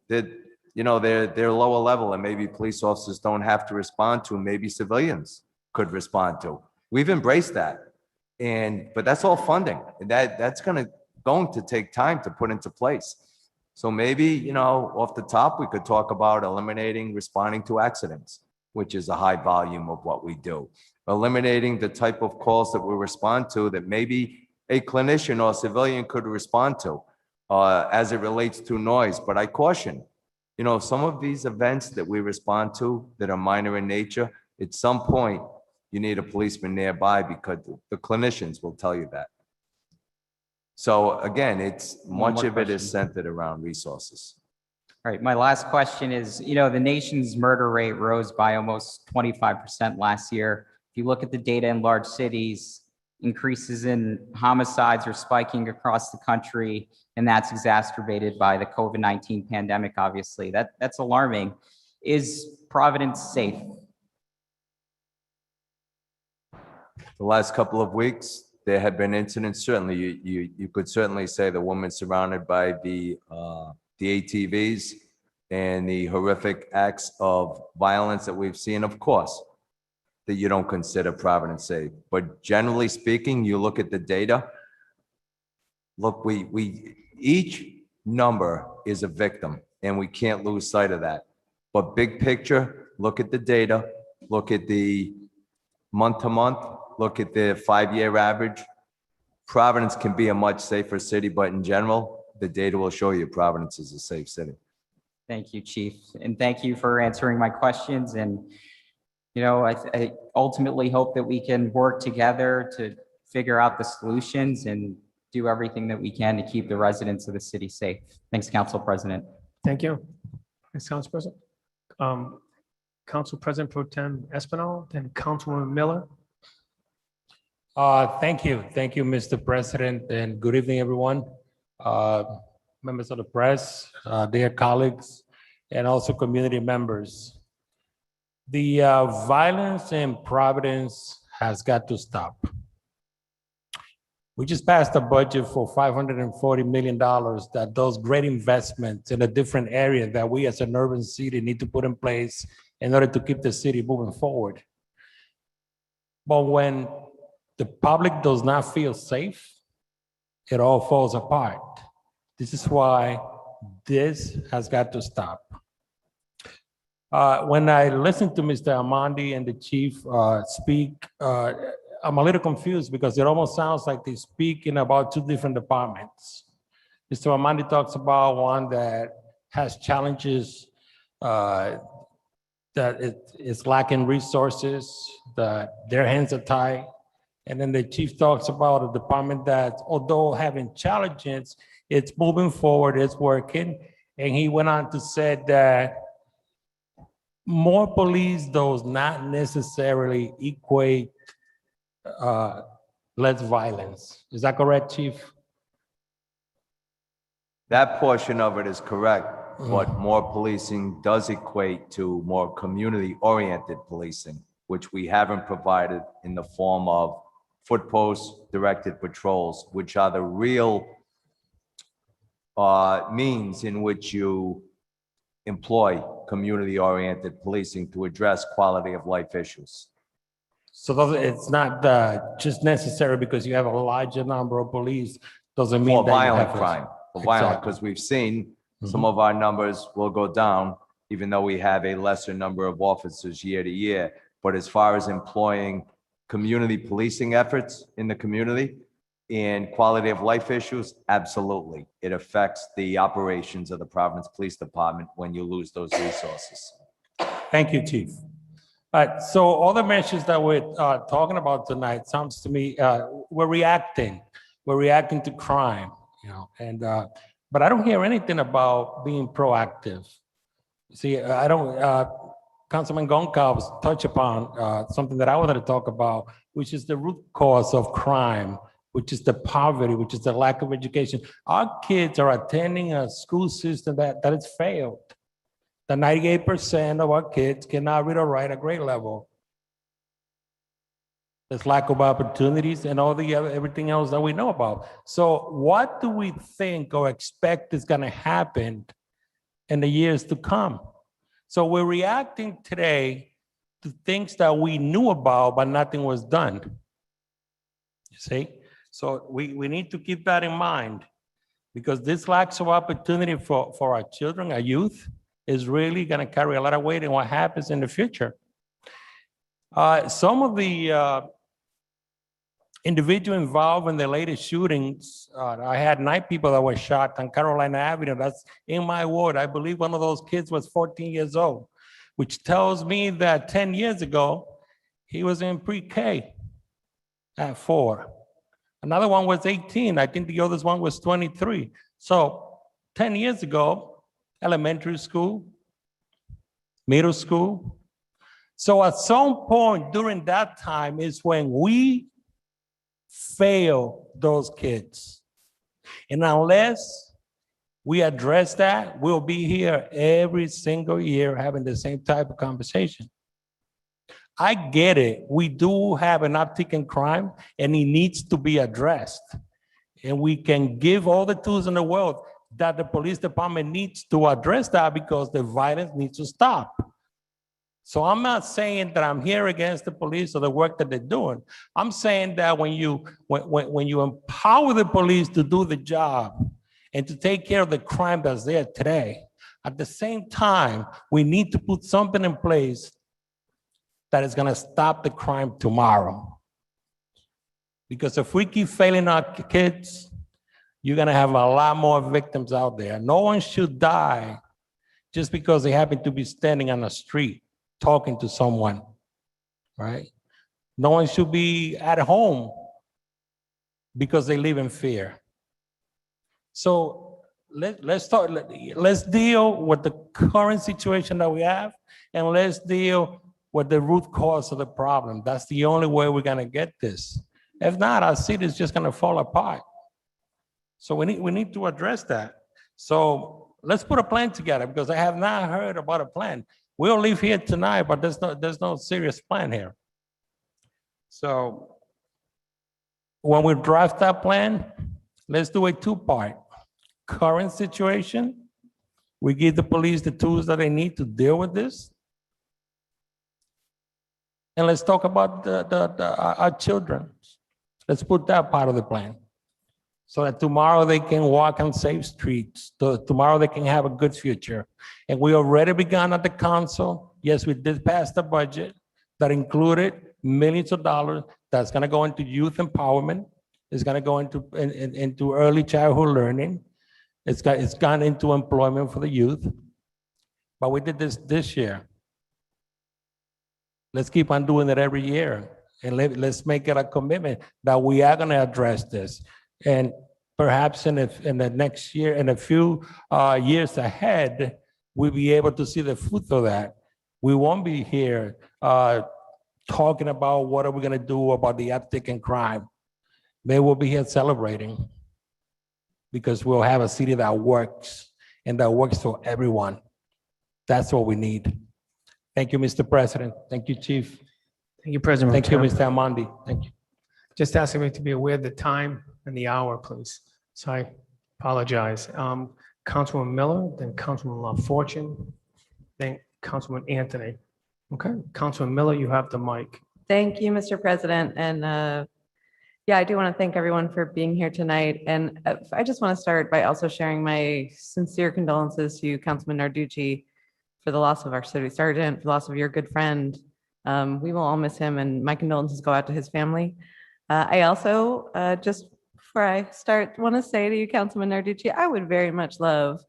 that, they're lower level, and maybe police officers don't have to respond to, maybe civilians could respond to. We've embraced that, but that's all funding, and that's going to take time to put into place. So maybe, off the top, we could talk about eliminating responding to accidents, which is a high volume of what we do. Eliminating the type of calls that we respond to that maybe a clinician or civilian could respond to as it relates to noise. But I caution, some of these events that we respond to that are minor in nature, at some point, you need a policeman nearby, because the clinicians will tell you that. So again, much of it is centered around resources. All right, my last question is, the nation's murder rate rose by almost 25% last year. If you look at the data in large cities, increases in homicides are spiking across the country, and that's exacerbated by the COVID-19 pandemic, obviously. That's alarming. Is Providence safe? The last couple of weeks, there have been incidents. Certainly, you could certainly say the woman surrounded by the ATVs and the horrific acts of violence that we've seen, of course, that you don't consider Providence safe. But generally speaking, you look at the data. Look, each number is a victim, and we can't lose sight of that. But big picture, look at the data, look at the month to month, look at the 5-year average. Providence can be a much safer city, but in general, the data will show you Providence is a safe city. Thank you, Chief. And thank you for answering my questions. And, I ultimately hope that we can work together to figure out the solutions and do everything that we can to keep the residents of the city safe. Thanks, Council President. Thank you. Thanks, Council President. Council President Pro Tem Espinal, then Councilwoman Miller. Thank you. Thank you, Mr. President, and good evening, everyone. Members of the press, dear colleagues, and also community members. The violence in Providence has got to stop. We just passed a budget for $540 million that does great investments in a different area that we as an urban city need to put in place in order to keep the city moving forward. But when the public does not feel safe, it all falls apart. This is why this has got to stop. When I listened to Mr. Amondi and the chief speak, I'm a little confused because it almost sounds like they speak in about two different departments. Mr. Amondi talks about one that has challenges, that it's lacking resources, that their hands are tied. And then the chief talks about a department that, although having challenges, it's moving forward, it's working. And he went on to say that more police does not necessarily equate less violence. Is that correct, Chief? That portion of it is correct, but more policing does equate to more community-oriented policing, which we haven't provided in the form of foot posts, directed patrols, which are the real means in which you employ community-oriented policing to address quality of life issues. So it's not just necessary because you have a larger number of police, doesn't mean For that you violent have crime, for violent, Exactly. because we've seen some of our numbers will go down, even though we have a lesser number of officers year to year. But as far as employing community policing efforts in the community and quality of life issues, absolutely. It affects the operations of the Providence Police Department when you lose those resources. Thank you, Chief. All right, so all the measures that we're talking about tonight, sounds to me, we're reacting to crime, you know, and but I don't hear anything about being proactive. See, I don't, Councilman Goncalves touched upon something that I wanted to talk about, which is the root cause of crime, which is the poverty, which is the lack of education. Our kids are attending a school system that has failed. The 98% of our kids cannot read or write at grade level. There's lack of opportunities and all the other, everything else that we know about. So what do we think or expect is gonna happen in the years to come? So we're reacting today to things that we knew about, but nothing was done. You see? So we need to keep that in mind, because this lack of opportunity for our children, our youth, is really gonna carry a lot of weight in what happens in the future. Some of the individuals involved in the latest shootings, I had 9 people that were shot on Carolina Avenue. That's in my ward. I believe one of those kids was 14 years old, which tells me that 10 years ago, he was in pre-K at 4. Another one was 18. I think the other one was 23. So 10 years ago, elementary school, middle school. So at some point during that time is when we fail those kids. And unless we address that, we'll be here every single year having the same type of conversation. I get it. We do have an uptick in crime and it needs to be addressed. And we can give all the tools in the world that the police department needs to address that, because the violence needs to stop. So I'm not saying that I'm here against the police or the work that they're doing. I'm saying that when you empower the police to do the job and to take care of the crime that's there today, at the same time, we need to put something in place that is gonna stop the crime tomorrow. Because if we keep failing our kids, you're gonna have a lot more victims out there. No one should die just because they happen to be standing on the street talking to someone, right? No one should be at home because they live in fear. So let's deal with the current situation that we have, and let's deal with the root cause of the problem. That's the only way we're gonna get this. If not, our city is just gonna fall apart. So we need to address that. So let's put a plan together, because I have not heard about a plan. We'll leave here tonight, but there's no serious plan here. So when we draft that plan, let's do a 2-part. Current situation, we give the police the tools that they need to deal with this. And let's talk about our children. Let's put that part of the plan. so that tomorrow they can walk on safe streets, tomorrow they can have a good future. And we already begun at the council. Yes, we did pass the budget that included millions of dollars that's gonna go into youth empowerment. It's gonna go into early childhood learning. It's gone into employment for the youth. But we did this year. Let's keep on doing it every year. And let's make it a commitment that we are gonna address this. And perhaps in the next year, in a few years ahead, we'll be able to see the fruit of that. We won't be here talking about what are we gonna do about the uptick in crime. They will be here celebrating because we'll have a city that works and that works for everyone. That's what we need. Thank you, Mr. President. Thank you, Chief. Thank you, President. Thank you, Pro Tem. Mr. Amandi. Thank you. Just asking me to be aware of the time and the hour, please. So I apologize. Councilman Miller, then Councilman LaFortune, then Councilman Anthony. Okay, Councilman Miller, you have the mic. Thank you, Mr. President. And yeah, I do want to thank everyone for being here tonight. And I just want to start by also sharing my sincere condolences to Councilman Narducci for the loss of our city sergeant, for the loss of your good friend. We will all miss him, and my condolences go out to his family. I also, just before I start, want to say to you, Councilman Narducci, I would very much love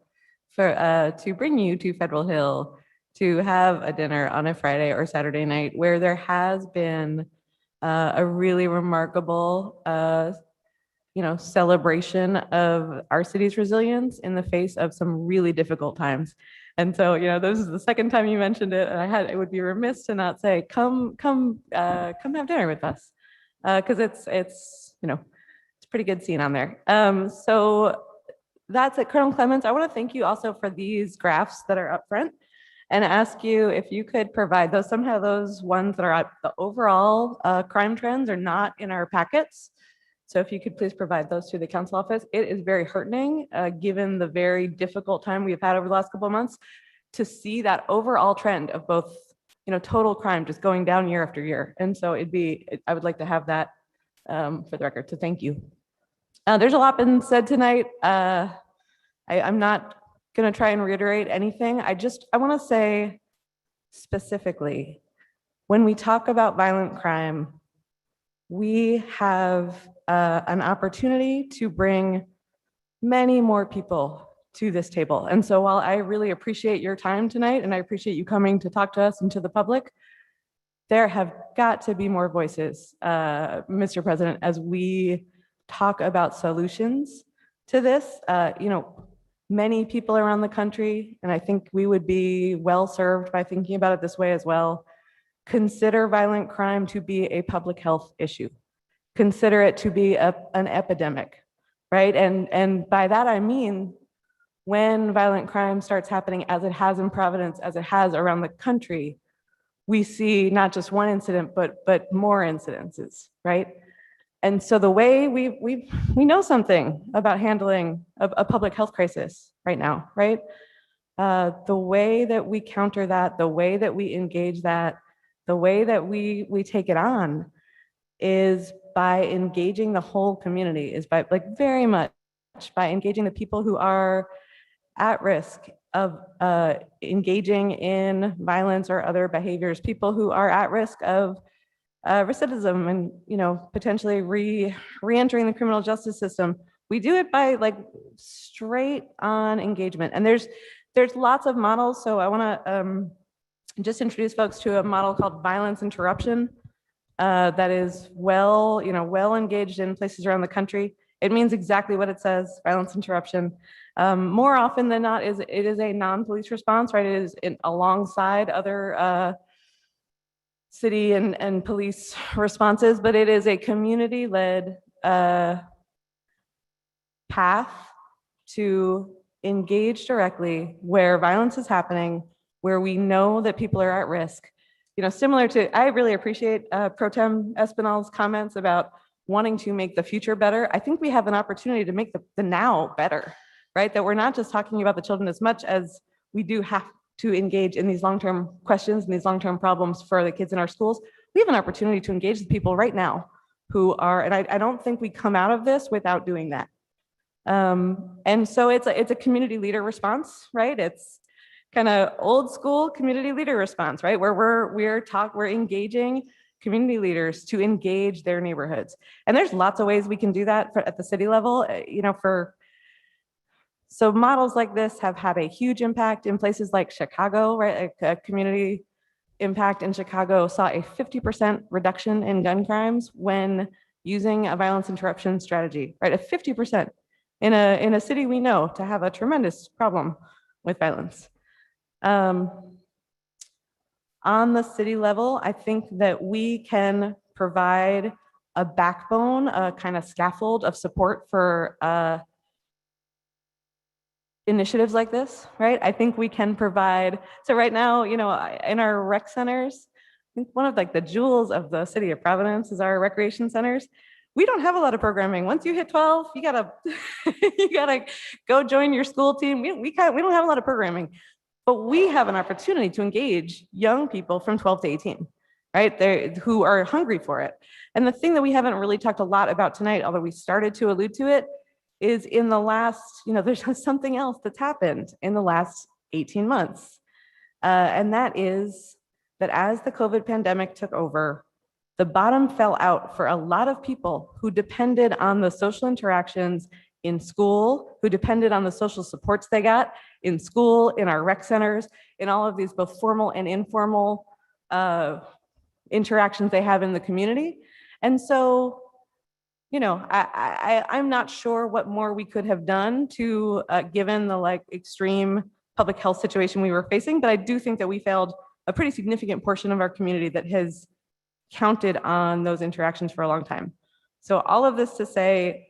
to bring you to Federal Hill to have a dinner on a Friday or Saturday night where there has been a really remarkable, celebration of our city's resilience in the face of some really difficult times. And so, this is the second time you mentioned it, and I would be remiss to not say, come have dinner with us, because it's a pretty good scene on there. So that's it, Colonel Clements. I want to thank you also for these graphs that are up front, and ask you if you could provide those. Somehow those ones that are at the overall crime trends are not in our packets. So if you could please provide those to the council office. It is very heartening, given the very difficult time we've had over the last couple of months, to see that overall trend of both, total crime just going down year after year. And so I would like to have that for the record. So thank you. There's a lot been said tonight. I'm not going to try and reiterate anything. I want to say specifically, when we talk about violent crime, we have an opportunity to bring many more people to this table. And so while I really appreciate your time tonight, and I appreciate you coming to talk to us and to the public, there have got to be more voices, Mr. President, as we talk about solutions to this. Many people around the country, and I think we would be well served by thinking about it this way as well, consider violent crime to be a public health issue. Consider it to be an epidemic, right? And by that I mean, when violent crime starts happening, as it has in Providence, as it has around the country, we see not just one incident, but more incidences, right? And so the way we know something about handling a public health crisis right now, right? The way that we counter that, the way that we engage that, the way that we take it on is by engaging the whole community, is by very much by engaging the people who are at risk of engaging in violence or other behaviors, people who are at risk of recidivism and potentially re-entering the criminal justice system. We do it by straight on engagement, and there's lots of models. So I want to just introduce folks to a model called violence interruption that is well engaged in places around the country. It means exactly what it says, violence interruption. More often than not, it is a non-police response, right? It is alongside other city and police responses, but it is a community-led path to engage directly where violence is happening, where we know that people are at risk. Similar to, I really appreciate Pro Tem Espinal's comments about wanting to make the future better. I think we have an opportunity to make the now better, right? That we're not just talking about the children as much as we do have to engage in these long-term questions and these long-term problems for the kids in our schools. We have an opportunity to engage the people right now who are, and I don't think we come out of this without doing that. And so it's a community leader response, right? It's kind of old school community leader response, right? Where we're engaging community leaders to engage their neighborhoods. And there's lots of ways we can do that at the city level, so models like this have had a huge impact in places like Chicago, right? A community impact in Chicago saw a 50% reduction in gun crimes when using a violence interruption strategy, right? A 50% in a city we know to have a tremendous problem with violence. On the city level, I think that we can provide a backbone, a kind of scaffold of support for initiatives like this, right? I think we can provide, so right now, in our rec centers, I think one of like the jewels of the city of Providence is our recreation centers. We don't have a lot of programming. Once you hit 12, you gotta go join your school team. We don't have a lot of programming, but we have an opportunity to engage young people from 12 to 18, right? Who are hungry for it. And the thing that we haven't really talked a lot about tonight, although we started to allude to it, is in the last, there's something else that's happened in the last 18 months. And that is that as the COVID pandemic took over, the bottom fell out for a lot of people who depended on the social interactions in school, who depended on the social supports they got in school, in our rec centers, in all of these both formal and informal interactions they have in the community. And so, I'm not sure what more we could have done to, given the extreme public health situation we were facing, but I do think that we failed a pretty significant portion of our community that has counted on those interactions for a long time. So all of this to say,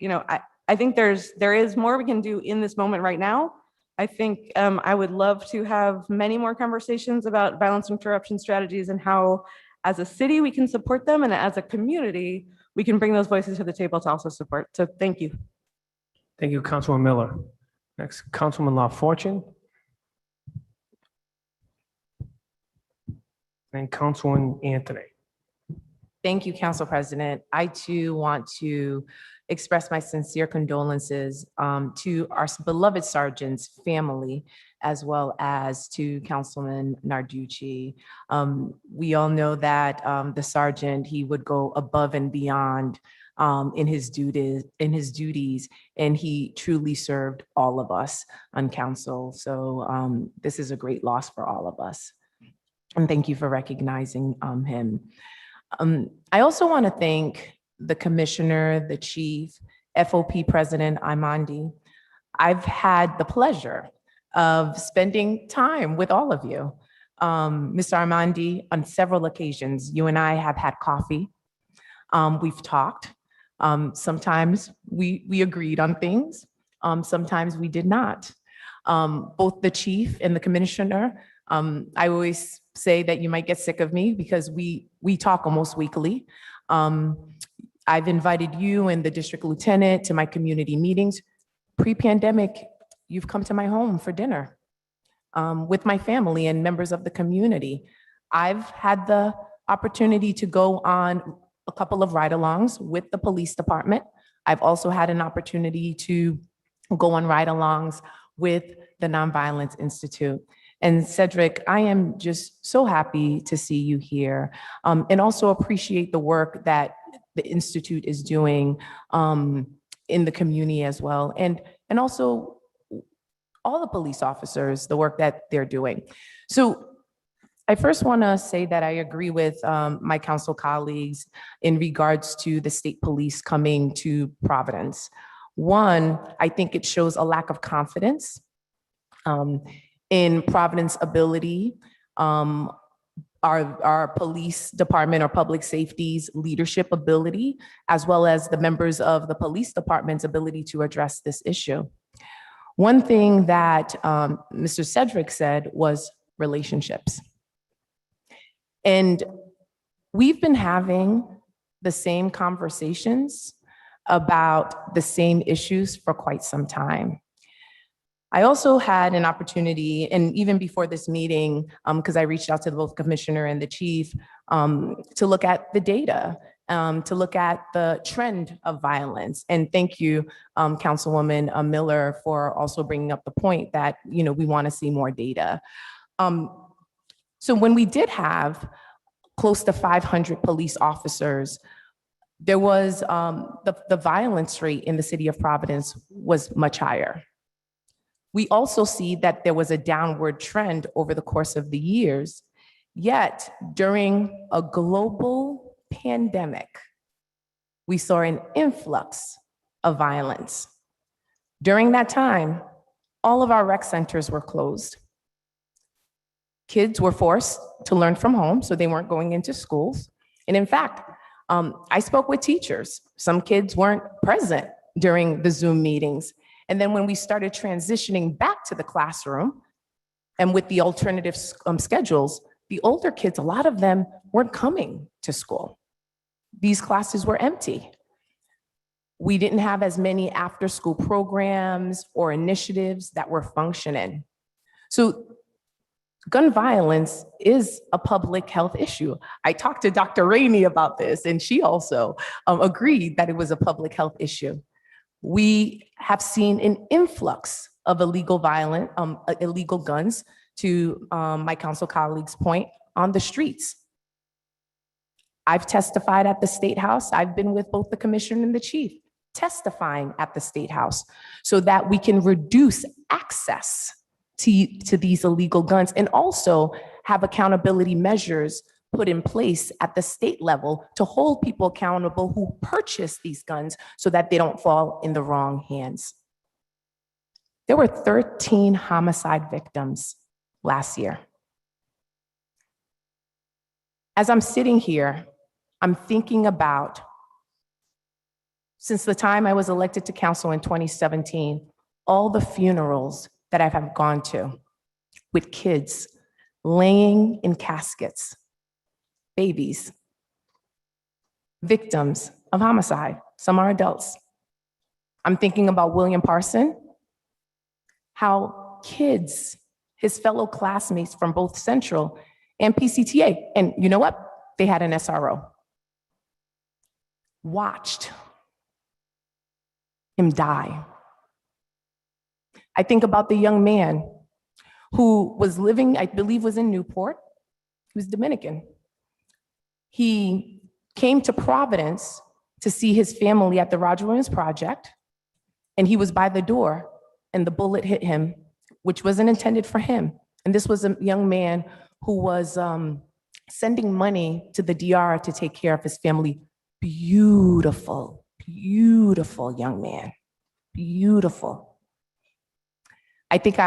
I think there is more we can do in this moment right now. I think I would love to have many more conversations about violence interruption strategies and how, as a city, we can support them, and as a community, we can bring those voices to the table to also support. So thank you. Thank you, Councilwoman Miller. Next, Councilman LaFortune. And Councilman Anthony. Thank you, Council President. I too want to express my sincere condolences to our beloved sergeant's family, as well as to Councilman Narducci. We all know that the sergeant, he would go above and beyond in his duties, and he truly served all of us on council. So this is a great loss for all of us. And thank you for recognizing him. I also want to thank the commissioner, the chief, FOP president, Amond. I've had the pleasure of spending time with all of you. Mr. Amond, on several occasions, you and I have had coffee. We've talked. Sometimes we agreed on things. Sometimes we did not. Both the chief and the commissioner, I always say that you might get sick of me because we talk almost weekly. I've invited you and the district lieutenant to my community meetings. Pre-pandemic, you've come to my home for dinner with my family and members of the community. I've had the opportunity to go on a couple of ride-alongs with the police department. I've also had an opportunity to go on ride-alongs with the Nonviolence Institute. And Cedric, I am just so happy to see you here and also appreciate the work that the Institute is doing in the community as well. And also all the police officers, the work that they're doing. So I first want to say that I agree with my council colleagues in regards to the state police coming to Providence. One, I think it shows a lack of confidence in Providence ability, our police department or public safety's leadership ability, as well as the members of the police department's ability to address this issue. One thing that Mr. Cedric said was relationships. And we've been having the same conversations about the same issues for quite some time. I also had an opportunity, and even before this meeting, because I reached out to both commissioner and the chief, to look at the data to look at the trend of violence. And thank you, Councilwoman Miller, for also bringing up the point that, we want to see more data. So when we did have close to 500 police officers, there was the violence rate in the city of Providence was much higher. We also see that there was a downward trend over the course of the years, yet during a global pandemic, we saw an influx of violence. During that time, all of our rec centers were closed. Kids were forced to learn from home, so they weren't going into schools. And in fact, I spoke with teachers. Some kids weren't present during the Zoom meetings. And then when we started transitioning back to the classroom and with the alternative schedules, the older kids, a lot of them weren't coming to school. These classes were empty. We didn't have as many after-school programs or initiatives that were functioning. So gun violence is a public health issue. I talked to Dr. Rainey about this, and she also agreed that it was a public health issue. We have seen an influx of illegal guns, to my council colleague's point, on the streets. I've testified at the State House. I've been with both the commissioner and the chief testifying at the State House so that we can reduce access to these illegal guns and also have accountability measures put in place at the state level to hold people accountable who purchase these guns so that they don't fall in the wrong hands. There were 13 homicide victims last year. As I'm sitting here, I'm thinking about, since the time I was elected to council in 2017, all the funerals that I have gone to with kids laying in caskets, babies, victims of homicide. Some are adults. I'm thinking about William Parson, how kids, his fellow classmates from both Central and PCTA, and you know what? They had an SRO, watched him die. I think about the young man who was living, I believe was in Newport. He was Dominican. He came to Providence to see his family at the Roger Williams Project, and he was by the door, and the bullet hit him, which wasn't intended for him. And this was a young man who was sending money to the DR to take care of his family. Beautiful, beautiful young man, beautiful. I think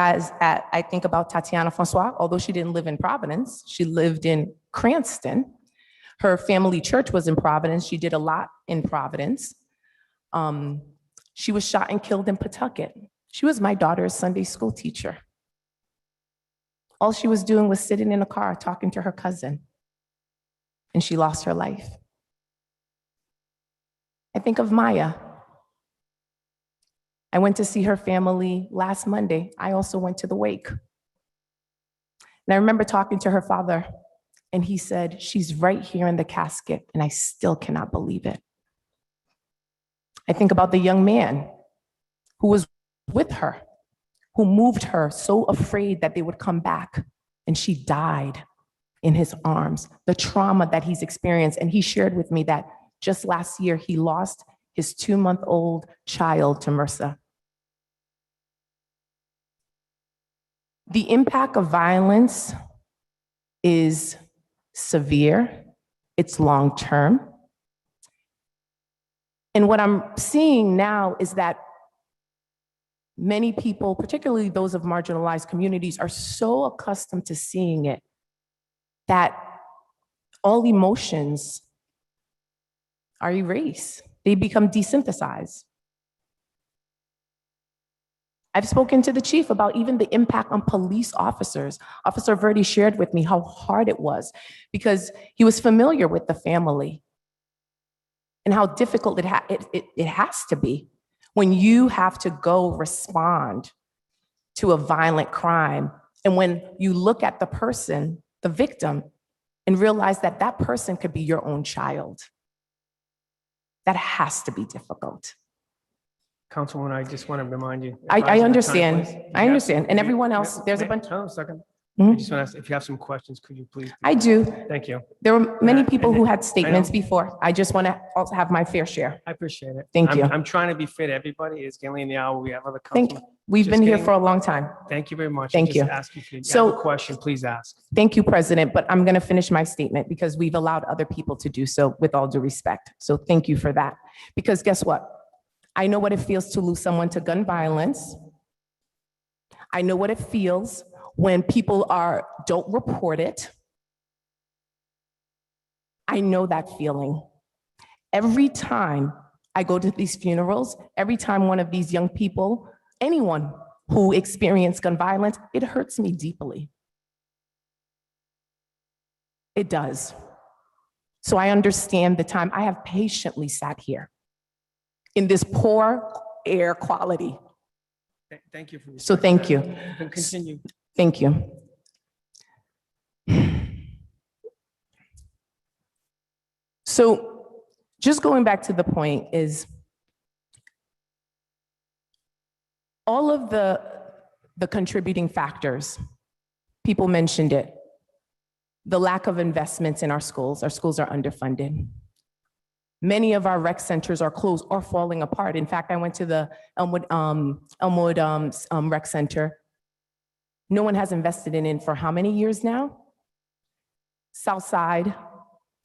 about Tatiana Francois, although she didn't live in Providence, she lived in Cranston. Her family church was in Providence. She did a lot in Providence. She was shot and killed in Pawtucket. She was my daughter's Sunday school teacher. All she was doing was sitting in a car talking to her cousin, and she lost her life. I think of Maya. I went to see her family last Monday. I also went to the wake. And I remember talking to her father, and he said, she's right here in the casket, and I still cannot believe it. I think about the young man who was with her, who moved her so afraid that they would come back, and she died in his arms, the trauma that he's experienced. And he shared with me that just last year, he lost his 2-month-old child to MRSA. The impact of violence is severe, it's long-term. And what I'm seeing now is that many people, particularly those of marginalized communities, are so accustomed to seeing it that all emotions are erased. They become desynthesized. I've spoken to the chief about even the impact on police officers. Officer Verdi shared with me how hard it was because he was familiar with the family and how difficult it has to be when you have to go respond to a violent crime. And when you look at the person, the victim, and realize that that person could be your own child. That has to be difficult. Councilwoman, I just want to remind you. I understand. I understand. And everyone else, there's a bunch. Hold on a second. Mhm. I just want to ask, if you have some questions, could you please? I do. Thank you. There were many people who had I statements know. before. I just want to also have my fair share. I appreciate it. Thank you. I'm trying to be fair to everybody. It's getting late in the hour. We have other Thank, councilmen. we've Just been here getting- for a long time. Thank you very much. Thank Just you. ask if you have So- a question, please ask. Thank you, President, but I'm going to finish my statement because we've allowed other people to do so with all due respect. So thank you for that. Because guess what? I know what it feels to lose someone to gun violence. I know what it feels when people don't report it. I know that feeling. Every time I go to these funerals, every time one of these young people, anyone who experienced gun violence, it hurts me deeply. It does. So I understand the time. I have patiently sat here in this poor air quality. Thank you for. So thank you. You can continue. Thank you. So just going back to the point is all of the contributing factors, people mentioned it, the lack of investments in our schools are underfunded. Many of our rec centers are closed or falling apart. In fact, I went to the Elmwood Rec Center. No one has invested in it for how many years now? Southside,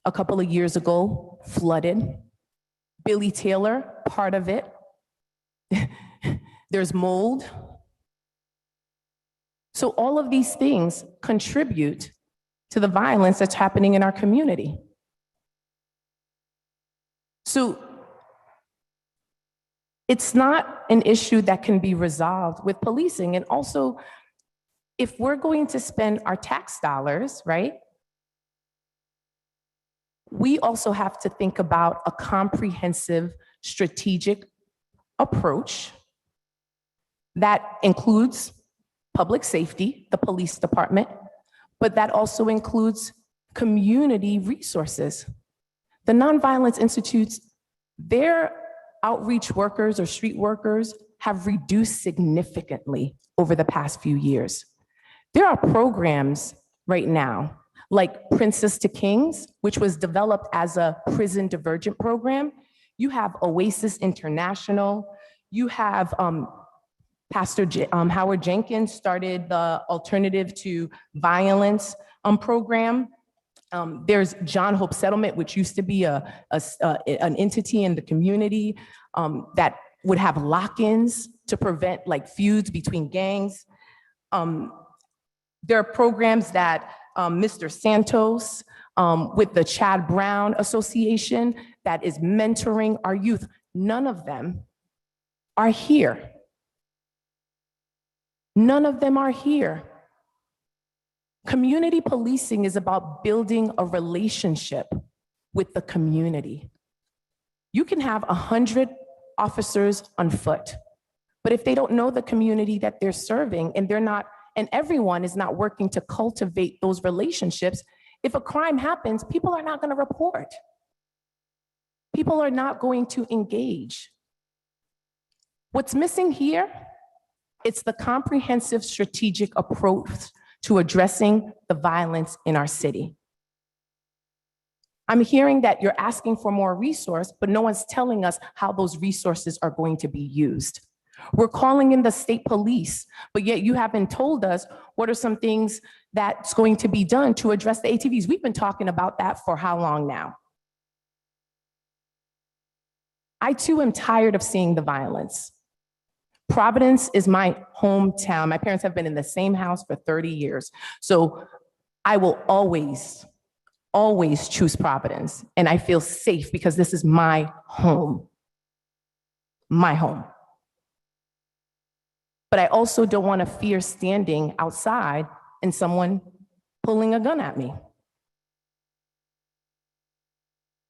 a couple of years ago, flooded. Billy Taylor, part of it. There's mold. So all of these things contribute to the violence that's happening in our community. So it's not an issue that can be resolved with policing. And also, if we're going to spend our tax dollars, right, we also have to think about a comprehensive strategic approach that includes public safety, the police department, but that also includes community resources. The Nonviolence Institutes, their outreach workers or street workers have reduced significantly over the past few years. There are programs right now like Princess to Kings, which was developed as a prison divergent program. You have Oasis International. You have Pastor Howard Jenkins started the Alternative to Violence program. There's John Hope Settlement, which used to be an entity in the community that would have lock-ins to prevent like feuds between gangs. There are programs that Mr. Santos with the Chad Brown Association that is mentoring our youth. None of them are here. None of them are here. Community policing is about building a relationship with the community. You can have 100 officers on foot, but if they don't know the community that they're serving and everyone is not working to cultivate those relationships, if a crime happens, people are not going to report. People are not going to engage. What's missing here? It's the comprehensive strategic approach to addressing the violence in our city. I'm hearing that you're asking for more resource, but no one's telling us how those resources are going to be used. We're calling in the state police, but yet you haven't told us what are some things that's going to be done to address the ATVs. We've been talking about that for how long now? I too am tired of seeing the violence. Providence is my hometown. My parents have been in the same house for 30 years. So I will always, always choose Providence. And I feel safe because this is my home. My home. But I also don't want to fear standing outside and someone pulling a gun at me.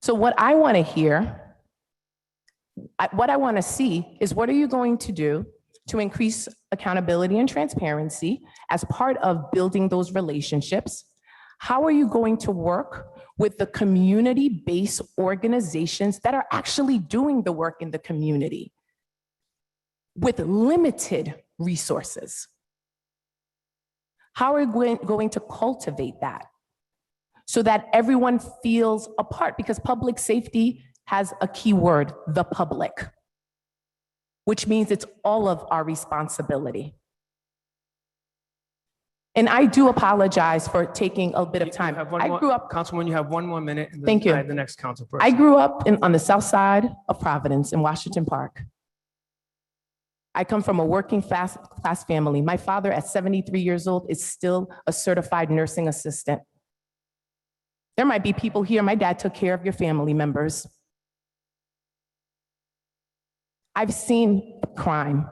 So what I want to hear, what I want to see is what are you going to do to increase accountability and transparency as part of building those relationships? How are you going to work with the community-based organizations that are actually doing the work in the community with limited resources? How are we going to cultivate that so that everyone feels a part? Because public safety has a key word, the public, which means it's all of our responsibility. And I do apologize for taking a bit of time. I grew up, Councilwoman, you have one more minute. And then Thank you. I have the next council person. I grew up on the south side of Providence in Washington Park. I come from a working class family. My father, at 73 years old, is still a certified nursing assistant. There might be people here, my dad took care of your family members. I've seen crime.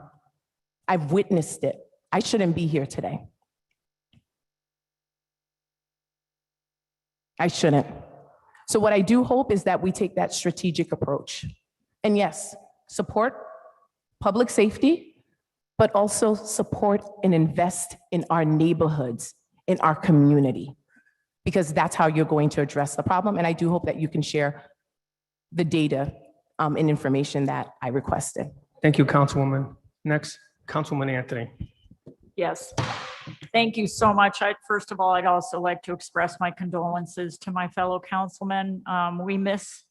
I've witnessed it. I shouldn't be here today. I shouldn't. So what I do hope is that we take that strategic approach. And yes, support public safety, but also support and invest in our neighborhoods, in our community, because that's how you're going to address the problem. And I do hope that you can share the data and information that I requested. Thank you, Councilwoman. Next, Councilman Anthony. Yes, thank you so much. First of all, I'd also like to express my condolences to my fellow councilmen. We miss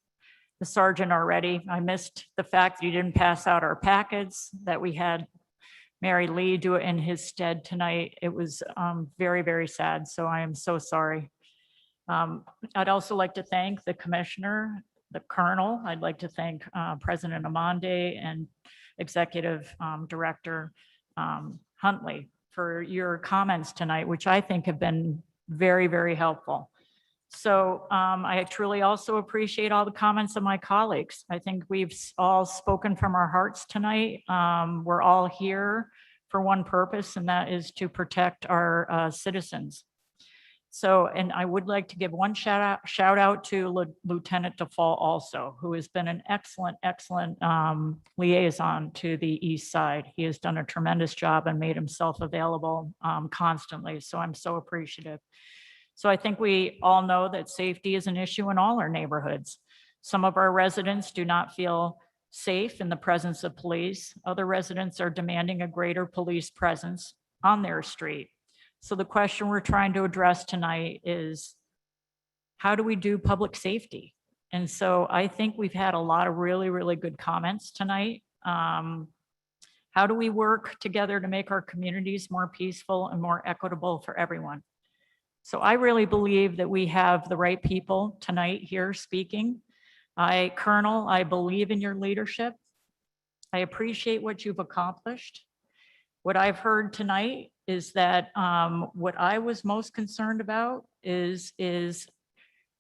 the sergeant already. I missed the fact that he didn't pass out our packets, that we had Mary Lee do it in his stead tonight. It was very, very sad. So I am so sorry. I'd also like to thank the commissioner, the colonel. I'd like to thank President Amond and Executive Director Huntley for your comments tonight, which I think have been very, very helpful. So I truly also appreciate all the comments of my colleagues. I think we've all spoken from our hearts tonight. We're all here for one purpose, and that is to protect our citizens. So, and I would like to give one shout out to Lieutenant Default also, who has been an excellent liaison to the East Side. He has done a tremendous job and made himself available constantly. So I'm so appreciative. So I think we all know that safety is an issue in all our neighborhoods. Some of our residents do not feel safe in the presence of police. Other residents are demanding a greater police presence on their street. So the question we're trying to address tonight is, how do we do public safety? And so I think we've had a lot of really, really good comments tonight. How do we work together to make our communities more peaceful and more equitable for everyone? So I really believe that we have the right people tonight here speaking. Colonel, I believe in your leadership. I appreciate what you've accomplished. What I've heard tonight is that what I was most concerned about is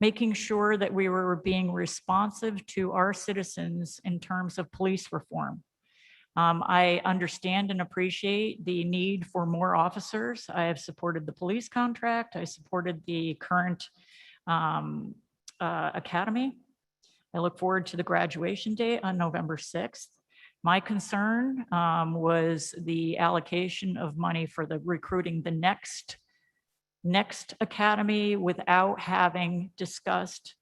making sure that we were being responsive to our citizens in terms of police reform. I understand and appreciate the need for more officers. I have supported the police contract. I supported the current academy. I look forward to the graduation date on November 6th. My concern was the allocation of money for the recruiting the next academy without having discussed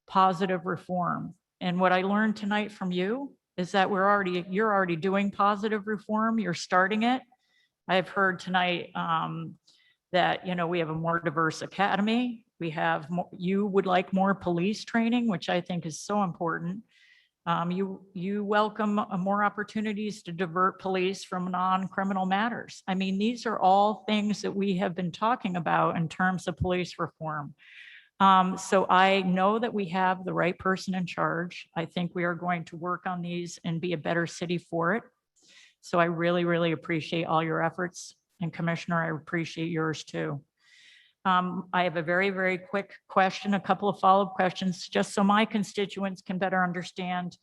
positive reform. And what I learned tonight from you is that you're already doing positive reform. You're starting it. I've heard tonight that, you know, we have a more diverse academy. We have you would like more police training, which I think is so important. You welcome more opportunities to divert police from non-criminal matters. I mean, these are all things that we have been talking about in terms of police reform. So I know that we have the right person in charge. I think we are going to work on these and be a better city for it. So I really, really appreciate all your efforts. And Commissioner, I appreciate yours too. I have a very, very quick question, a couple of follow-up questions, just so my constituents can better understand.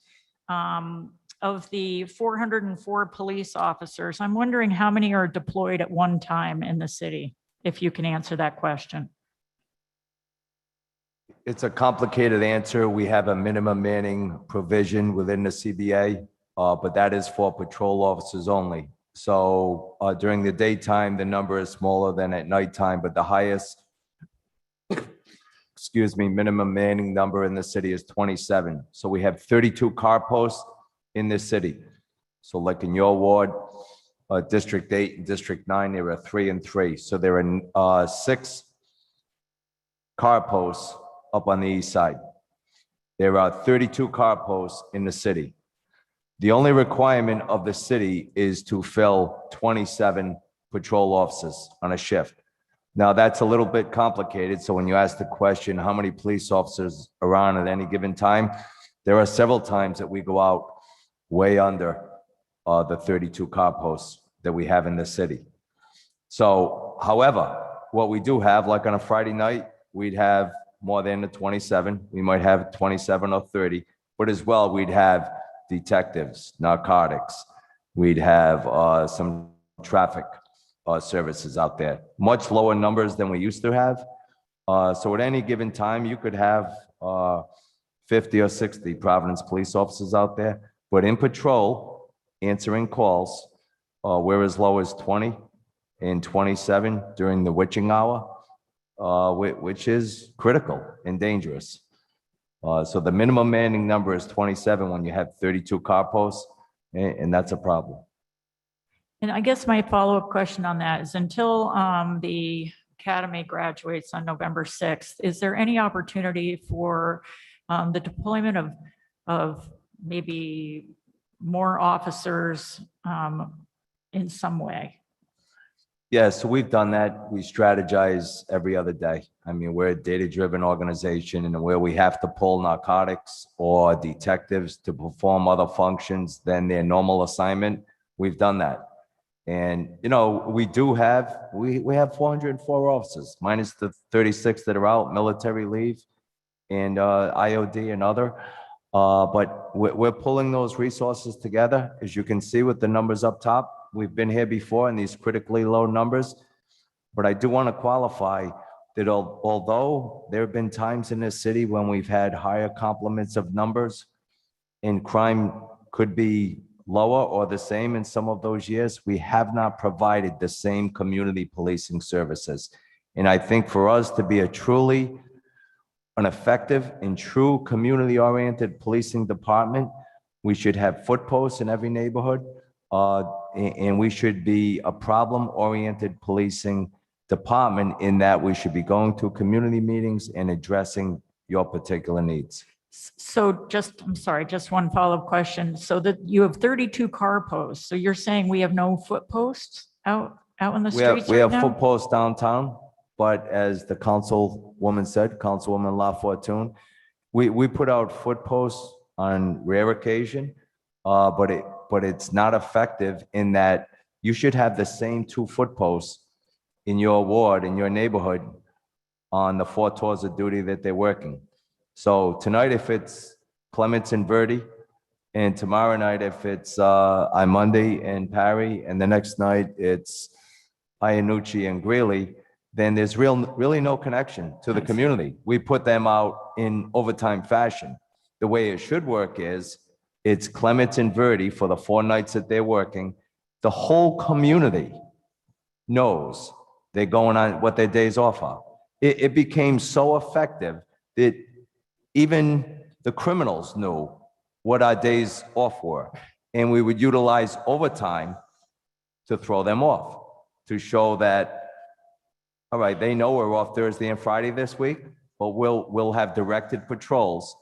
Of the 404 police officers, I'm wondering how many are deployed at one time in the city, if you can answer that question. It's a complicated answer. We have a minimum manning provision within the CBA, but that is for patrol officers only. So during the daytime, the number is smaller than at nighttime, but the highest minimum manning number in the city is 27. So we have 32 car posts in this city. So like in your ward, District 8 and District 9, there are 3 and 3. So there are 6 car posts up on the east side. There are 32 car posts in the city. The only requirement of the city is to fill 27 patrol officers on a shift. Now, that's a little bit complicated. So when you ask the question, how many police officers are on at any given time? There are several times that we go out way under the 32 car posts that we have in the city. So, however, what we do have, like on a Friday night, we'd have more than the 27. We might have 27 or 30, but as well, we'd have detectives, narcotics. We'd have some traffic services out there. Much lower numbers than we used to have. So at any given time, you could have 50 or 60 Providence police officers out there, but in patrol, answering calls, we're as low as 20 and 27 during the witching hour, which is critical and dangerous. So the minimum manning number is 27 when you have 32 car posts, and that's a problem. And I guess my follow-up question on that is until the academy graduates on November 6th, is there any opportunity for the deployment of maybe more officers in some way? Yeah, so we've done that. We strategize every other day. I mean, we're a data-driven organization, and where we have to pull narcotics or detectives to perform other functions than their normal assignment, we've done that. And, you know, we have 404 officers, minus the 36 that are out, military leave and IOD and other. But we're pulling those resources together. As you can see with the numbers up top, we've been here before in these critically low numbers. But I do want to qualify that although there have been times in this city when we've had higher complements of numbers and crime could be lower or the same in some of those years, we have not provided the same community policing services. And I think for us to be an effective and true community-oriented policing department, we should have foot posts in every neighborhood, and we should be a problem-oriented policing department in that we should be going to community meetings and addressing your particular needs. So I'm sorry, just one follow-up question. So that you have 32 car posts. So you're saying we have no foot posts out in the streets We right have now? foot posts downtown, but as the councilwoman said, Councilwoman La Fortune, we put out foot posts on rare occasion, but it's not effective in that you should have the same 2 foot posts in your ward, in your neighborhood, on the 4 tours of duty that they're working. So tonight, if it's Clements and Verdi, and tomorrow night, if it's Amond and Parry, and the next night it's Iannucci and Greeley, then there's really no connection to the community. We put them out in overtime fashion. The way it should work is it's Clements and Verdi for the 4 nights that they're working. The whole community knows they're going on what their days off are. It became so effective that even the criminals knew what our days off were. And we would utilize overtime to throw them off, to show that, all right, they know we're off Thursday and Friday this week, but we'll have directed patrols.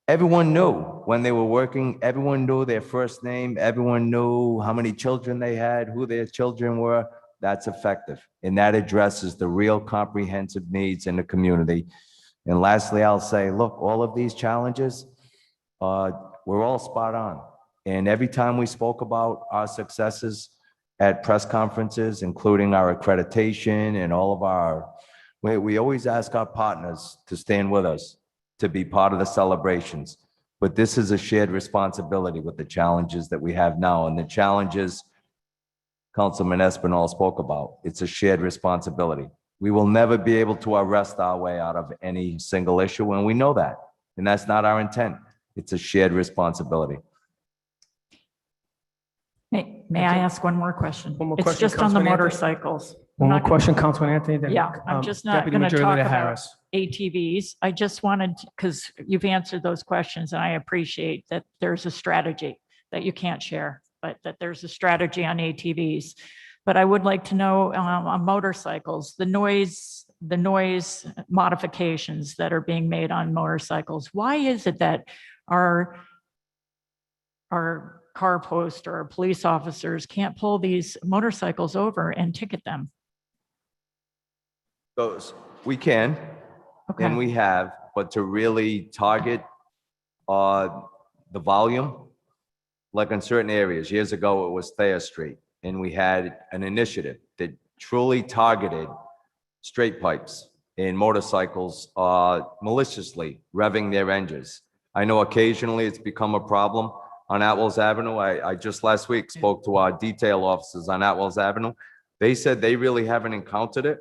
Everyone knew when they were working, everyone knew their first name, everyone knew how many children they had, who their children were. That's effective. And that addresses the real comprehensive needs in the community. And lastly, I'll say, look, all of these challenges, we're all spot on. And every time we spoke about our successes at press conferences, including our accreditation and all of we always ask our partners to stand with us, to be part of the celebrations. But this is a shared responsibility with the challenges that we have now, and the challenges Councilman Espinal spoke about. It's a shared responsibility. We will never be able to arrest our way out of any single issue, and we know that. And that's not our intent. It's a shared responsibility. May I ask one more question? One more It's question, just on the Councilman Anthony. motorcycles. One more not gonna- question, Councilman Anthony. then, Yeah, I'm just not Deputy going to Majority talk Leader about Harris. ATVs. I just wanted, because you've answered those questions, and I appreciate that there's a strategy that you can't share, but that there's a strategy on ATVs. But I would like to know on motorcycles, the noise modifications that are being made on motorcycles. Why is it that our car post or police officers can't pull these motorcycles over and ticket them? Those, we can, and we have, but to really target the volume, like in certain areas, years ago, it was Thayer Street, and we had an initiative that truly targeted straight pipes and motorcycles maliciously revving their engines. I know occasionally it's become a problem on Atvs Avenue. I just last week spoke to our detail officers on Atvs Avenue. They said they really haven't encountered it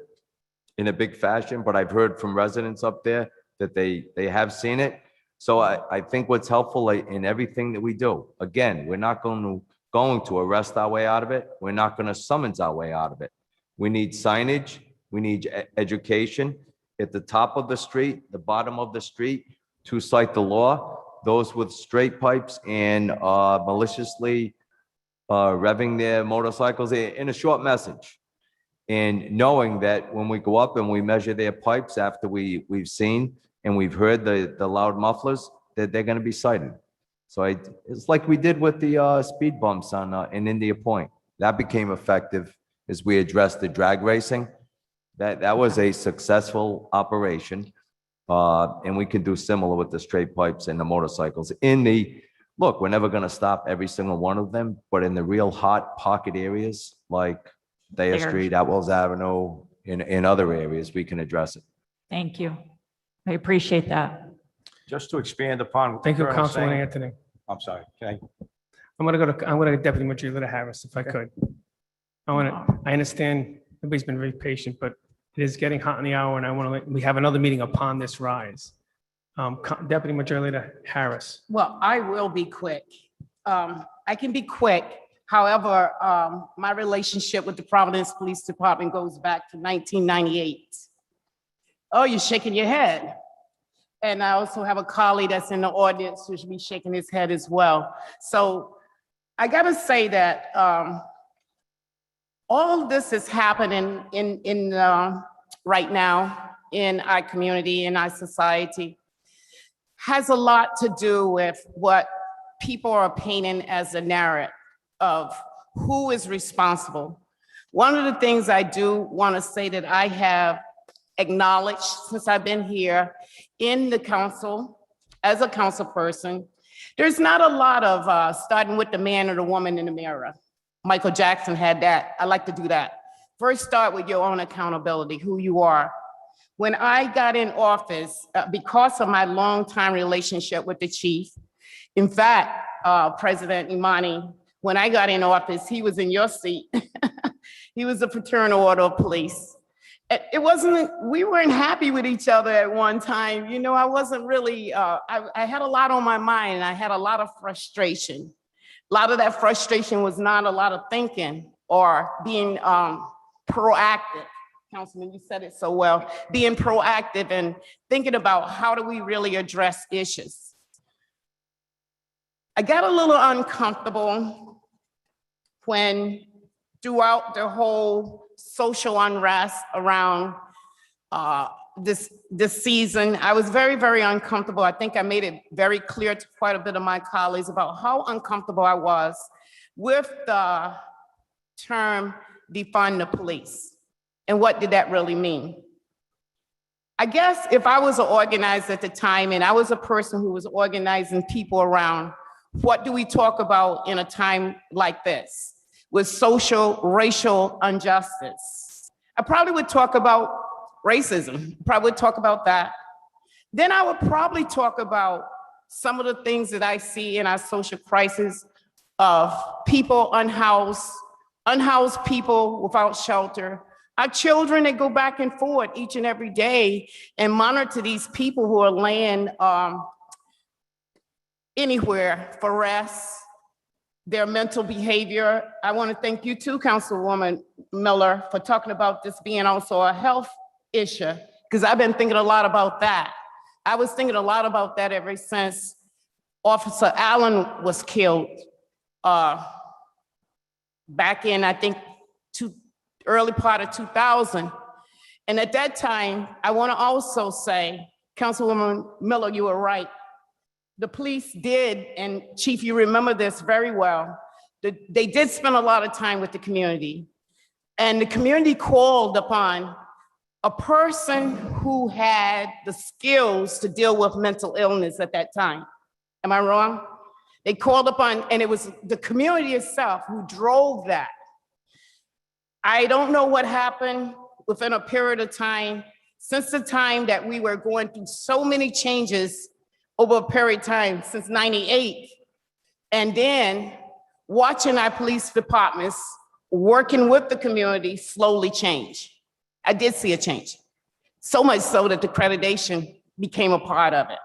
in a big fashion, but I've heard from residents up there that they have seen it. So I think what's helpful in everything that we do, again, we're not going to arrest our way out of it. We're not going to summons our way out of it. We need signage. We need education at the top of the street, the bottom of the street, to cite the law. Those with straight pipes and maliciously revving their motorcycles in a short message. And knowing that when we go up and we measure their pipes after we've seen and we've heard the loud mufflers, that they're going to be cited. So it's like we did with the speed bumps in India Point. That became effective as we addressed the drag racing. That was a successful operation. And we can do similar with the straight pipes and the motorcycles. Look, we're never going to stop every single one of them, but in the real hot pocket areas like Thayer Street, Atvs Avenue, in other areas, we can address it. Thank you. I appreciate that. Just to expand upon. what the Thank you, Colonel's Councilman saying- Anthony. I'm sorry, okay? I'm going to go Deputy Majority Leader Harris, if I could. I understand everybody's been very patient, but it is getting hot in the hour, and we have another meeting upon this rise. Deputy Majority Leader Harris. Well, I will be quick. I can be quick. However, my relationship with the Providence Police Department goes back to 1998. Oh, you're shaking your head. And I also have a colleague that's in the audience who should be shaking his head as well. So I gotta say that all of this is happening in right now in our community, in our society, has a lot to do with what people are painting as a narrative of who is responsible. One of the things I do want to say that I have acknowledged since I've been here in the council, as a council person, there's not a lot of starting with the man or the woman in the mirror. Michael Jackson had that. I like to do that. First, start with your own accountability, who you are. When I got in office, because of my longtime relationship with the chief, in fact, President Imani, when I got in office, he was in your seat. He was a fraternal order of police. It wasn't, we weren't happy with each other at one time. You know, I wasn't really, I had a lot on my mind, and I had a lot of frustration. A lot of that frustration was not a lot of thinking or being proactive. Councilman, you said it so well, being proactive and thinking about how do we really address issues. I got a little uncomfortable when throughout the whole social unrest around this season, I was very, very uncomfortable. I think I made it very clear to quite a bit of my colleagues about how uncomfortable I was with the term defund the police. And what did that really mean? I guess if I was an organizer at the time and I was a person who was organizing people around, what do we talk about in a time like this with social, racial injustice? I probably would talk about racism, probably talk about that. Then I would probably talk about some of the things that I see in our social crisis of people unhoused people without shelter, our children that go back and forth each and every day and monitor these people who are laying anywhere for rest, their mental behavior. I want to thank you too, Councilwoman Miller, for talking about this being also a health issue, because I've been thinking a lot about that. I was thinking a lot about that ever since Officer Allen was killed back in, I think, early part of 2000. And at that time, I want to also say, Councilwoman Miller, you were right. The police did, and Chief, you remember this very well, they did spend a lot of time with the community. And the community called upon a person who had the skills to deal with mental illness at that time. Am I wrong? They called upon, and it was the community itself who drove that. I don't know what happened within a period of time, since the time that we were going through so many changes over a period of time, since '98, and then watching our police departments working with the community slowly change. I did see a change, so much so that the accreditation became a part of it.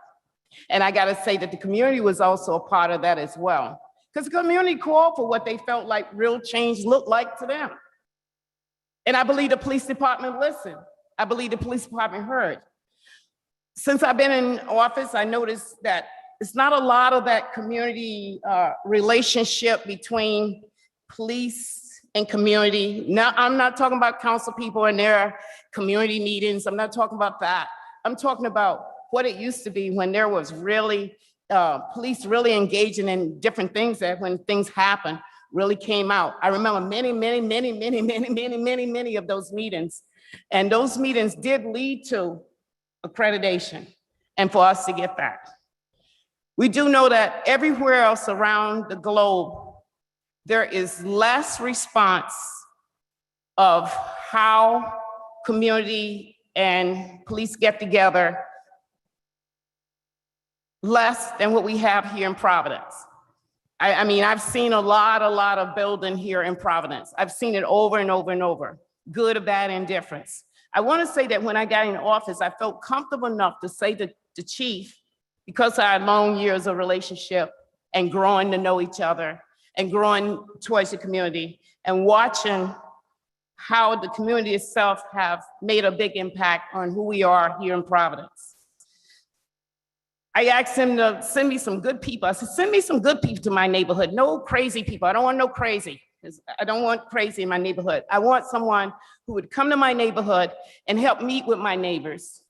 And I gotta say that the community was also a part of that as well, because the community called for what they felt like real change looked like to them. And I believe the police department listened. I believe the police department heard. Since I've been in office, I noticed that it's not a lot of that community relationship between police and community. Now, I'm not talking about council people and their community meetings. I'm not talking about that. I'm talking about what it used to be when there was really, police really engaging in different things that when things happen, really came out. I remember many of those meetings. And those meetings did lead to accreditation and for us to get that. We do know that everywhere else around the globe, there is less response of how community and police get together, less than what we have here in Providence. I mean, I've seen a lot of building here in Providence. I've seen it over and over and over, good or bad indifference. I want to say that when I got in office, I felt comfortable enough to say to the chief, because I had long years of relationship and growing to know each other and growing towards the community and watching how the community itself have made a big impact on who we are here in Providence. I asked him to send me some good people. I said, send me some good people to my neighborhood. No crazy people. I don't want no crazy. I don't want crazy in my neighborhood. I want someone who would come to my neighborhood and help meet with my neighbors,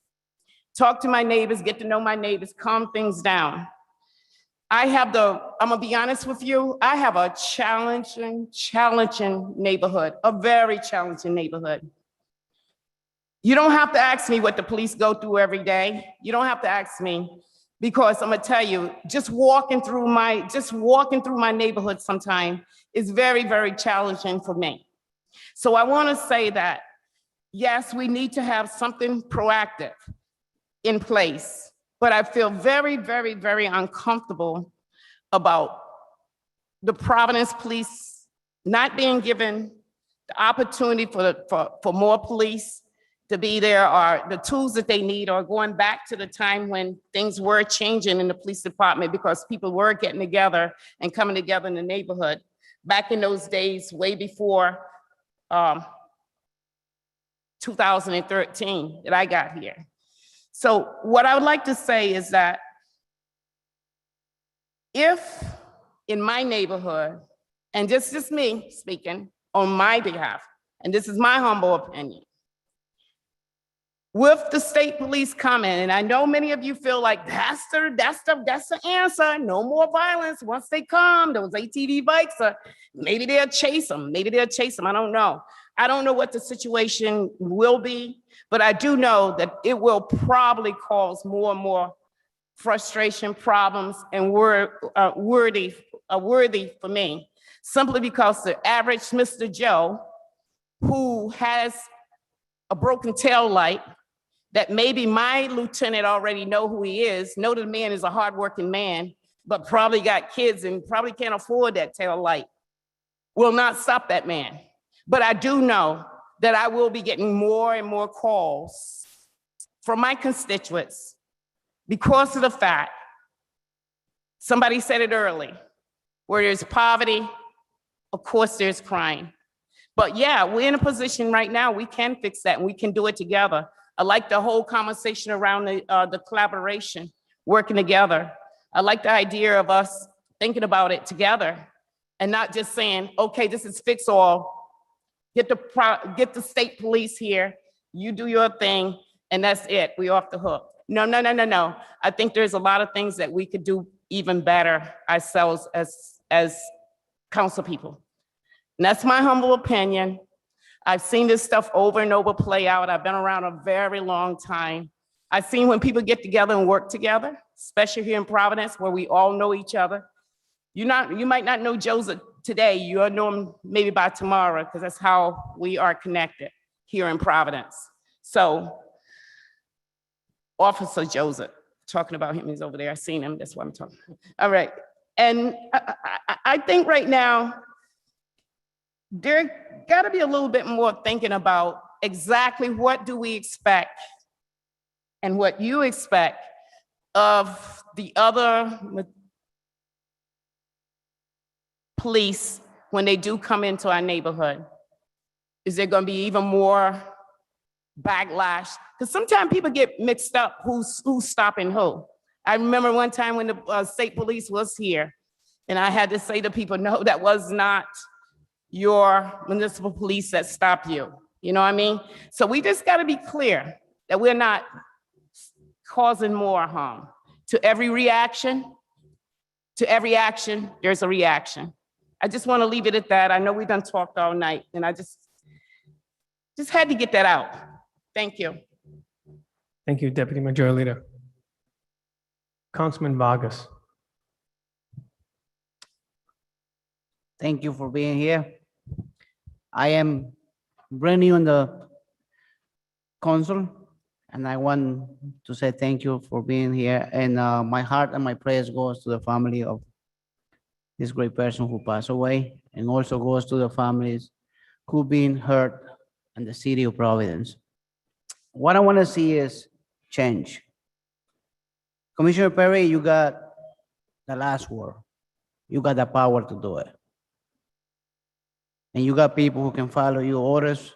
talk to my neighbors, get to know my neighbors, calm things down. I'm gonna be honest with you, I have a challenging neighborhood, a very challenging neighborhood. You don't have to ask me what the police go through every day. You don't have to ask me, because I'm gonna tell you, just walking through my neighborhood sometime is very, very challenging for me. So I wanna say that, yes, we need to have something proactive in place, but I feel very, very, very uncomfortable about the Providence Police not being given the opportunity for more police to be there, or the tools that they need, or going back to the time when things were changing in the police department because people were getting together and coming together in the neighborhood. Back in those days, way before 2013 that I got here. So what I would like to say is that if in my neighborhood, and just me speaking on my behalf, and this is my humble opinion, with the state police coming, and I know many of you feel like that's the answer, no more violence. Once they come, those ATV bikes, maybe they'll chase them, I don't know. I don't know what the situation will be, but I do know that it will probably cause more and more frustration, problems, and worthy for me, simply because the average Mr. Joe, who has a broken tail light, that maybe my lieutenant already know who he is, know the man is a hardworking man, but probably got kids and probably can't afford that tail light, will not stop that man. But I do know that I will be getting more and more calls from my constituents because of the fact, somebody said it early, Where there's poverty, of course, there's crime. But yeah, we're in a position right now, we can fix that and we can do it together. I like the whole conversation around the collaboration, working together. I like the idea of us thinking about it together and not just saying, okay, this is fix all. Get the state police here, you do your thing, and that's it, we off the hook. No. I think there's a lot of things that we could do even better ourselves as council people. And that's my humble opinion. I've seen this stuff over and over play out. I've been around a very long time. I've seen when people get together and work together, especially here in Providence, where we all know each other. You might not know Joseph today, you'll know him maybe by tomorrow, because that's how we are connected here in Providence. So, Officer Joseph, talking about him, he's over there, I've seen him, that's what I'm talking about. All right, and I think right now, there gotta be a little bit more thinking about exactly what do we expect and what you expect of the other police when they do come into our neighborhood. Is there gonna be even more backlash? Because sometimes people get mixed up who's stopping who. I remember one time when the state police was here and I had to say to people, no, that was not your municipal police that stopped you. You know what I mean? So we just gotta be clear that we're not causing more harm. To every action, there's a reaction. I just wanna leave it at that. I know we done talked all night and I just had to get that out. Thank you. Thank you, Deputy Majority Leader. Councilman Vargas. Thank you for being here. I am brand new in the council, and I want to say thank you for being here. And my heart and my prayers goes to the family of this great person who passed away, and also goes to the families who've been hurt in the city of Providence. What I want to see is change. Commissioner Parry, you got the last word. You got the power to do it. And you got people who can follow your orders.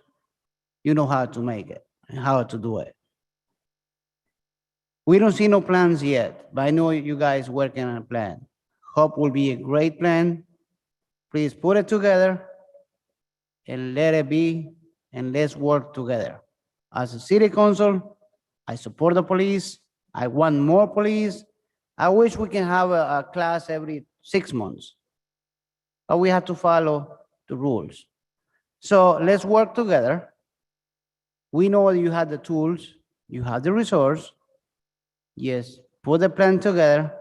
You know how to make it and how to do it. We don't see no plans yet, but I know you guys working on a plan. Hope will be a great plan. Please put it together and let it be, and let's work together. As a city council, I support the police. I want more police. I wish we can have a class every 6 months, but we have to follow the rules. So let's work together. We know you have the tools, you have the resource. Yes, put the plan together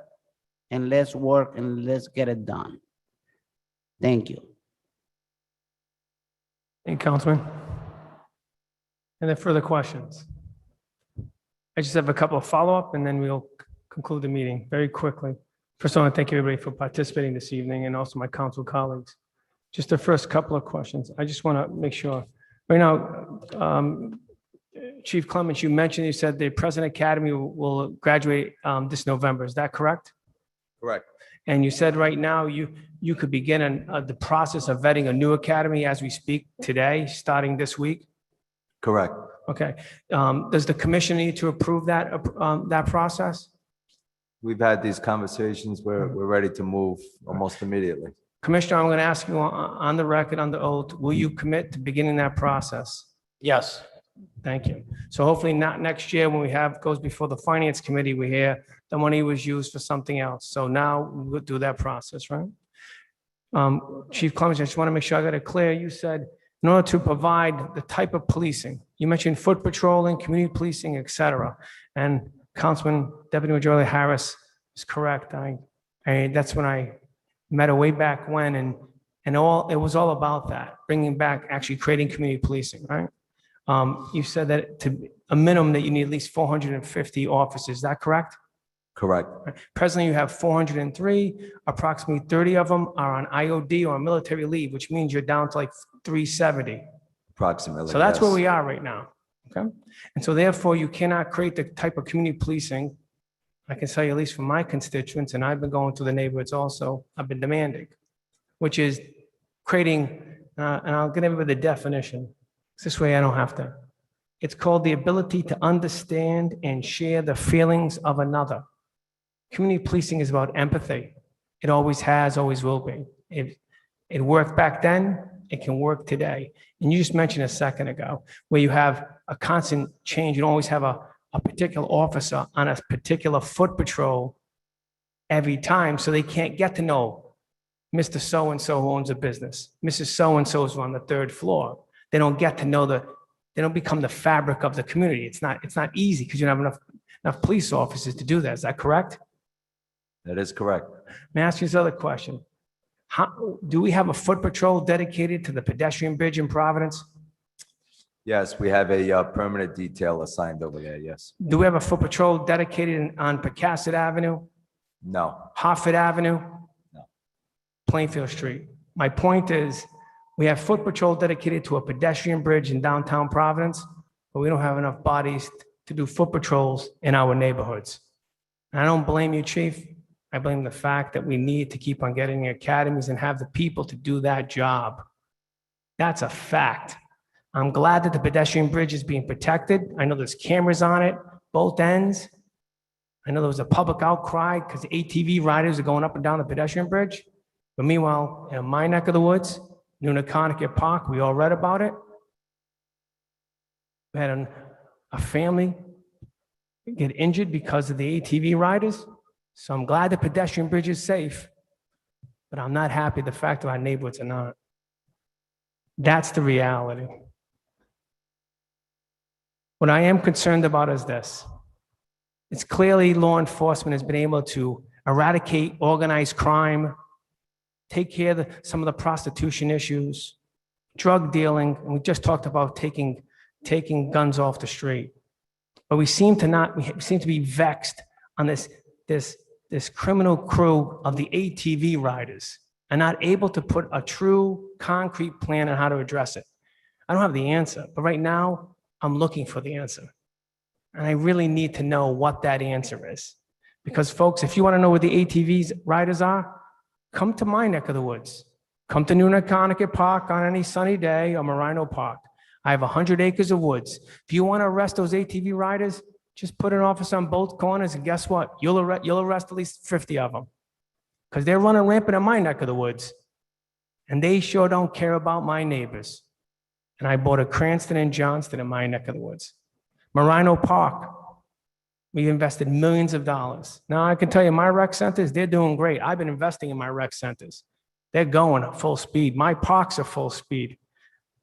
and let's work and let's get it done. Thank you. Thank you, Councilman. And then further questions? I just have a couple of follow-up and then we'll conclude the meeting very quickly. First, I want to thank everybody for participating this evening and also my council colleagues. Just the first couple of questions. I just want to make sure. Right now, Chief Clements, you mentioned, you said the President Academy will graduate this November. Is that correct? Correct. And you said right now you could begin the process of vetting a new academy as we speak today, starting this week? Correct. Okay. Does the commission need to approve that process? We've had these conversations where we're ready to move almost immediately. Commissioner, I'm going to ask you on the record, on the oath, will you commit to beginning that process? Yes. Thank you. So hopefully not next year when goes before the Finance Committee, we hear the money was used for something else. So now we'll do that process, right? Chief Clements, I just want to make sure I got it clear. You said in order to provide the type of policing, you mentioned foot patrolling, community policing, et cetera. And Councilman Deputy Majority Harris is correct. That's when I met her way back when, and it was all about that, bringing back, actually creating community policing, right? You said that to a minimum that you need at least 450 officers. Is that correct? Correct. Presently, you have 403. Approximately 30 of them are on IOD or military leave, which means you're down to like 370. Approximately. So that's yes. where we are right now. Okay. And so therefore, you cannot create the type of community policing I can tell you, at least from my constituents, and I've been going to the neighborhoods also, I've been demanding, which is creating, and I'll get into the definition. This way I don't have to. It's called the ability to understand and share the feelings of another. Community policing is about empathy. It always has, always will be. It worked back then, it can work today. And you just mentioned a second ago, where you have a constant change. You don't always have a particular officer on a particular foot patrol every time, so they can't get to know Mr. So-and-so who owns a business, Mrs. So-and-so is on the third floor. They don't get to know they don't become the fabric of the community. It's not easy because you don't have enough police officers to do that. Is that correct? That is correct. May I ask you this other question? Do we have a foot patrol dedicated to the pedestrian bridge in Providence? Yes, we have a permanent detail assigned over there, yes. Do we have a foot patrol dedicated on Pecasset Avenue, No, Hartford Avenue? No. Plainfield Street. My point is, we have foot patrol dedicated to a pedestrian bridge in downtown Providence, but we don't have enough bodies to do foot patrols in our neighborhoods. And I don't blame you, Chief. I blame the fact that we need to keep on getting the academies and have the people to do that job. That's a fact. I'm glad that the pedestrian bridge is being protected. I know there's cameras on it, both ends. I know there was a public outcry because ATV riders are going up and down the pedestrian bridge. But meanwhile, in my neck of the woods, New Connecticut Park, we all read about it. We had a family get injured because of the ATV riders. So I'm glad the pedestrian bridge is safe, but I'm not happy the fact that our neighborhoods are not. That's the reality. What I am concerned about is this. It's clearly law enforcement has been able to eradicate organized crime, take care of some of the prostitution issues, drug dealing, and we just talked about taking guns off the street. But we seem to be vexed on this criminal crew of the ATV riders and not able to put a true concrete plan on how to address it. I don't have the answer, but right now I'm looking for the answer. And I really need to know what that answer is. Because folks, if you want to know where the ATV riders are, come to my neck of the woods. Come to New Connecticut Park on any sunny day or Marino Park. I have 100 acres of woods. If you want to arrest those ATV riders, just put an officer on both corners and guess what? You'll arrest at least 50 of them. Because they're running rampant in my neck of the woods. And they sure don't care about my neighbors. And I bought a Cranston and Johnston in my neck of the woods. Marino Park, we invested millions of dollars. Now I can tell you my rec centers, they're doing great. I've been investing in my rec centers. They're going at full speed. My parks are full speed.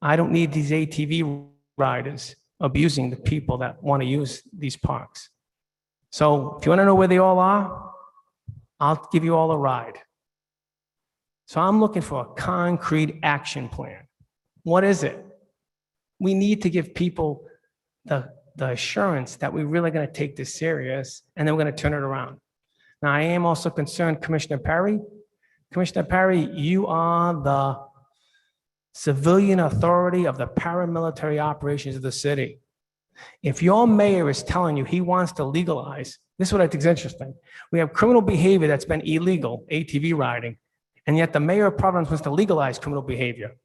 I don't need these ATV riders abusing the people that want to use these parks. So if you want to know where they all are, I'll give you all a ride. So I'm looking for a concrete action plan. What is it? We need to give people the assurance that we're really going to take this serious and then we're going to turn it around. Now, I am also concerned, Commissioner Parry. Commissioner Parry, you are the civilian authority of the paramilitary operations of the city. If your mayor is telling you he wants to legalize, this is what I think is interesting. We have criminal behavior that's been illegal, ATV riding, and yet the mayor of Providence wants to legalize criminal behavior.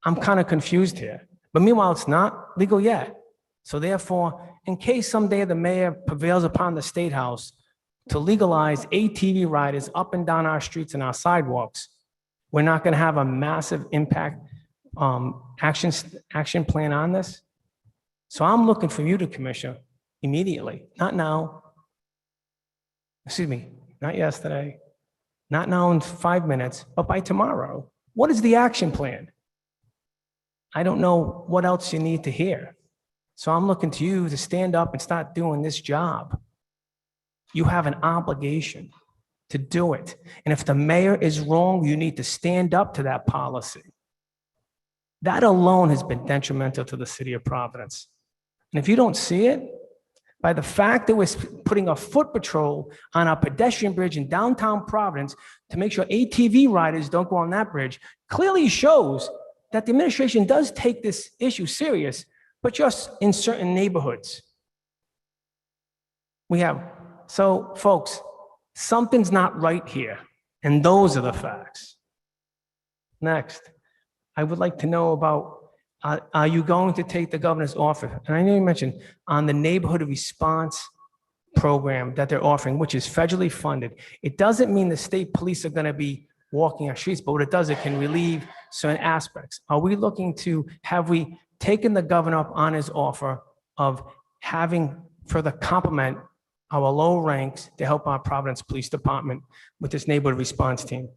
I'm kind of confused here. But meanwhile, it's not legal yet. So therefore, in case someday the mayor prevails upon the State House to legalize ATV riders up and down our streets and our sidewalks, we're not going to have a massive impact action plan on this. So I'm looking for you to commission immediately, not now. Excuse me, not yesterday, not now in 5 minutes, but by tomorrow. What is the action plan? I don't know what else you need to hear. So I'm looking to you to stand up and start doing this job. You have an obligation to do it. And if the mayor is wrong, you need to stand up to that policy. That alone has been detrimental to the city of Providence. And if you don't see it, by the fact that we're putting a foot patrol on our pedestrian bridge in downtown Providence to make sure ATV riders don't go on that bridge, clearly shows that the administration does take this issue serious, but just in certain neighborhoods. We have So folks, something's not right here, and those are the facts. Next, I would like to know about, are you going to take the governor's offer? And I know you mentioned on the neighborhood response program that they're offering, which is federally funded. It doesn't mean the state police are going to be walking our streets, but what it does, it can relieve certain aspects. Are we looking to, have we taken the governor up on his offer of having further complement our low ranks to help our Providence Police Department with this neighborhood response team?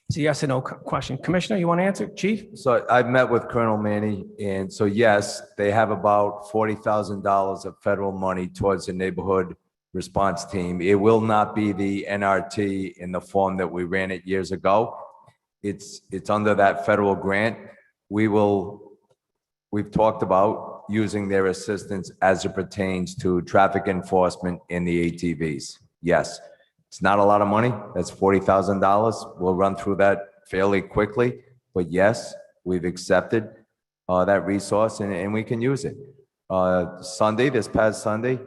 It's a yes or no question. Commissioner, you want to answer? Chief? So I've met with Colonel Manny, and so yes, they have about $40,000 of federal money towards the neighborhood response team. It will not be the NRT in the form that we ran it years ago. It's under that federal grant. We've talked about using their assistance as it pertains to traffic enforcement in the ATVs. Yes. It's not a lot of money. That's $40,000. We'll run through that fairly quickly. But yes, we've accepted that resource and we can use it. This past Sunday,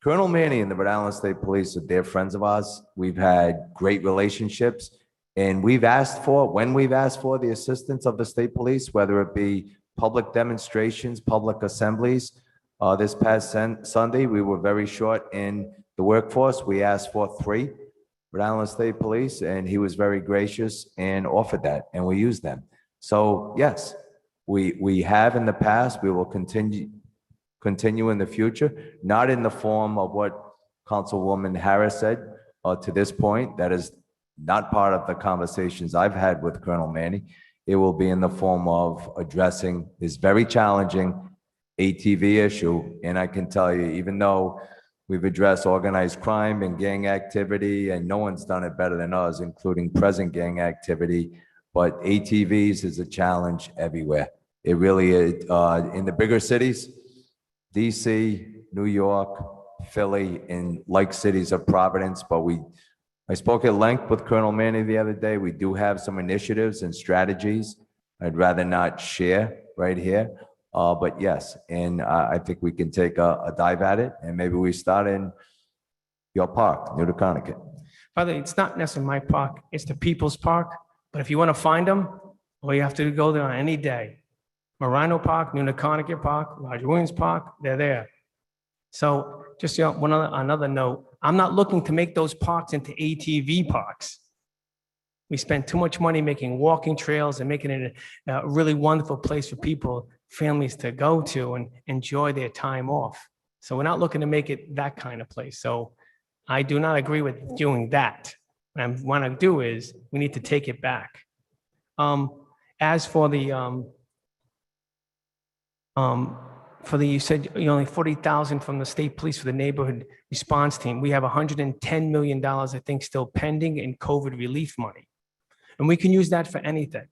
Colonel Manny and the Rhode Island State Police are dear friends of ours. We've had great relationships, and when we've asked for the assistance of the state police, whether it be public demonstrations, public assemblies. This past Sunday, we were very short in the workforce. We asked for 3 Rhode Island State Police, and he was very gracious and offered that, and we used them. So yes, we have in the past, we will continue in the future, not in the form of what Councilwoman Harris said to this point. That is not part of the conversations I've had with Colonel Manny. It will be in the form of addressing this very challenging ATV issue. And I can tell you, even though we've addressed organized crime and gang activity, and no one's done it better than us, including present gang activity, but ATVs is a challenge everywhere. It really is. In the bigger cities, DC, New York, Philly, and like cities of Providence, but I spoke at length with Colonel Manny the other day. We do have some initiatives and strategies I'd rather not share right here. But yes, and I think we can take a dive at it, and maybe we start in your park, New Connecticut. By the way, it's not necessarily my park, it's the people's park. But if you want to find them, all you have to do is go there on any day. Marino Park, New Connecticut Park, Roger Williams Park, they're there. So just another note, I'm not looking to make those parks into ATV parks. We spend too much money making walking trails and making it a really wonderful place for people, families to go to and enjoy their time off. So we're not looking to make it that kind of place. So I do not agree with doing that. What I want to do is we need to take it back. As for the you said you only 40,000 from the state police for the neighborhood response team. We have $110 million, I think, still pending in COVID relief money. And we can use that for anything.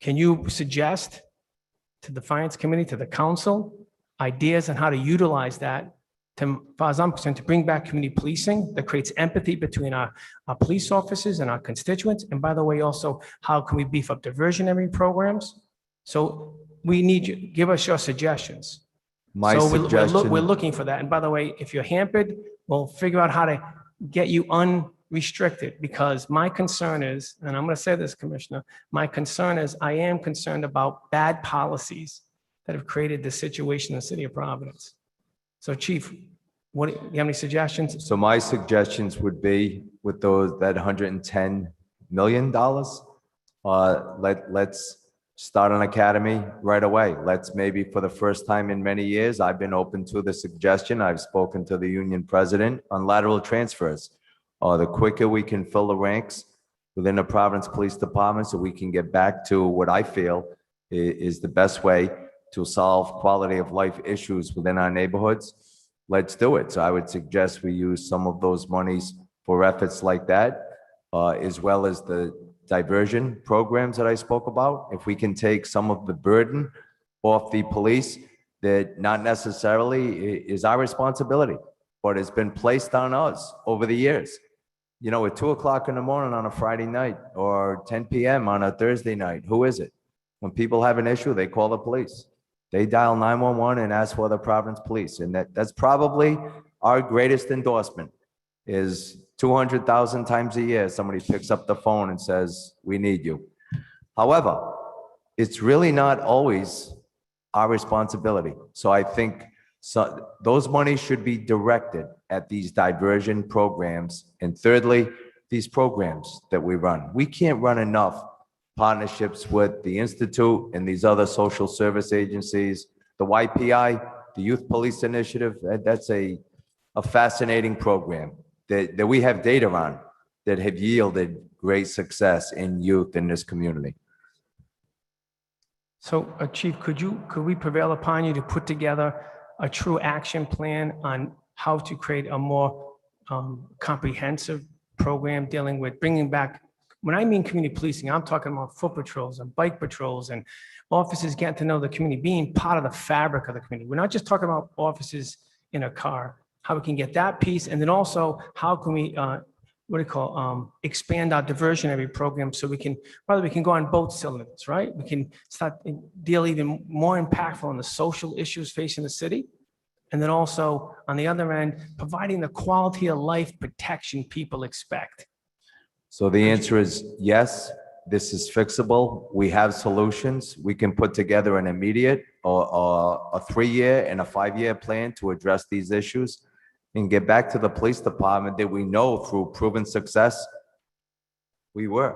Can you suggest to the Finance Committee, to the council, ideas on how to utilize that, to, as far as I'm concerned, to bring back community policing that creates empathy between our police officers and our constituents? And by the way, also, how can we beef up diversionary programs? So we need you, give us your suggestions. My So suggestion. we're looking for that. And by the way, if you're hampered, we'll figure out how to get you unrestricted, because my concern is, and I'm going to say this, Commissioner, my concern is I am concerned about bad policies that have created this situation in the city of Providence. So Chief, what, you have any suggestions? So my suggestions would be with that $110 million, let's start an academy right away. Let's maybe for the first time in many years, I've been open to the suggestion. I've spoken to the union president on lateral transfers. The quicker we can fill the ranks within the Providence Police Department so we can get back to what I feel is the best way to solve quality of life issues within our neighborhoods, let's do it. So I would suggest we use some of those monies for efforts like that, as well as the diversion programs that I spoke about. If we can take some of the burden off the police that not necessarily is our responsibility, but has been placed on us over the years. You know, at 2 o'clock in the morning on a Friday night or 10 p.m. on a Thursday night, who is it? When people have an issue, they call the police. They dial 911 and ask for the Providence Police. And that's probably our greatest endorsement is 200,000 times a year, somebody picks up the phone and says, we need you. However, it's really not always our responsibility. So I think those monies should be directed at these diversion programs. And thirdly, these programs that we run. We can't run enough partnerships with the Institute and these other social service agencies, the YPI, the Youth Police Initiative. That's a fascinating program that we have data on that have yielded great success in youth in this community. So, Chief, could we prevail upon you to put together a true action plan on how to create a more comprehensive program dealing with bringing back, when I mean community policing, I'm talking about foot patrols and bike patrols and officers getting to know the community, being part of the fabric of the community. We're not just talking about officers in a car, how we can get that piece, and then also how can we, expand our diversionary program so we can go on both cylinders, right? We can start deal even more impactful on the social issues facing the city. And then also on the other end, providing the quality of life protection people expect. So the answer is yes, this is fixable. We have solutions. We can put together an immediate or a 3-year and a 5-year plan to address these issues and get back to the police department that we know through proven success. We have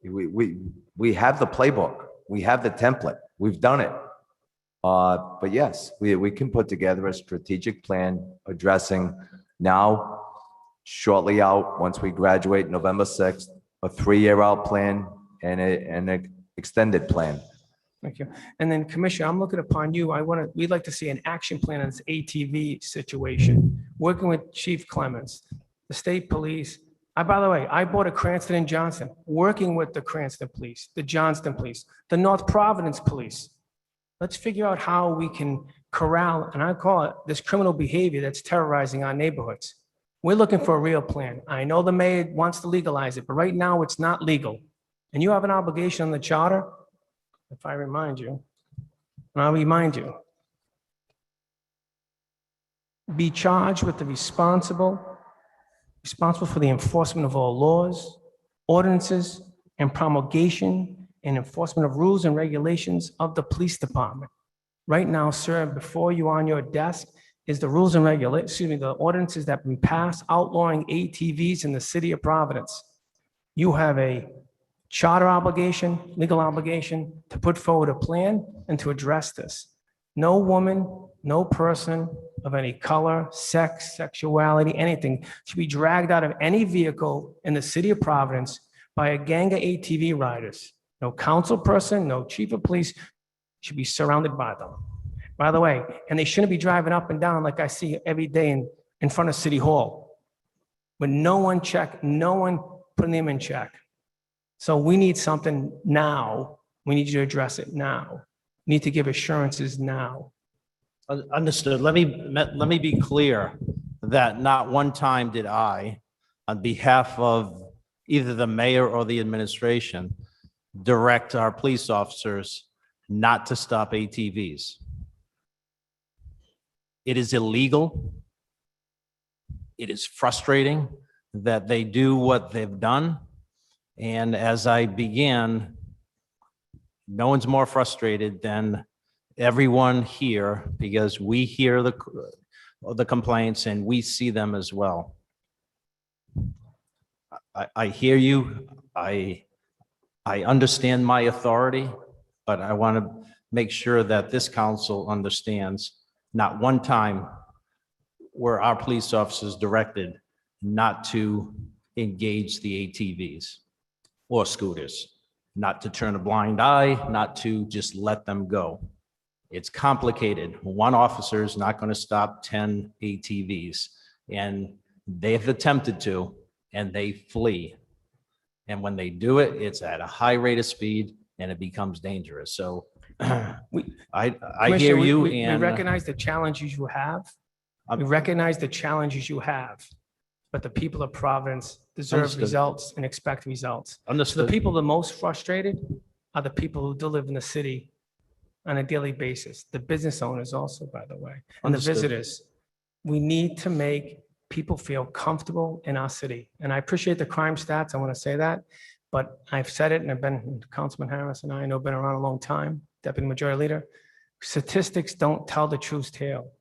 the playbook. We have the template. We've done it. But yes, we can put together a strategic plan addressing now, shortly out, once we graduate November 6th, a 3-year out plan and an extended plan. Thank you. And then Commissioner, I'm looking upon you. We'd like to see an action plan on this ATV situation, working with Chief Clements, the state police. By the way, I bought a Cranston and Johnston, working with the Cranston Police, the Johnston Police, the North Providence Police. Let's figure out how we can corral, and I call it this criminal behavior that's terrorizing our neighborhoods. We're looking for a real plan. I know the mayor wants to legalize it, but right now it's not legal. And you have an obligation on the charter, if I remind you, and I'll remind you, be charged with the responsible for the enforcement of all laws, ordinances, and promulgation and enforcement of rules and regulations of the police department. Right now, sir, before you on your desk is the rules and the ordinances that have been passed outlawing ATVs in the city of Providence. You have a charter obligation, legal obligation to put forward a plan and to address this. No woman, no person of any color, sex, sexuality, anything should be dragged out of any vehicle in the city of Providence by a gang of ATV riders. No council person, no chief of police should be surrounded by them. By the way, and they shouldn't be driving up and down like I see every day in front of City Hall with no one putting them in check. So we need something now. We need you to address it now. We need to give assurances now. Understood. Let me be clear that not one time did I, on behalf of either the mayor or the administration, direct our police officers not to stop ATVs. It is illegal. It is frustrating that they do what they've done. And as I began, no one's more frustrated than everyone here because we hear the complaints and we see them as well. I hear you. I understand my authority, but I want to make sure that this council understands not one time were our police officers directed not to engage the ATVs or scooters, not to turn a blind eye, not to just let them go. It's complicated. One officer is not going to stop 10 ATVs, and they've attempted to, and they flee. And when they do it, it's at a high rate of speed, and it becomes dangerous. So I hear you. We recognize the challenges you have. We recognize the challenges you have, but the people of Providence deserve Understood. results and expect results. So Understood. the people the most frustrated are the people who do live in the city on a daily basis. The business owners also, by the way, and the Understood. visitors. We need to make people feel comfortable in our city. And I appreciate the crime stats. I want to say that. But I've said it, and I've been, Councilman Harris and I know been around a long time, Deputy Majority Leader. Statistics don't tell the truth tale.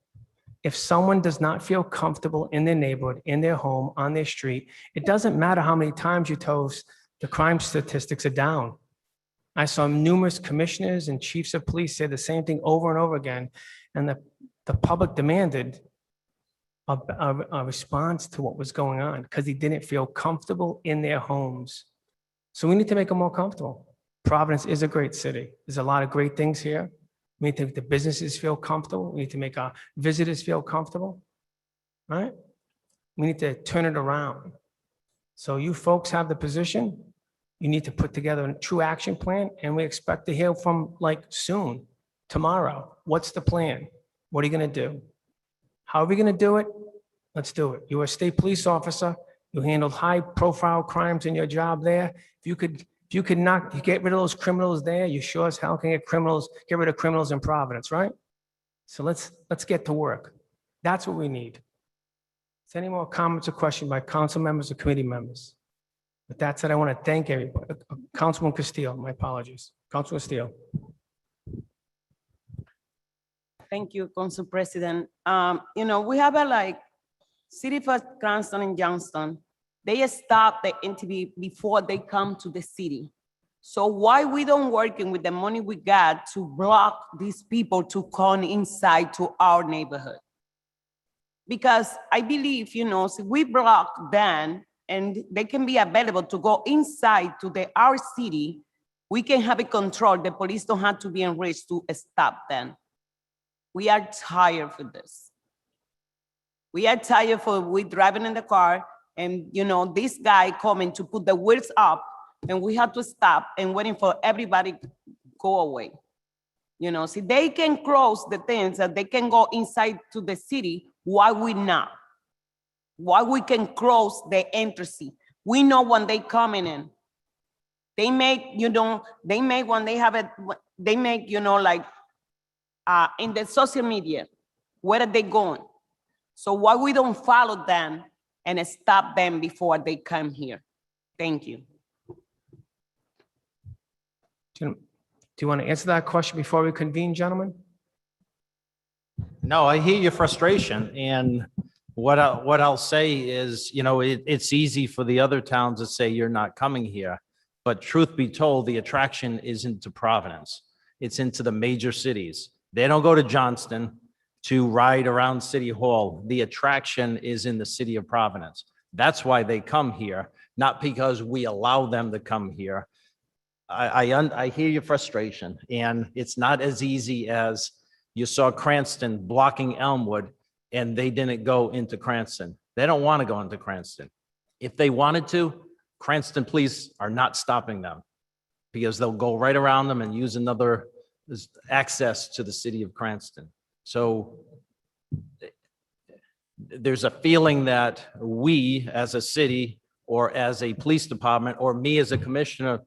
If someone does not feel comfortable in their neighborhood, in their home, on their street, it doesn't matter how many times you toast, the crime statistics are down. I saw numerous commissioners and chiefs of police say the same thing over and over again. And the public demanded a response to what was going on because they didn't feel comfortable in their homes. So we need to make them more comfortable. Providence is a great city. There's a lot of great things here. We need to make the businesses feel comfortable. We need to make our visitors feel comfortable, right? We need to turn it around. So you folks have the position. You need to put together a true action plan, and we expect to hear from like soon, tomorrow. What's the plan? What are you going to do? How are we going to do it? Let's do it. You're a state police officer. You handled high-profile crimes in your job there. If you could get rid of those criminals there, you sure as hell can get rid of criminals in Providence, right? So let's get to work. That's what we need. Is there any more comments or questions by council members or committee members? With that said, I want to thank everybody. Councilman Castillo, my apologies. Councilman Castillo. Thank you, Council President. We have a City First Cranston and Johnston. They stop the interview before they come to the city. So why we don't working with the money we got to block these people to come inside to our neighborhood? Because I believe, if we block them and they can be available to go inside to our city, we can have it controlled. The police don't have to be enriched to stop them. We are tired for this. We are tired for we driving in the car and, this guy coming to put the wheels up and we have to stop and waiting for everybody to go away. See, they can close the things that they can go inside to the city. Why we not? Why we can close the entrance? We know when they coming in. They make, when they have it, they make, in the social media, where are they going? So why we don't follow them and stop them before they come here? Thank you. Do you want to answer that question before we convene, gentlemen? No, I hear your frustration, and what I'll say is, it's easy for the other towns to say you're not coming here, but truth be told, the attraction isn't to Providence. It's into the major cities. They don't go to Johnston to ride around City Hall. The attraction is in the city of Providence. That's why they come here, not because we allow them to come here. I hear your frustration, and it's not as easy as you saw Cranston blocking Elmwood and they didn't go into Cranston. They don't want to go into Cranston. If they wanted to, Cranston police are not stopping them because they'll go right around them and use another access to the city of Cranston. So there's a feeling that we as a city or as a police department or me as a commissioner,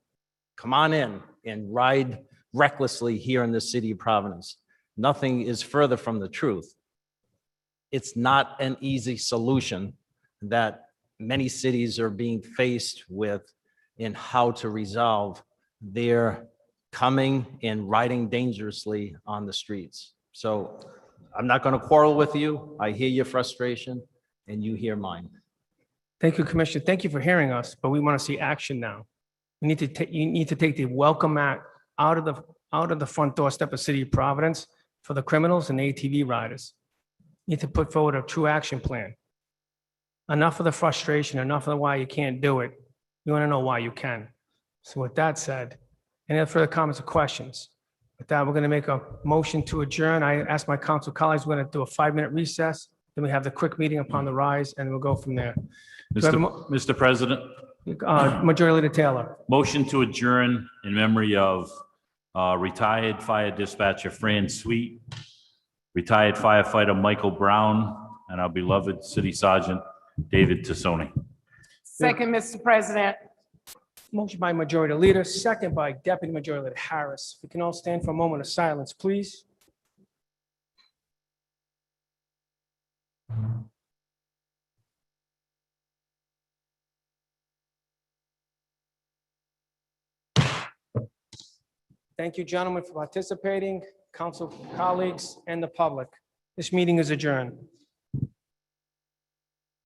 come on in and ride recklessly here in the city of Providence. Nothing is further from the truth. It's not an easy solution that many cities are being faced with in how to resolve their coming and riding dangerously on the streets. So I'm not going to quarrel with you. I hear your frustration and you hear mine. Thank you, Commissioner. Thank you for hearing us, but we want to see action now. You need to take the welcome act out of the front doorstep of City of Providence for the criminals and ATV riders. You need to put forward a true action plan. Enough of the frustration, enough of the why you can't do it. You want to know why you can. So with that said, any other further comments or questions? With that, we're going to make a motion to adjourn. I asked my council colleagues, we're going to do a 5-minute recess. Then we have the quick meeting upon the rise, and we'll go from there. Mr. President, Majority Leader Taylor. motion to adjourn in memory of retired fire dispatcher Fran Sweet, retired firefighter Michael Brown, and our beloved City Sergeant David Tassone. Second, Mr. President. Motion by Majority Leader, second by Deputy Majority Leader Harris. If we can all stand for a moment of silence, please. Thank you, gentlemen, for participating, council colleagues, and the public. This meeting is adjourned.